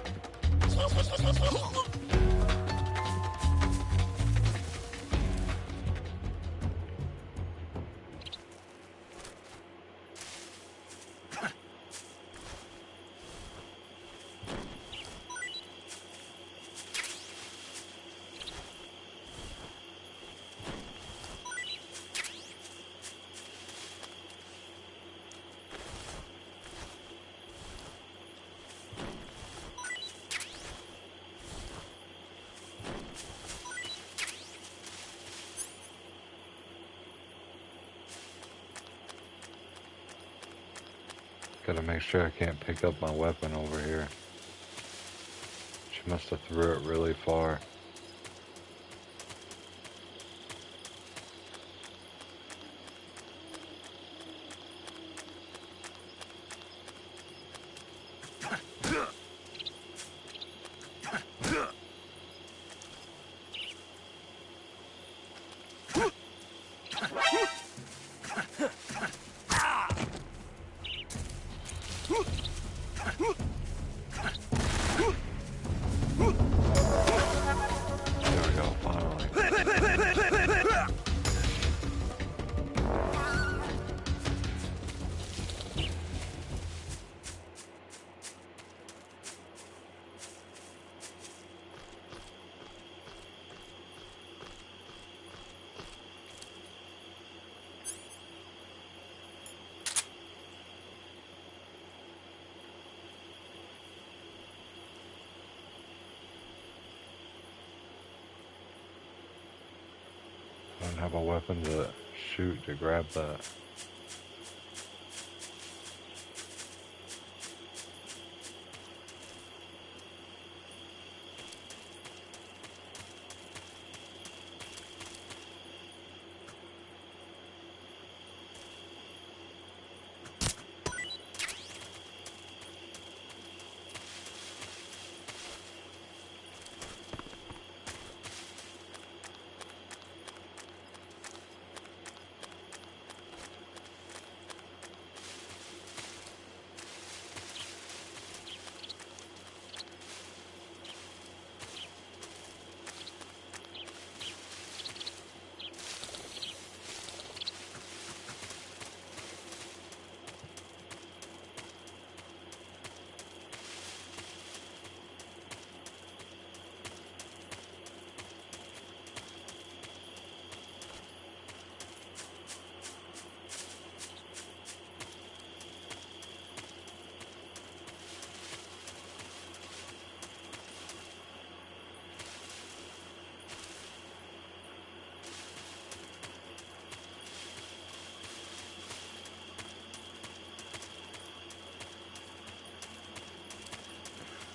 Gotta make sure I can't pick up my weapon over here. She must have threw it really far. I don't have a weapon to shoot to grab that.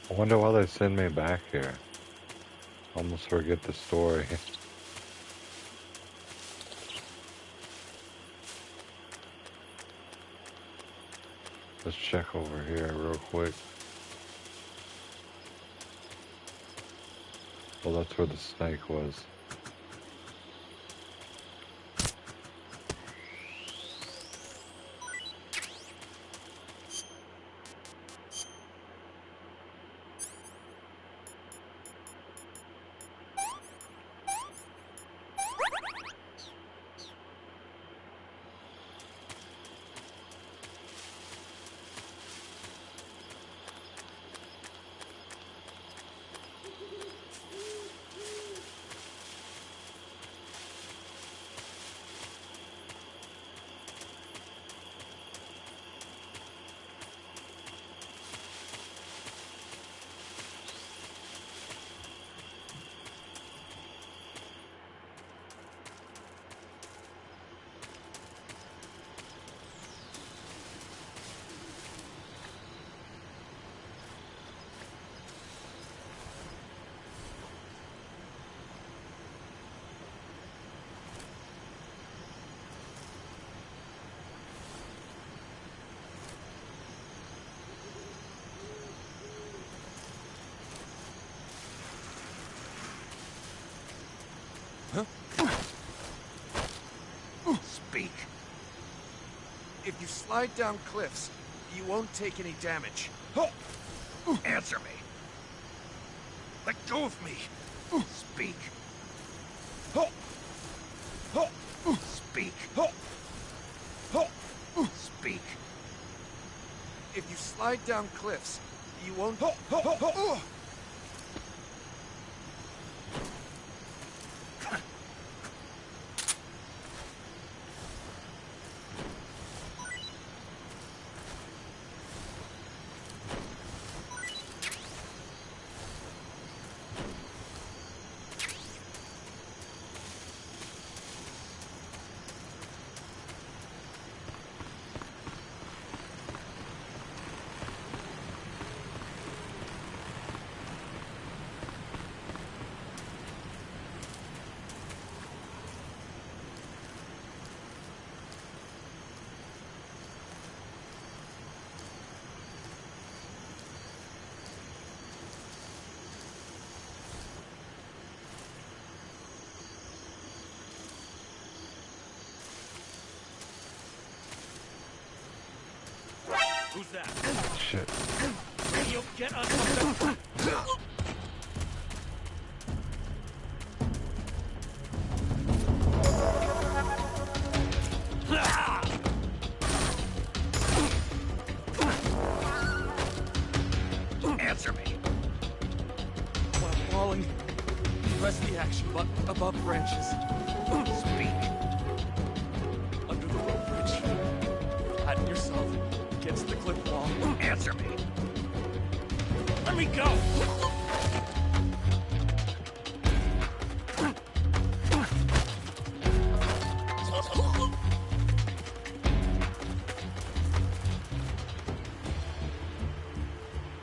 I wonder why they send me back here. Almost forget the story. Let's check over here real quick. Well, that's where the snake was. Speak. If you slide down cliffs, you won't take any damage. Answer me. Let go of me. Speak. Speak. Speak. If you slide down cliffs, you won't... that? Shit. Radio, get us something. Answer me. While falling, press the action button above branches. Speak. Under the rope bridge. Pattern yourself against the cliff wall. Answer me. Let me go!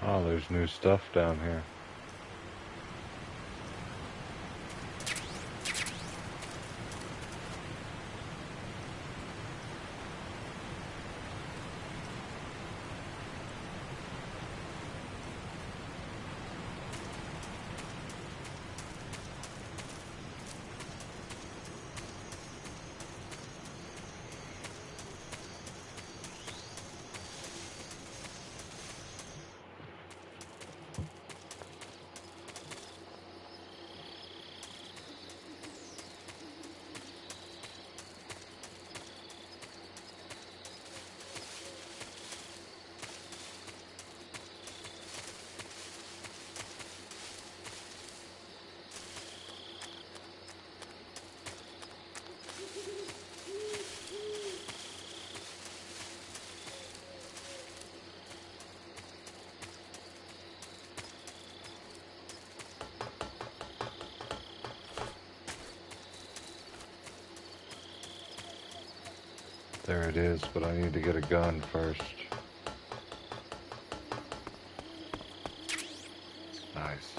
Oh, there's new stuff down here. There it is, but I need to get a gun first. Nice.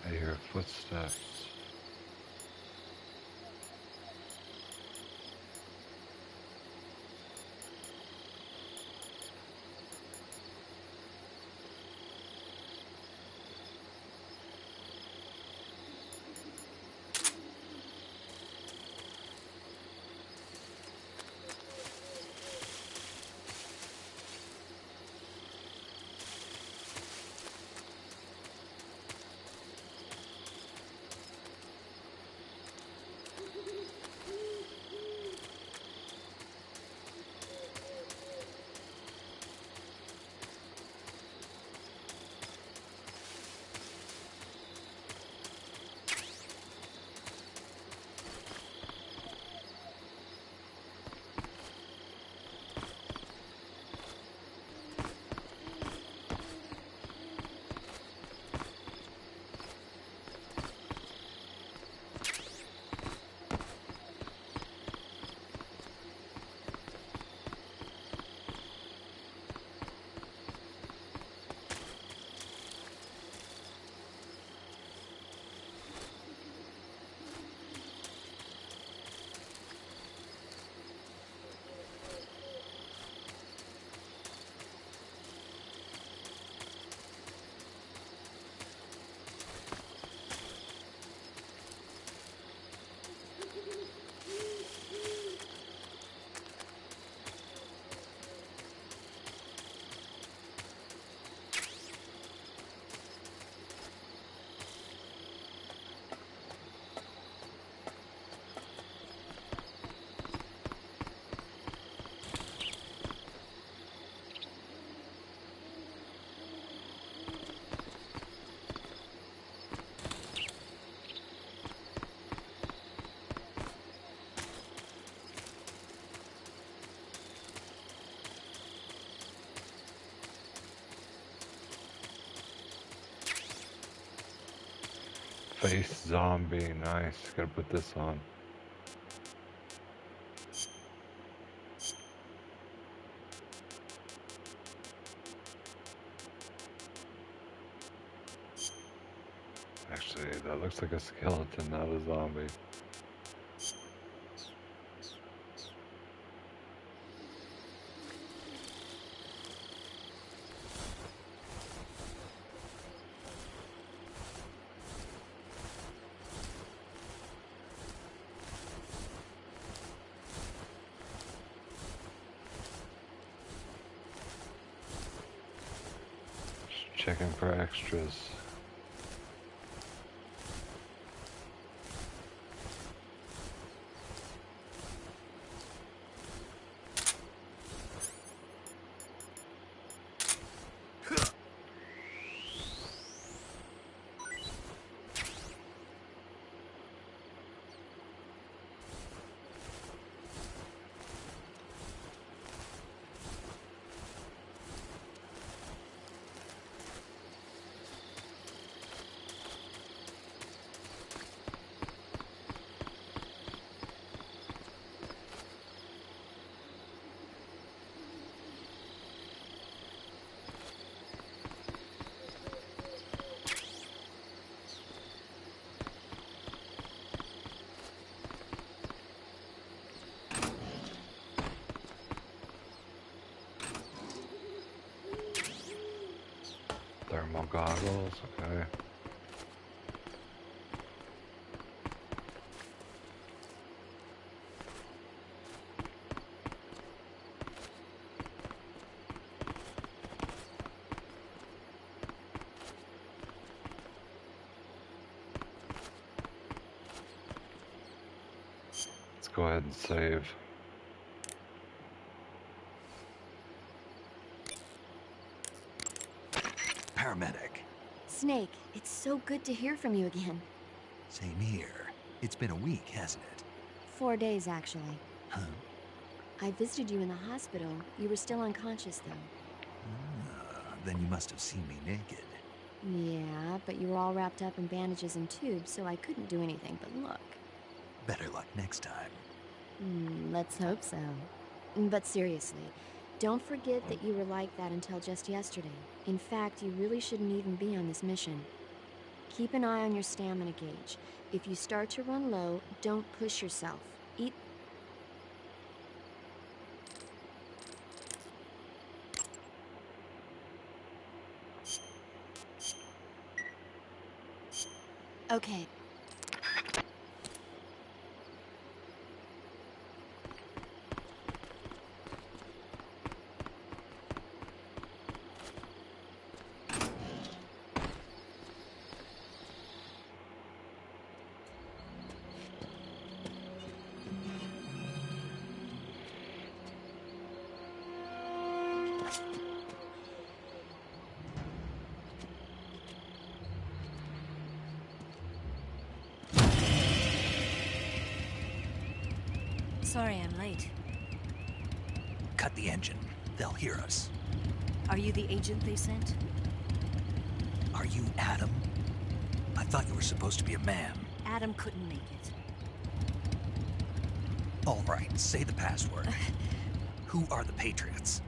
I hear footsteps. Face zombie, nice. Gotta put this on. Actually, that looks like a skeleton, not a zombie. Checking for extras. Thermal goggles, okay. Let's go ahead and save. Paramedic. Snake, it's so good to hear from you again. Same here. It's been a week, hasn't it? 4 days, actually. Huh? I visited you in the hospital. You were still unconscious, though. Then you must have seen me naked. Yeah, but you were all wrapped up in bandages and tubes, so I couldn't do anything but look. Better luck next time. Let's hope so. But seriously, don't forget that you were like that until just yesterday. In fact, you really shouldn't even be on this mission. Keep an eye on your stamina gauge. If you start to run low, don't push yourself. Eat... Okay. Sorry I'm late. Cut the engine. They'll hear us. Are you the agent they sent? Are you Adam? I thought you were supposed to be a man. Adam couldn't make it. All right, say the password. Who are the Patriots?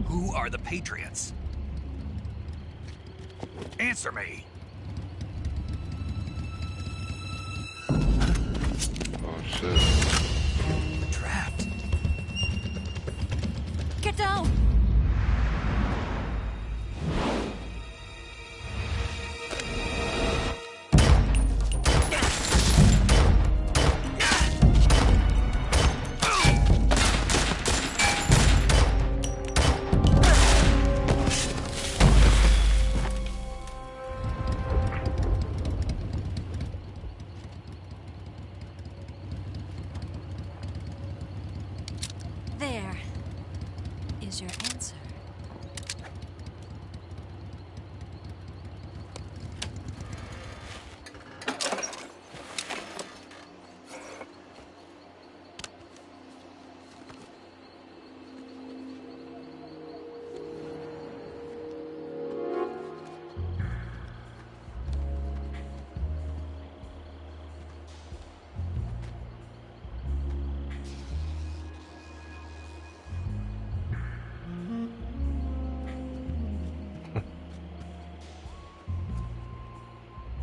Who are the Patriots? Answer me! Oh shit. We're trapped. Get down! There is your answer.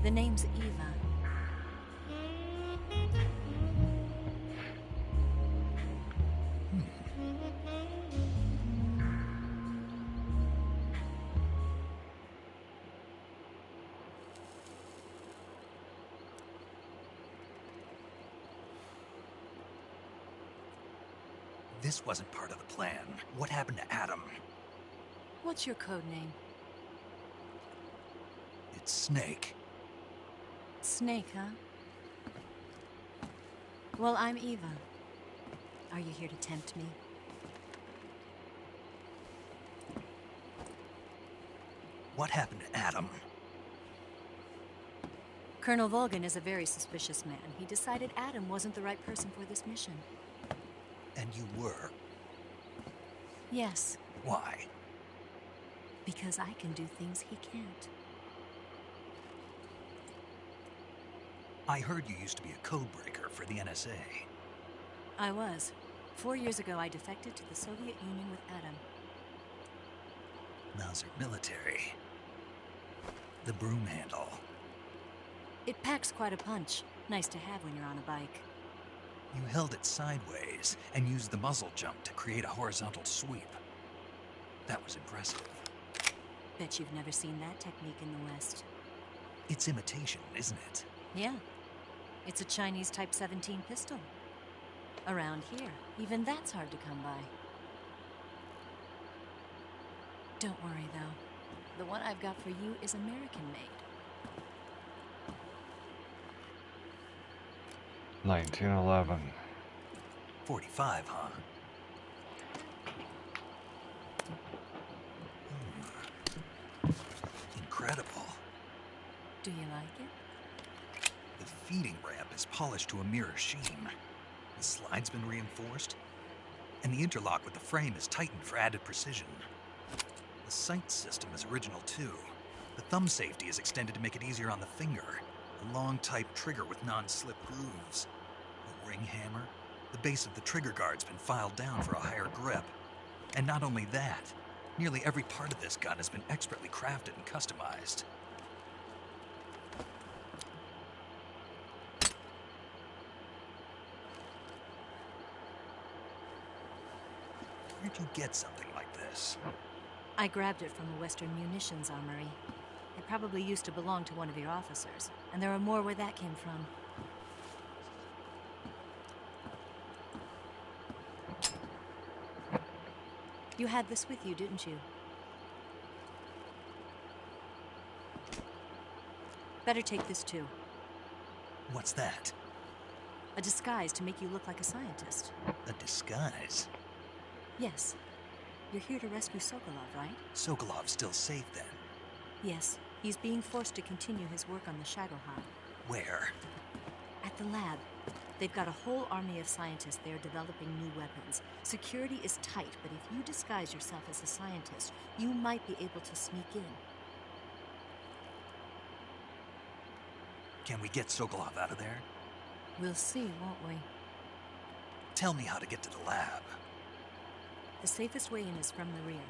The name's Eva. This wasn't part of the plan. What happened to Adam? What's your code name? It's Snake. Snake, huh? Well, I'm Eva. Are you here to tempt me? What happened to Adam? Colonel Volgin is a very suspicious man. He decided Adam wasn't the right person for this mission. And you were? Yes, Why? because I can do things he can't. I heard you used to be a codebreaker for the NSA. I was. 4 years ago, I defected to the Soviet Union with Adam. Mauser military. The broom handle. It packs quite a punch. Nice to have when you're on a bike. You held it sideways and used the muzzle jump to create a horizontal sweep. That was impressive. Bet you've never seen that technique in the West. It's imitation, isn't it? Yeah. It's a Chinese Type 17 pistol. Around here, even that's hard to come by. Don't worry, though. The one I've got for you is American-made. 1911. 45, huh? Incredible. Do you like it? The feeding ramp is polished to a mirror sheen. The slide's been reinforced, and the interlock with the frame is tightened for added precision. The sight system is original too. The thumb safety is extended to make it easier on the finger. A long type trigger with non-slip grooves. A ring hammer. The base of the trigger guard's been filed down for a higher grip. And not only that, nearly every part of this gun has been expertly crafted and customized. Where'd you get something like this? I grabbed it from a Western munitions armory. It probably used to belong to one of your officers, and there are more where that came from. You had this with you, didn't you? Better take this too. What's that? A disguise to make you look like a scientist. A disguise? Yes. You're here to rescue Sokolov, right? Sokolov's still safe then? Yes. He's being forced to continue his work on the Shagohod. Where? At the lab. They've got a whole army of scientists there developing new weapons. Security is tight, but if you disguise yourself as a scientist, you might be able to sneak in. Can we get Sokolov out of there? We'll see, won't we? Tell me how to get to the lab. The safest way in is from the rear.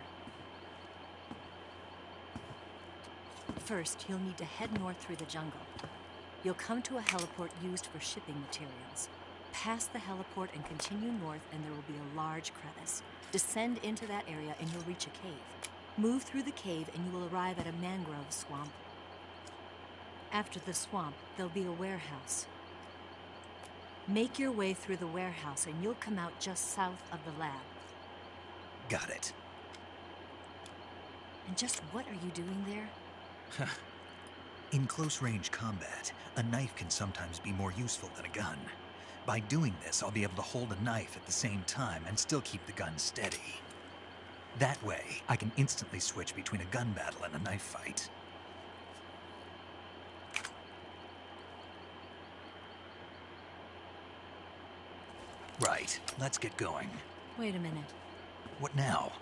First, you'll need to head north through the jungle. You'll come to a heliport used for shipping materials. Pass the heliport and continue north, and there will be a large crevice. Descend into that area and you'll reach a cave. Move through the cave and you will arrive at a mangrove swamp. After the swamp, there'll be a warehouse. Make your way through the warehouse and you'll come out just south of the lab. Got it. And just what are you doing there? In close-range combat, a knife can sometimes be more useful than a gun. By doing this, I'll be able to hold a knife at the same time and still keep the gun steady. That way, I can instantly switch between a gun battle and a knife fight. Right, let's get going. Wait a minute. What now?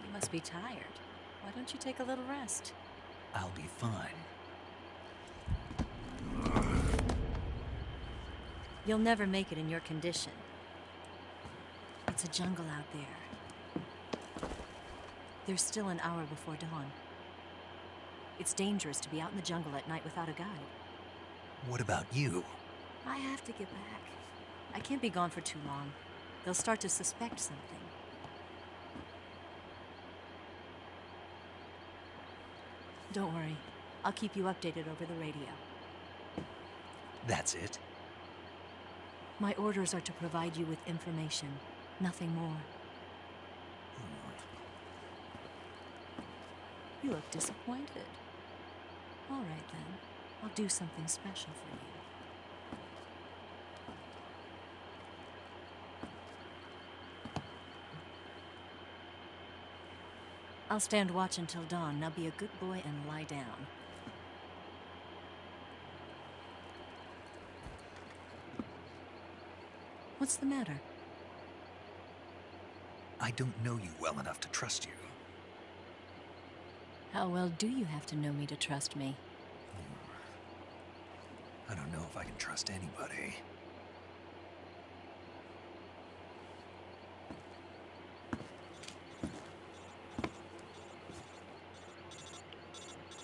You must be tired. Why don't you take a little rest? I'll be fine. You'll never make it in your condition. It's a jungle out there. There's still an hour before dawn. It's dangerous to be out in the jungle at night without a guide. What about you? I have to get back. I can't be gone for too long. They'll start to suspect something. Don't worry. I'll keep you updated over the radio. That's it? My orders are to provide you with information, nothing more. You look disappointed. All right, then. I'll do something special for you. I'll stand watch until dawn. Now be a good boy and lie down. What's the matter? I don't know you well enough to trust you. How well do you have to know me to trust me? I don't know if I can trust anybody.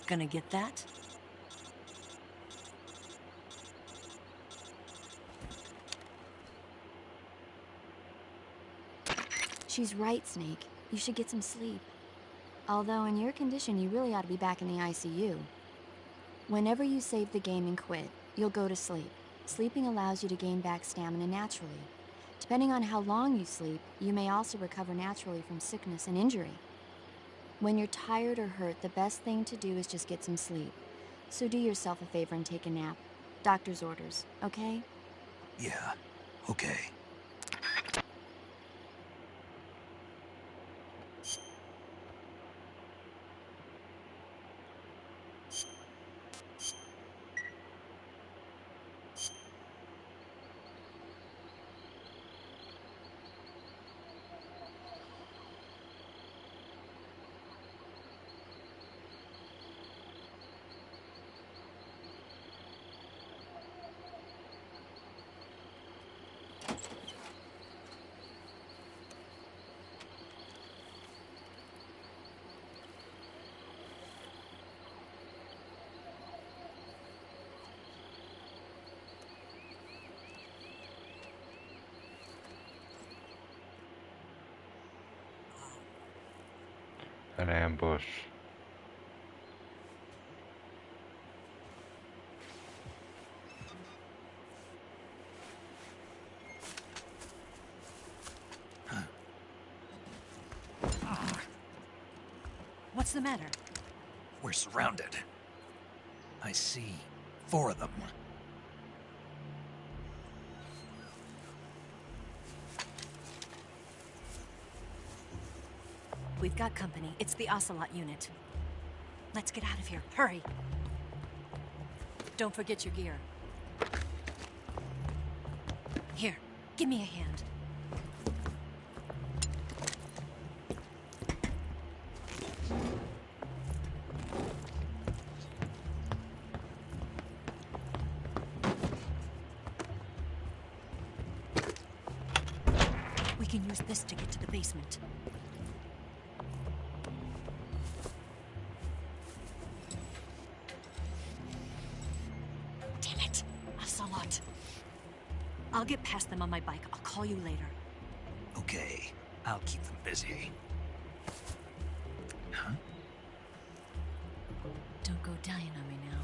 Gonna get that? She's right, Snake. You should get some sleep. Although in your condition, you really ought to be back in the ICU. Whenever you save the game and quit, you'll go to sleep. Sleeping allows you to gain back stamina naturally. Depending on how long you sleep, you may also recover naturally from sickness and injury. When you're tired or hurt, the best thing to do is just get some sleep. So do yourself a favor and take a nap. Doctor's orders, okay? Yeah, okay. An ambush. What's the matter? We're surrounded. I see 4 of them. We've got company. It's the Ocelot unit. Let's get out of here. Hurry! Don't forget your gear. Here, give me a hand. We can use this to get to the basement. I'll get past them on my bike. I'll call you later. Okay, I'll keep them busy. Huh? Don't go dying on me now.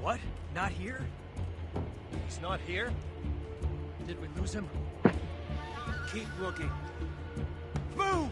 What? Not here? He's not here? Did we lose him? Keep looking. Move!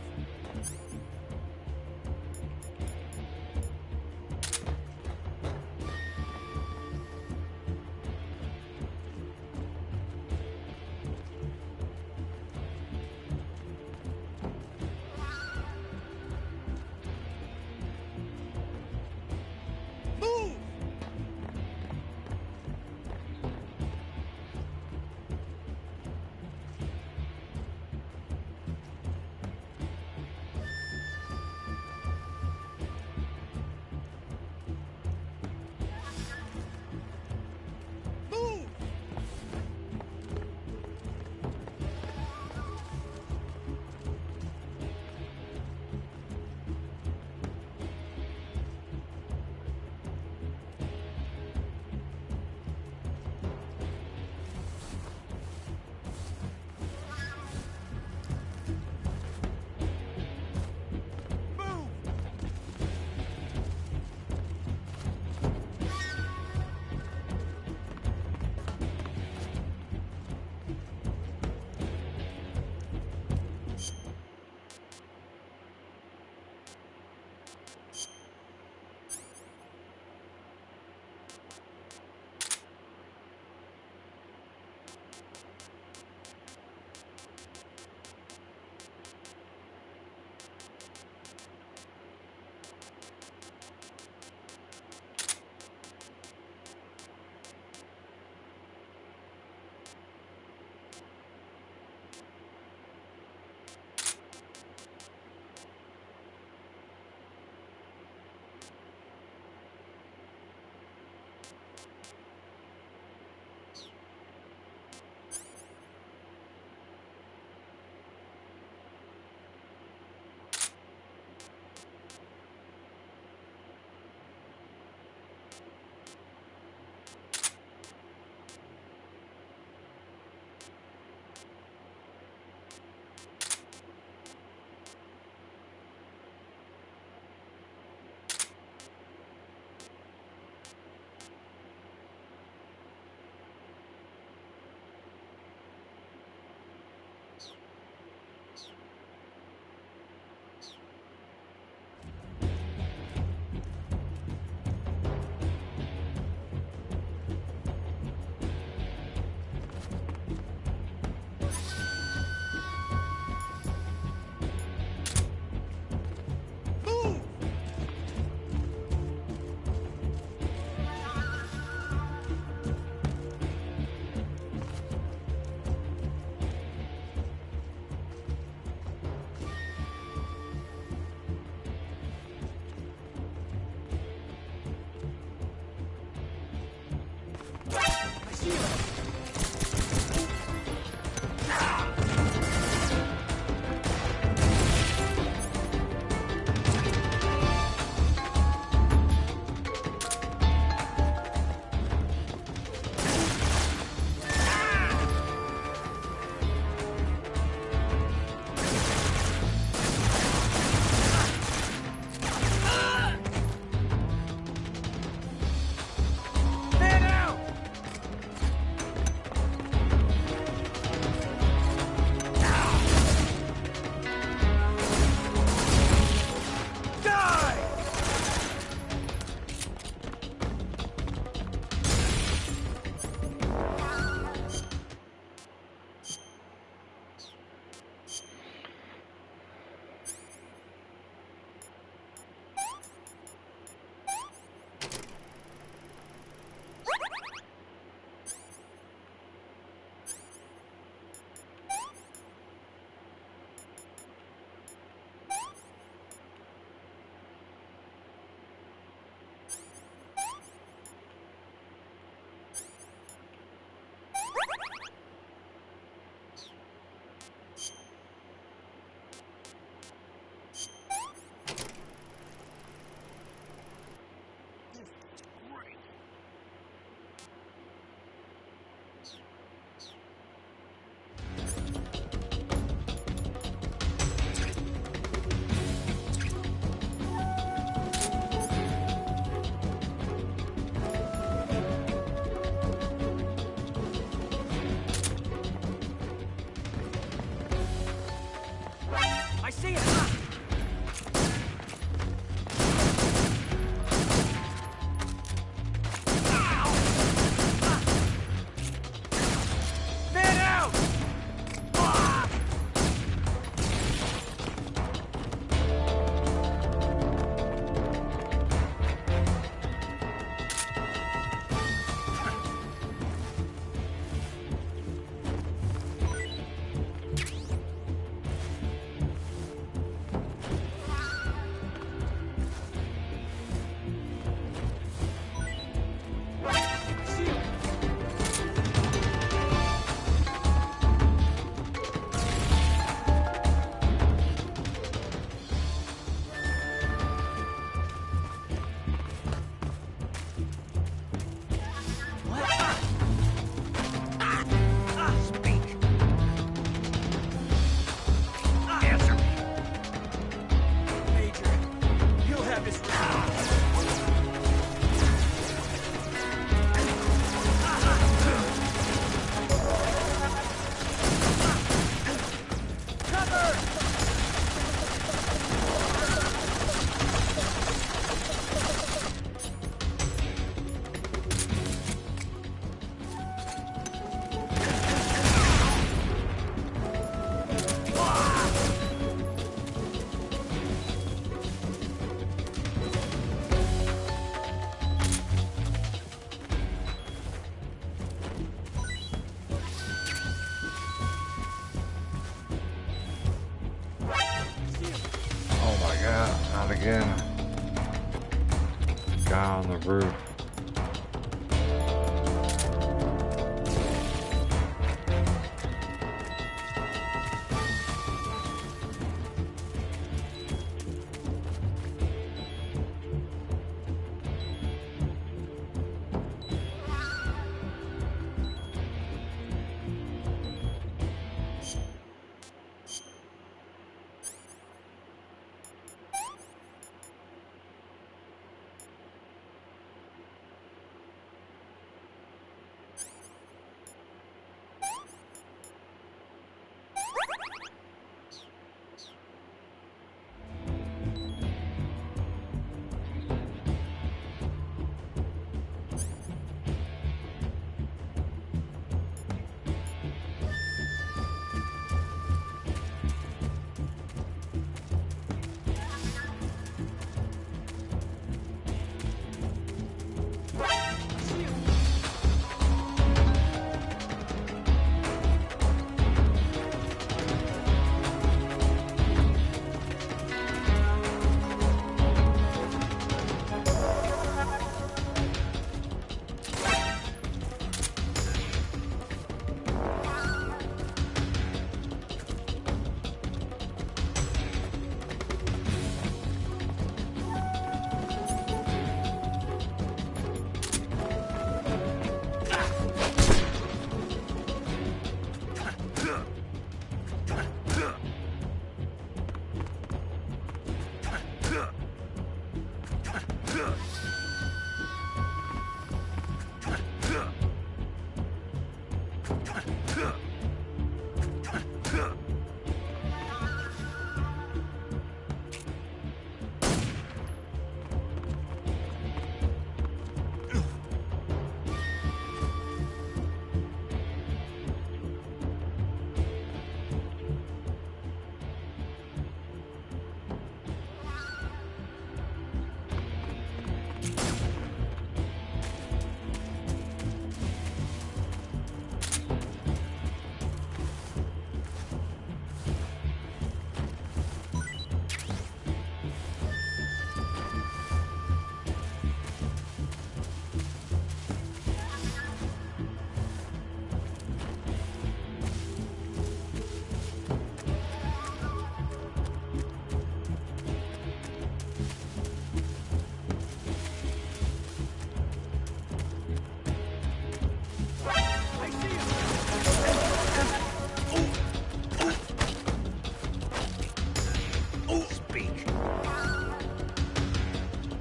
again. Guy on the roof.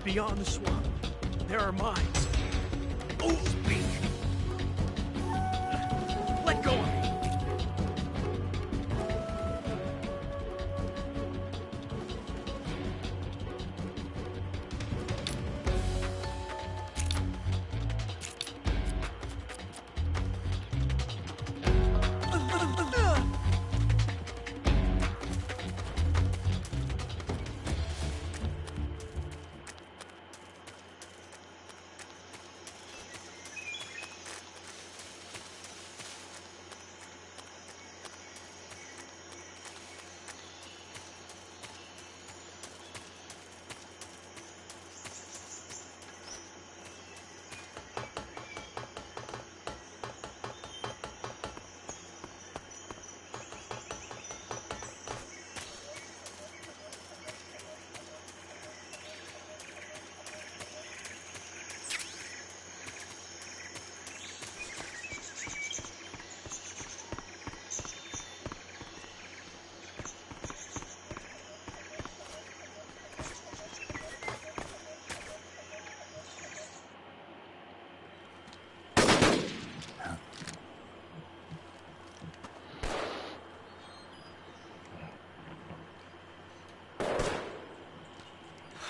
Beyond the swamp, there are mines. Speak. Let go of me.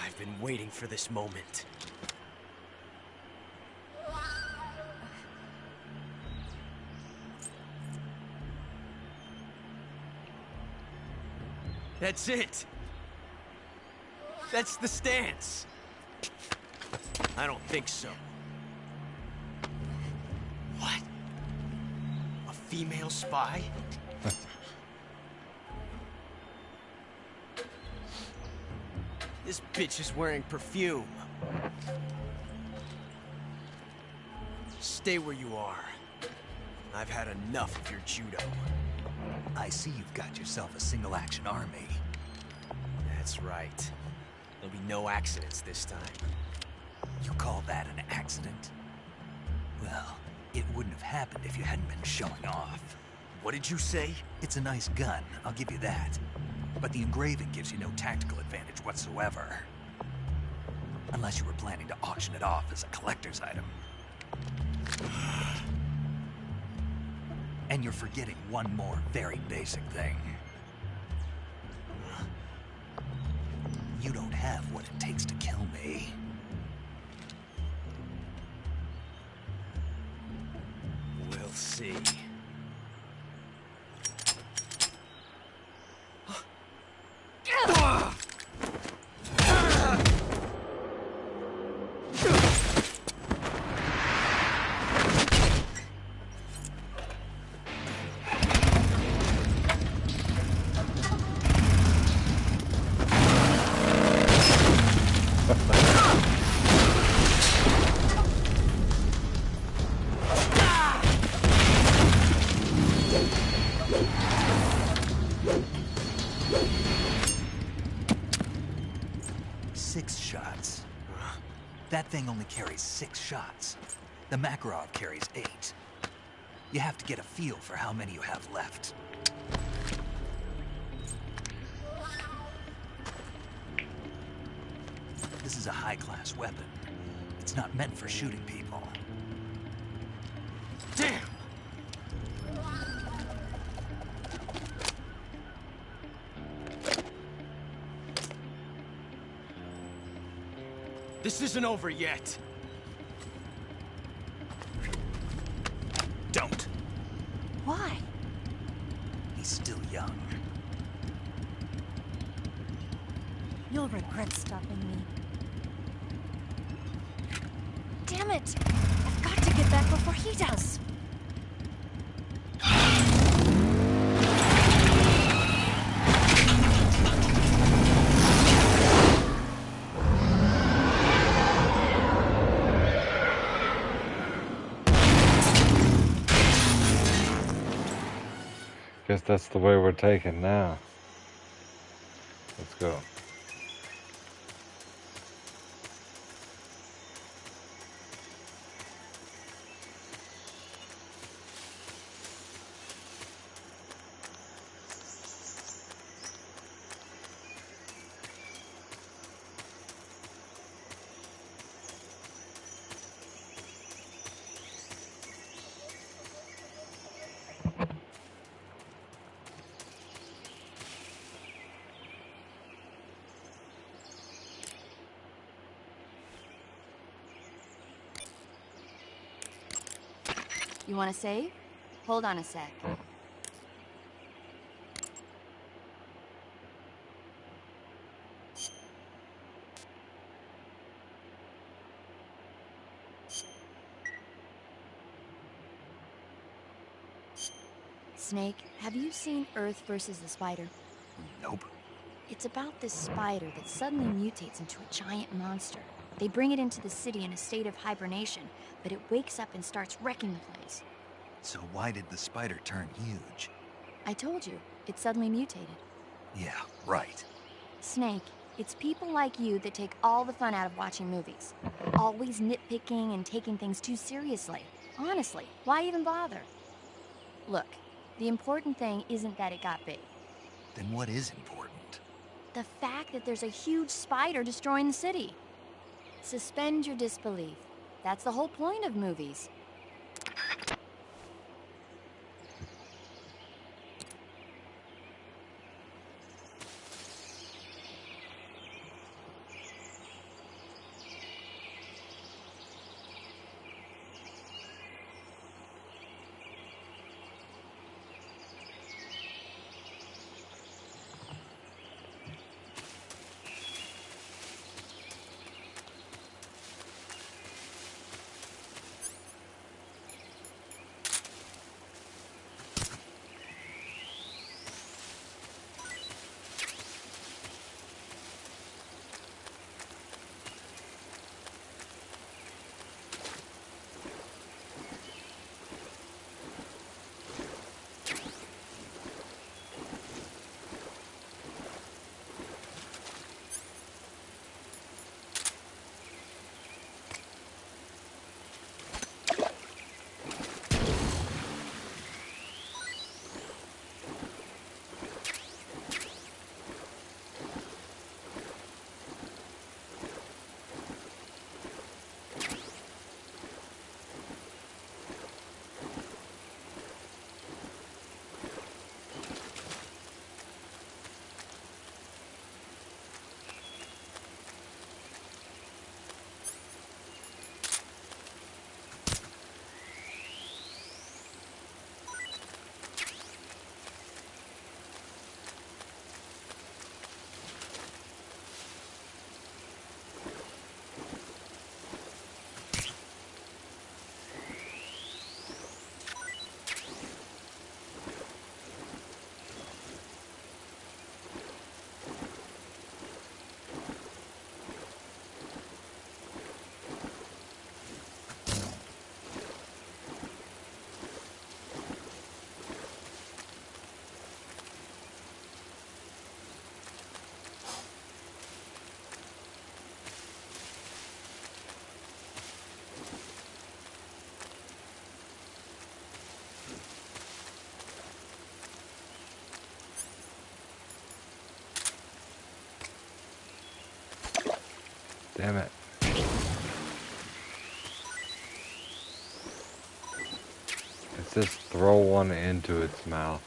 I've been waiting for this moment. That's it. That's the stance. I don't think so. What? A female spy? This bitch is wearing perfume. Stay where you are. I've had enough of your judo. I see you've got yourself a single-action army. That's right. There'll be no accidents this time. You call that an accident? Well, it wouldn't have happened if you hadn't been showing off. What did you say? It's a nice gun, I'll give you that. But the engraving gives you no tactical advantage whatsoever. Unless you were planning to auction it off as a collector's item. And you're forgetting one more very basic thing. You don't have what it takes to kill me. We'll see. That thing only carries 6 shots. The Makarov carries 8. You have to get a feel for how many you have left. This is a high-class weapon. It's not meant for shooting people. Damn! This isn't over yet. Don't. Why? He's still young. You'll regret stopping me. Damn it! I've got to get back before he does. Guess that's the way we're taking now. Let's go. You want to save? Hold on a sec. Snake, have you seen Earth versus the Spider? Nope. It's about this spider that suddenly mutates into a giant monster. They bring it into the city in a state of hibernation, but it wakes up and starts wrecking the place. So why did the spider turn huge? I told you, it suddenly mutated. Yeah, right. Snake, it's people like you that take all the fun out of watching movies. Always nitpicking and taking things too seriously. Honestly, why even bother? Look, the important thing isn't that it got big. Then what is important? The fact that there's a huge spider destroying the city. Suspend your disbelief. That's the whole point of movies. Damn it. It says throw one into its mouth.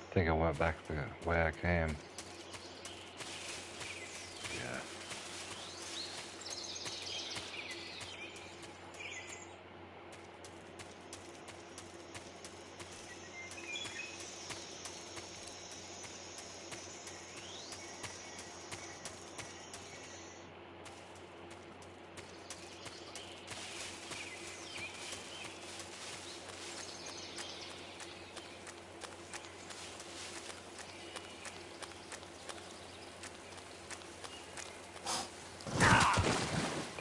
I think I went back the way I came. Yeah.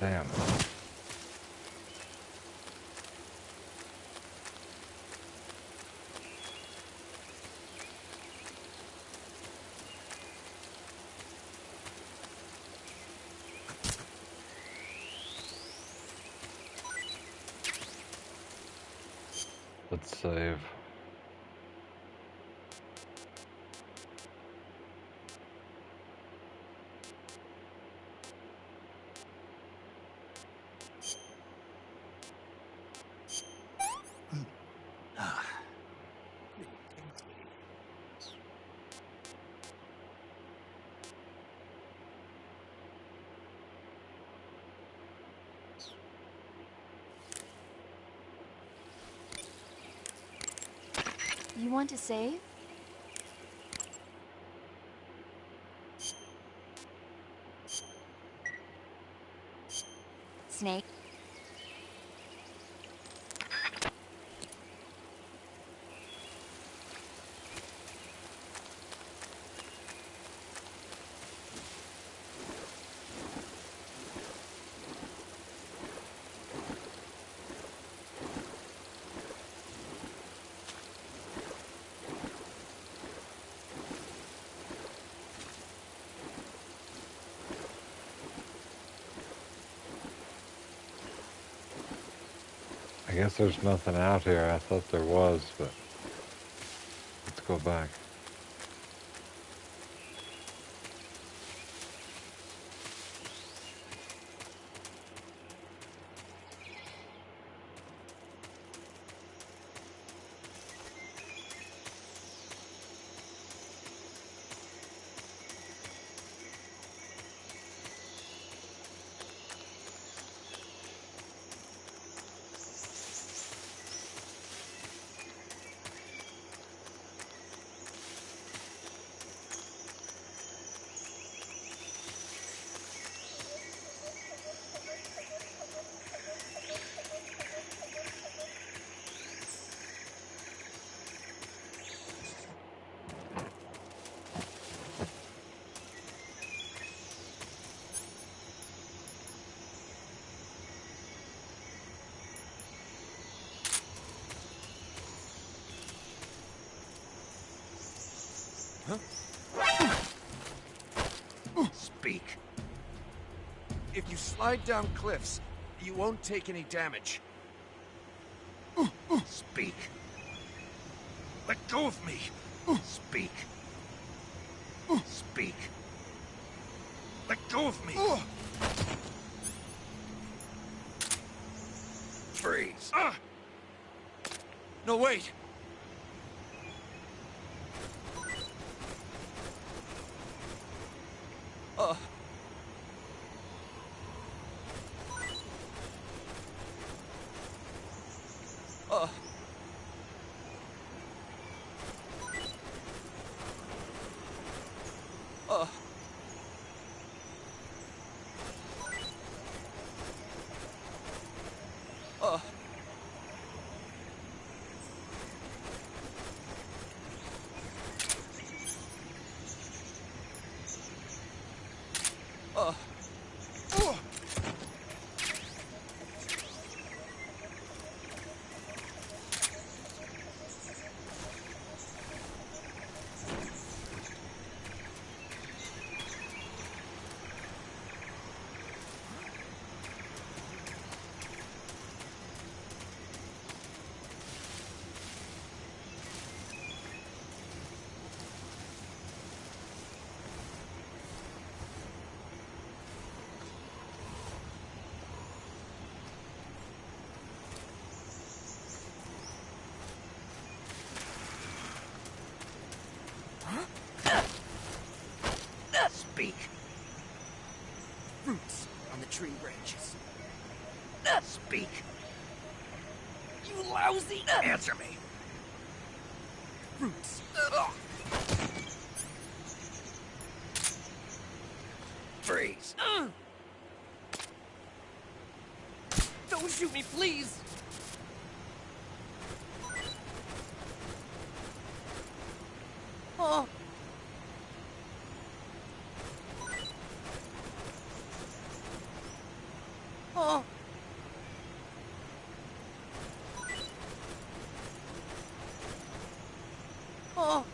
Damn. Let's save. You want to save? Snake. I guess there's nothing out here. I thought there was, but let's go back. Speak. If you slide down cliffs, you won't take any damage. Speak. Let go of me. Speak. Speak. Let go of me. Freeze. No, wait. Speak. Roots on the tree branches. Speak. You lousy! Answer me. Roots. Freeze. Don't shoot me, please! Oh. Oh. Oh.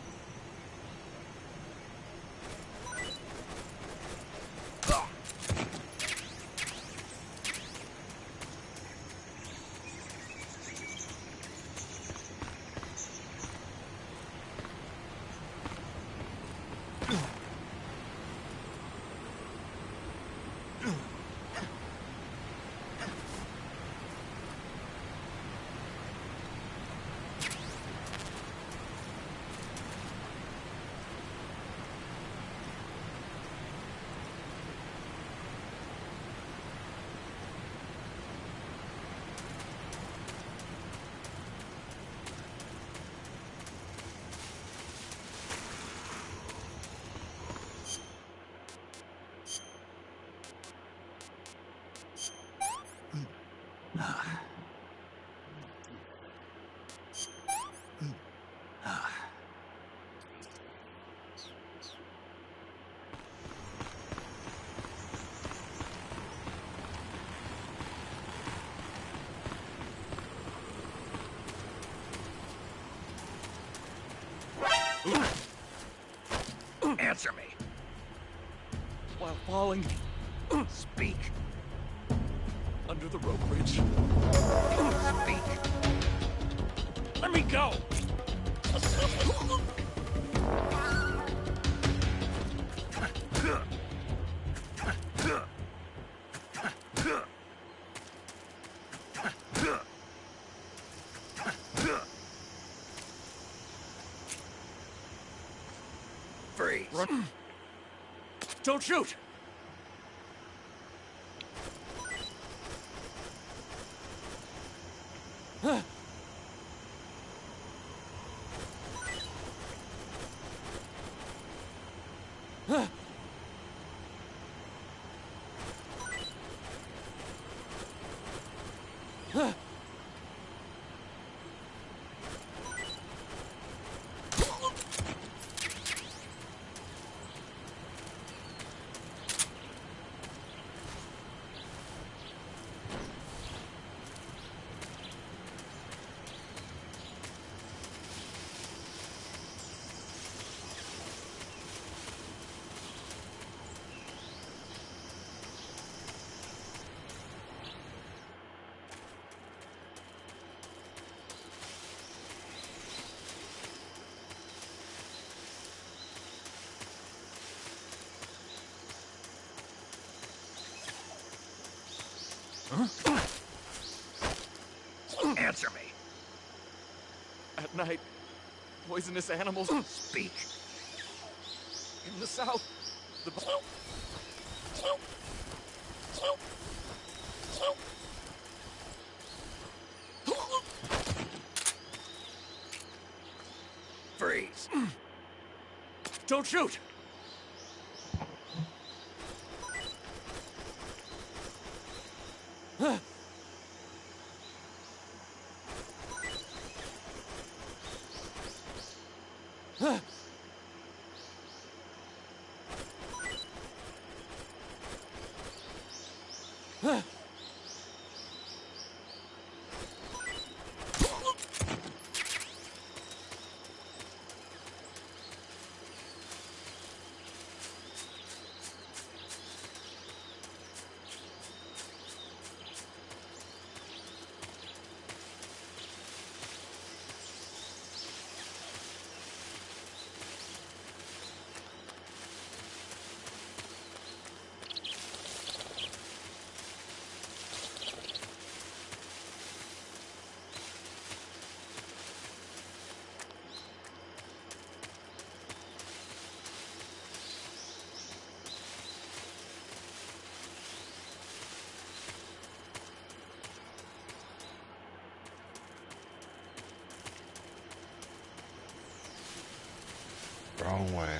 Answer me. While falling. Speak. Under the rope bridge. Speak. Let me go! Freeze. Run. Don't shoot! Answer me. At night, poisonous animals Speak. in the south. The Freeze. Don't shoot! Wrong way.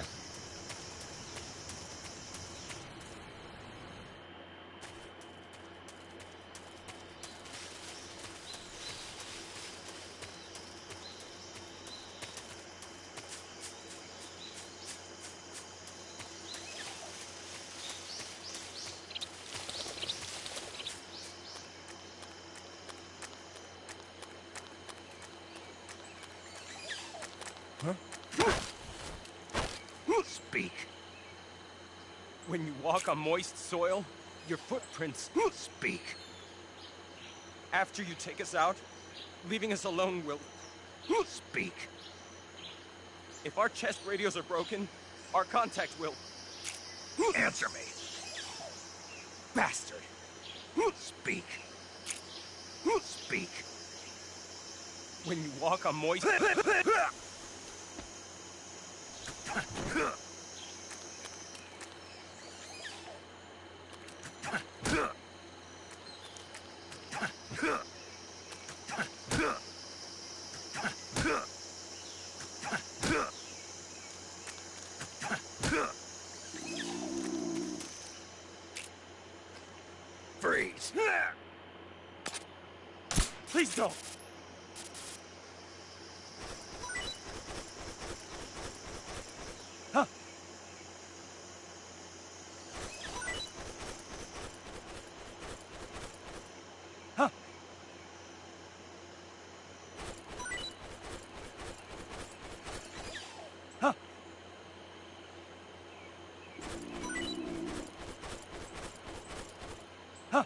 Speak. When you walk on moist soil, your footprints speak. After you take us out, leaving us alone will speak. If our chest radios are broken, our contact will Answer me. Bastard. Speak. Speak. When you walk on moist Freeze. Please don't. Huh. Huh. Huh. Huh.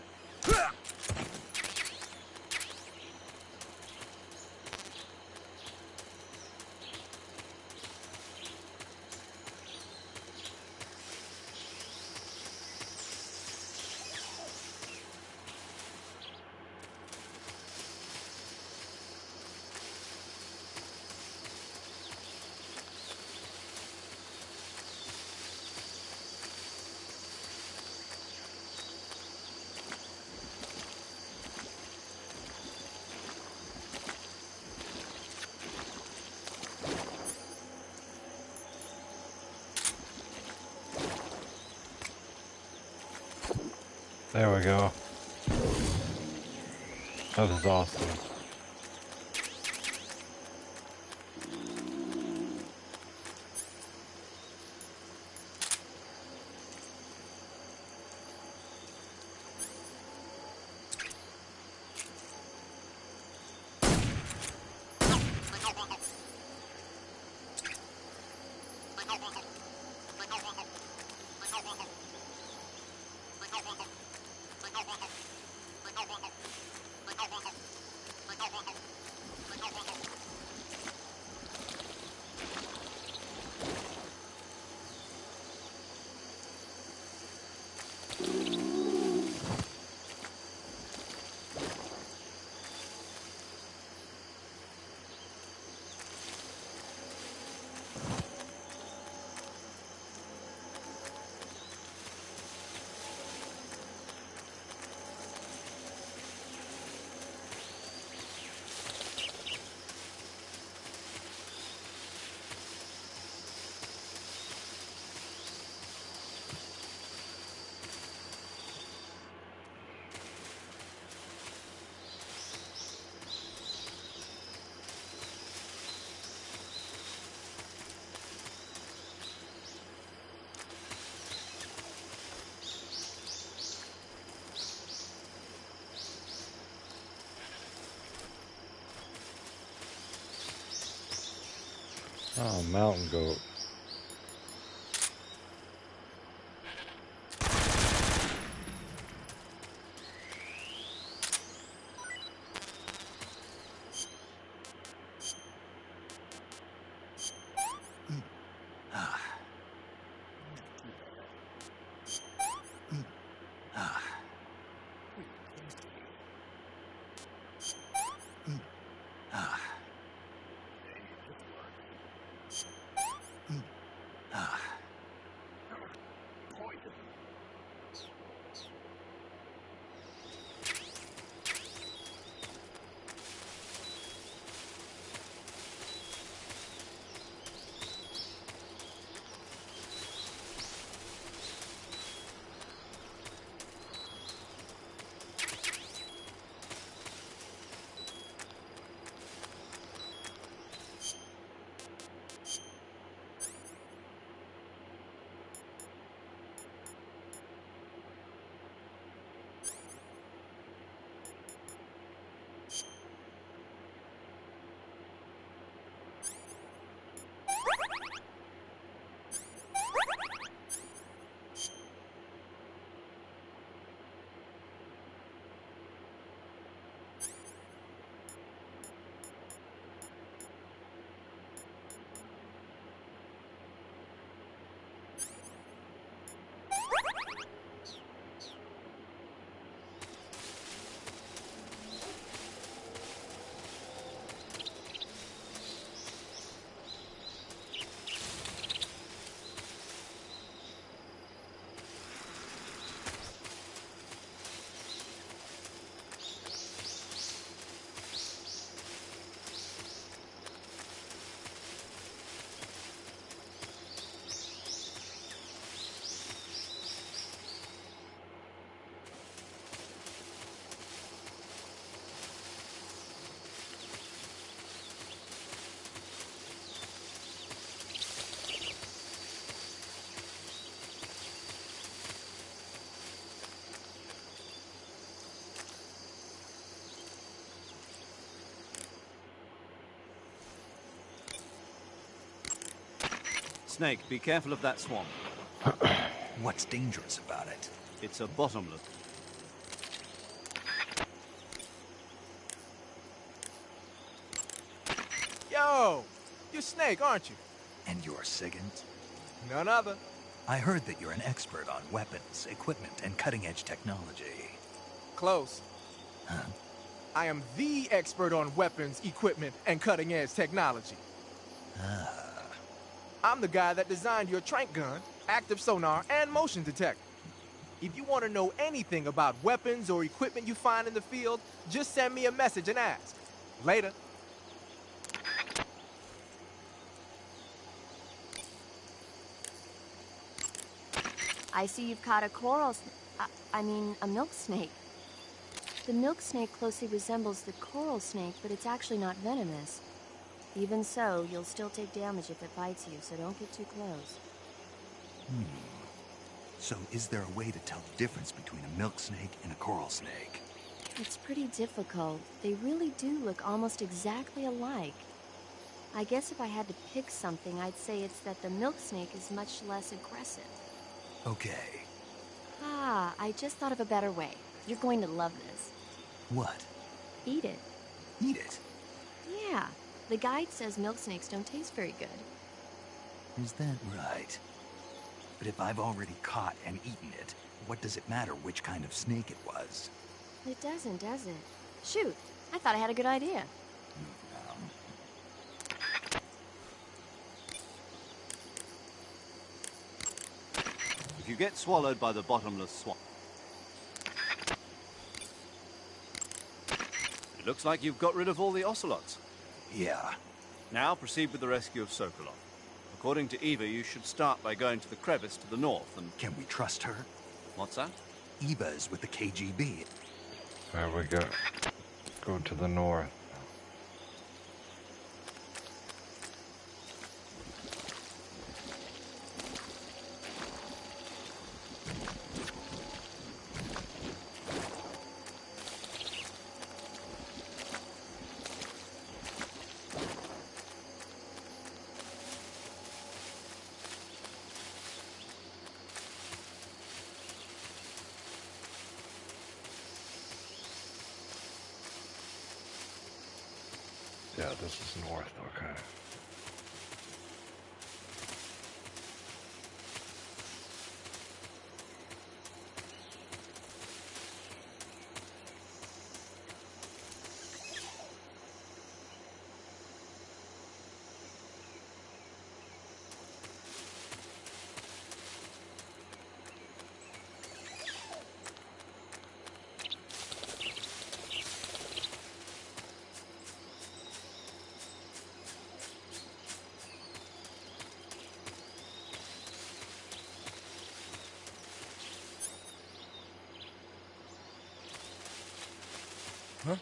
There we go. That is awesome. Oh, mountain goat. Snake, be careful of that swamp. What's dangerous about it? It's a bottomless. Yo! You're Snake, aren't you? And you're Sigint? None other. I heard that you're an expert on weapons, equipment, and cutting-edge technology. Close. Huh? I am the expert on weapons, equipment, and cutting-edge technology. Ah. I'm the guy that designed your trank gun, active sonar, and motion detector. If you want to know anything about weapons or equipment you find in the field, just send me a message and ask. Later. I see you've caught a a milk snake. The milk snake closely resembles the coral snake, but it's actually not venomous. Even so, you'll still take damage if it bites you, so don't get too close. So is there a way to tell the difference between a milk snake and a coral snake? It's pretty difficult. They really do look almost exactly alike. I guess if I had to pick something, I'd say it's that the milk snake is much less aggressive. Okay. Ah, I just thought of a better way. You're going to love this. What? Eat it. Eat it? Yeah. The guide says milk snakes don't taste very good. Is that right? But if I've already caught and eaten it, what does it matter which kind of snake it was? It doesn't, does it? Shoot, I thought I had a good idea. If you get swallowed by the bottomless swamp, it looks like you've got rid of all the ocelots. Yeah. Now proceed with the rescue of Sokolov. According to Eva, you should start by going to the crevice to the north and... Can we trust her? What's that? Eva is with the KGB. There we go. Go to the north. Yeah, this is north, okay. Huh?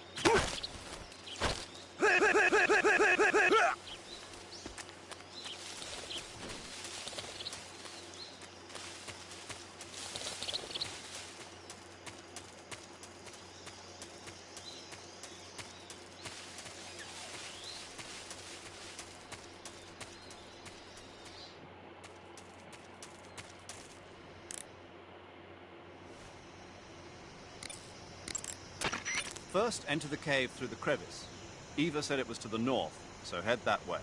First, enter the cave through the crevice. Eva said it was to the north, so head that way.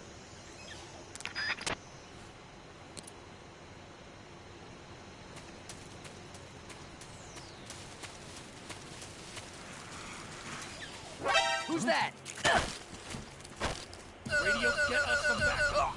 Who's that? Radio, get us some backup.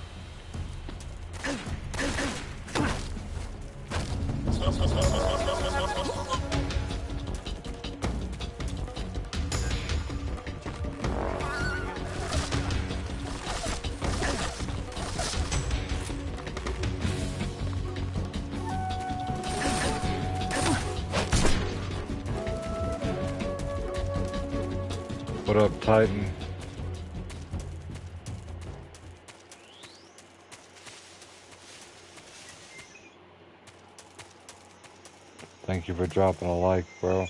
What up, Titan? Thank you for dropping a like, bro.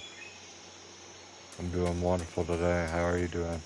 I'm doing wonderful today. How are you doing?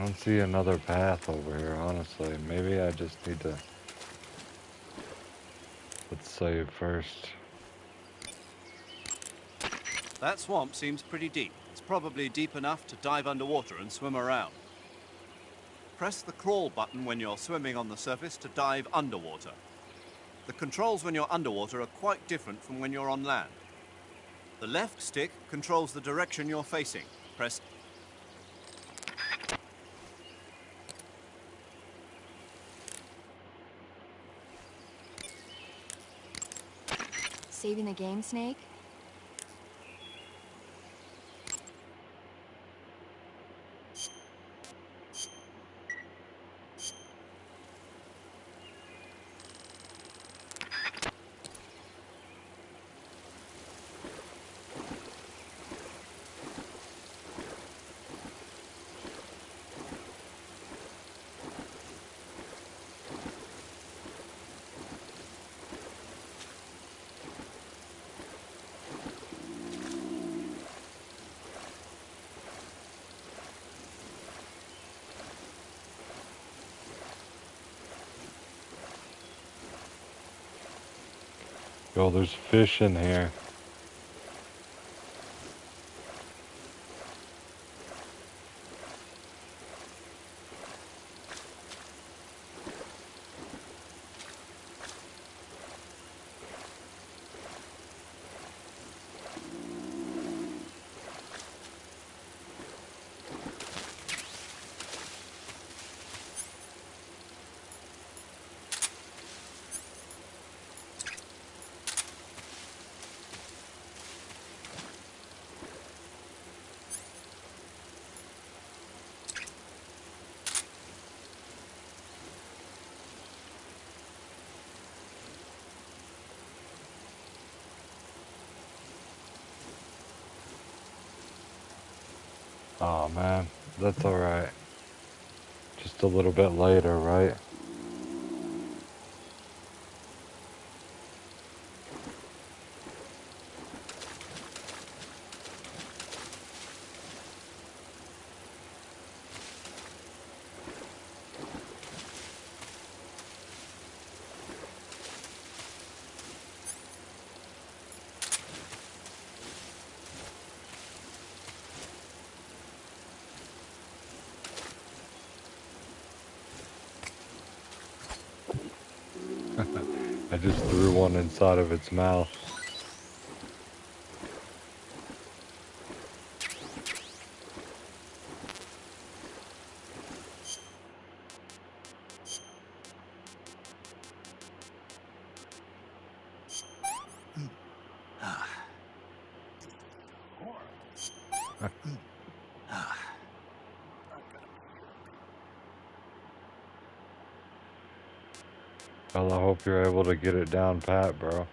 don't see another path over here, honestly. Maybe I just need to... Let's save first. That swamp seems pretty deep. It's probably deep enough to dive underwater and swim around. Press the crawl button when you're swimming on the surface to dive underwater. The controls when you're underwater are quite different from when you're on land. The left stick controls the direction you're facing. Press... Saving the game, Snake? Yo, there's fish in here. Oh man, that's alright. Just a little bit later, right? I just threw one inside of its mouth. Well, I hope you're able to get it down pat, bro.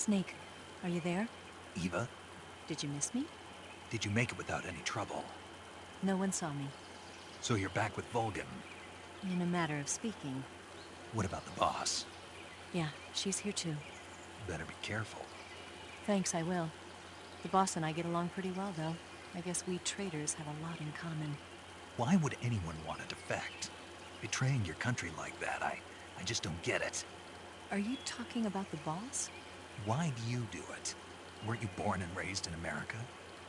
Snake, are you there? Eva, Did you miss me? did you make it without any trouble? No one saw me. So you're back with Vulcan. In a matter of speaking. What about the boss? Yeah, she's here too. Better be careful. Thanks, I will. The boss and I get along pretty well, though. I guess we traitors have a lot in common. Why would anyone want to defect? Betraying your country like that, I just don't get it. Are you talking about the boss? Why do you do it? Weren't you born and raised in America?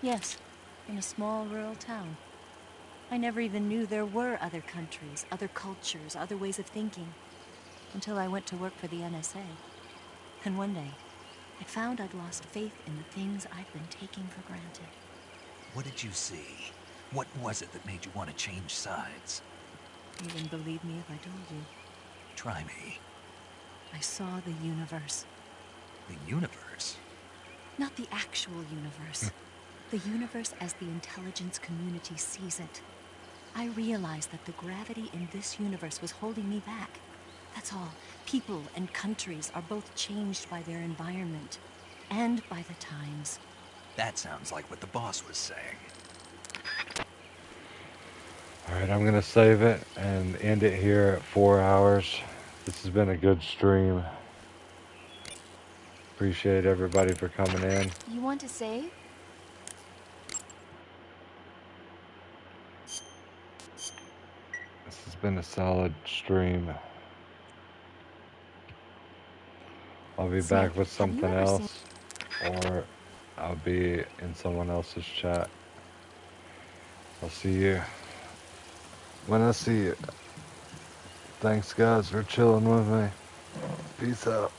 Yes, in a small rural town. I never even knew there were other countries, other cultures, other ways of thinking, until I went to work for the NSA. And one day, I found I'd lost faith in the things I'd been taking for granted. What did you see? What was it that made you want to change sides? You wouldn't believe me if I told you. Try me. I saw the universe. The universe? Not the actual universe. The universe as the intelligence community sees it. I realized that the gravity in this universe was holding me back. That's all. People and countries are both changed by their environment and by the times. That sounds like what the boss was saying. Alright, I'm gonna save it and end it here at 4 hours. This has been a good stream. Appreciate everybody for coming in. You want to save? This has been a solid stream. I'll be back with something else, or I'll be in someone else's chat. I'll see you when I see you. Thanks guys for chilling with me. Peace out.